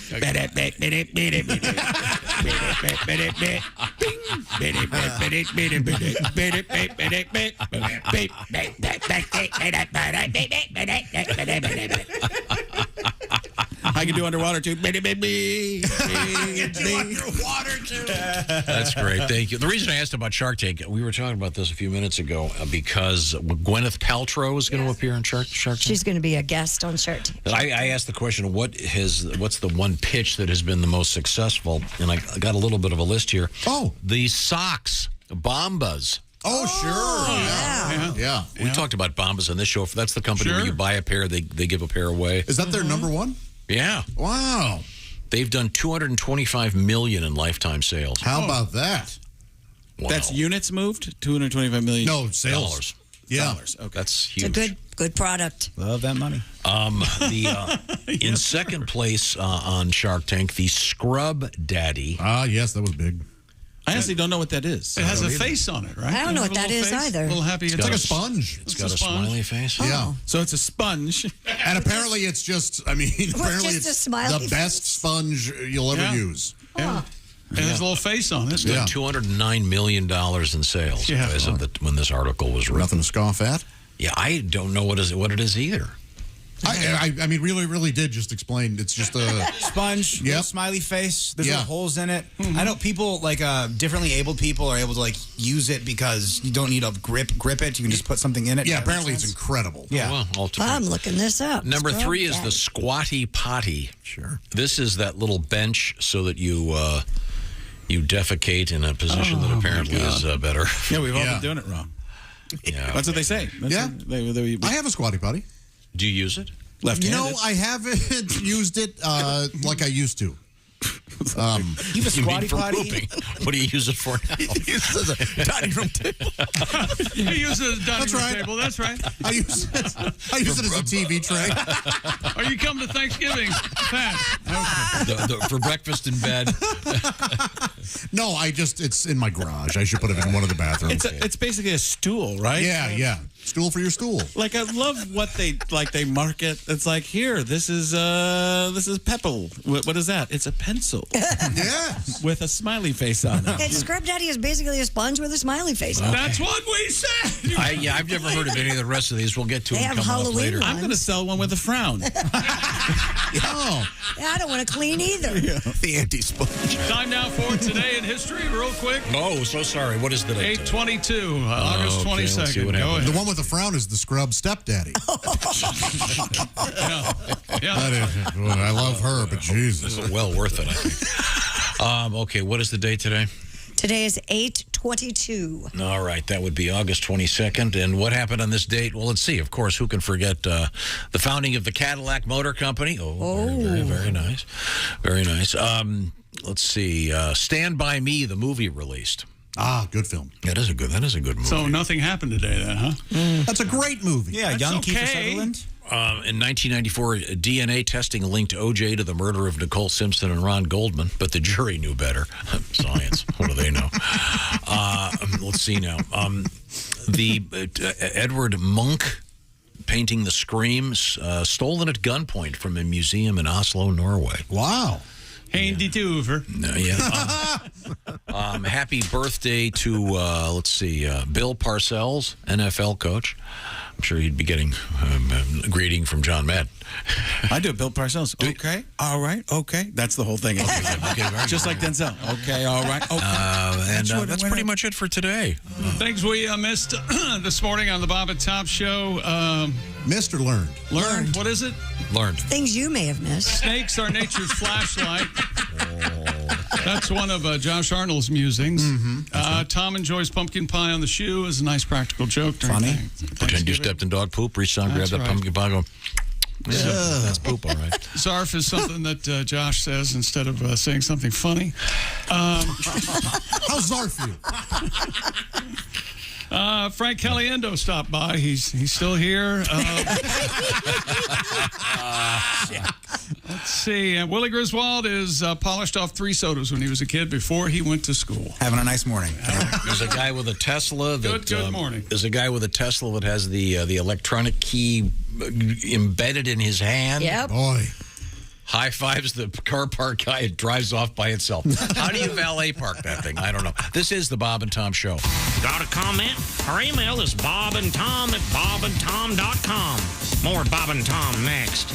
I can do underwater too. That's great. Thank you. The reason I asked about Shark Tank, we were talking about this a few minutes ago because Gwyneth Paltrow is going to appear on Shark Tank. She's going to be a guest on Shark Tank. I asked the question, what's the one pitch that has been the most successful? And I got a little bit of a list here. Oh. The socks, Bombas. Oh, sure. Yeah. We talked about Bombas on this show. That's the company where you buy a pair, they give a pair away. Is that their number one? Yeah. Wow. They've done $225 million in lifetime sales. How about that? Wow. That's units moved? $225 million? No, sales. Yeah. Dollars. Okay. That's huge. It's a good product. Love that money. In second place on Shark Tank, the Scrub Daddy. Ah, yes, that was big. I honestly don't know what that is. It has a face on it, right? I don't know what that is either. A little happy. It's like a sponge. It's got a smiley face. Yeah. So it's a sponge. And apparently it's just, apparently just it's a smiley the best sponge you'll ever use. Yeah. It has a little face on it. It's done $209 million in sales as of when this article was written. Nothing to scoff at. Yeah, I don't know what it is either. I mean, really did just explain. It's just a sponge, little smiley face. There's little holes in it. Mm-hmm. I know people, like differently abled people, are able to use it because you don't need to grip it. You can just put something in it. Yeah, apparently it's incredible. Yeah. I'm looking this up. Number 3 is the Squatty Potty. Sure. This is that little bench so that you defecate in a position that apparently is better. Yeah, we've all been doing it wrong. Yeah. That's what they say. I have a Squatty Potty. Do you use it? Left-handed. I haven't used it like I used to. You have a Squatty Potty? What do you use it for now? He uses it as a dining room table. You use it as a dining room table. That's right. I use it as a TV tray. Are you coming to Thanksgiving, Pat? Okay. For breakfast in bed. No, it's in my garage. I should put it in one of the bathrooms. It's basically a stool, right? Yeah. Stool for your stool. Like, I love what they market. It's like, here, this is Pebble. What is that? It's a pencil. Yes. With a smiley face on it. It's Scrub Daddy is basically a sponge with a smiley face on it. That's what we said. I've never heard of any of the rest of these. We'll get to They them have coming up Halloween later. ones. I'm going to sell one with a frown. Oh. I don't want to clean either. The anti-sponge. Time now for Today in History, real quick. Oh, so sorry. What is the date? 8/22, August okay, 22nd. let's see what Go happens. ahead. The one with the frown is the scrub stepdaddy. Yeah. That is, I love her, but Jesus. This is well worth it, I think. Okay, what is the date today? Today is 8/22. All right, that would be August 22nd. And what happened on this date? Well, let's see. Of course, who can forget the founding of the Cadillac Motor Company? Oh, very, very nice. Very nice. Let's see. Stand By Me, the movie released. Ah, good film. That is a good movie. So nothing happened today then, huh? That's a great movie. Yeah, That's young okay. Kiefer Sutherland. In 1994, DNA testing linked O.J. to the murder of Nicole Simpson and Ron Goldman, but the jury knew better. Science. What do they know? Let's see now. The Edward Munch painting The Screams, stolen at gunpoint from a museum in Oslo, Norway. Wow. Handy Toover. Happy birthday to, let's see, Bill Parcells, NFL coach. I'm sure he'd be getting a greeting from John Madden. I do. Bill Parcells. Okay. All right. Okay. That's the whole thing. Okay. Just like Denzel. Okay. All right. Okay. And that's pretty much it for today. Things we missed this morning on the Bob and Tom Show. Missed or learned? Learned. What is it? Learned. Things you may have missed. Snakes are nature's flashlight. That's one of Josh Arnold's musings. Tom enjoys pumpkin pie on the shoe is a nice practical joke. Funny. Pretend you stepped in dog poop, reach down, grab that pumpkin pie, go, that's poop, all right. Zarf is something that Josh says instead of saying something funny. How's Zarf you? Frank Caliendo stopped by. He's still here. Let's see. Willie Griswold is polished off 3 sodas when he was a kid before he went to school. Having a nice morning. There's a guy with a Tesla that Good morning. There's a guy with a Tesla that has the electronic key embedded in his hand. Yep. Boy. High fives the car park guy. It drives off by itself. How do you valet park that thing? I don't know. This is the Bob and Tom Show. Got a comment? Our email is bobandtom@bobandtom.com. More Bob and Tom next.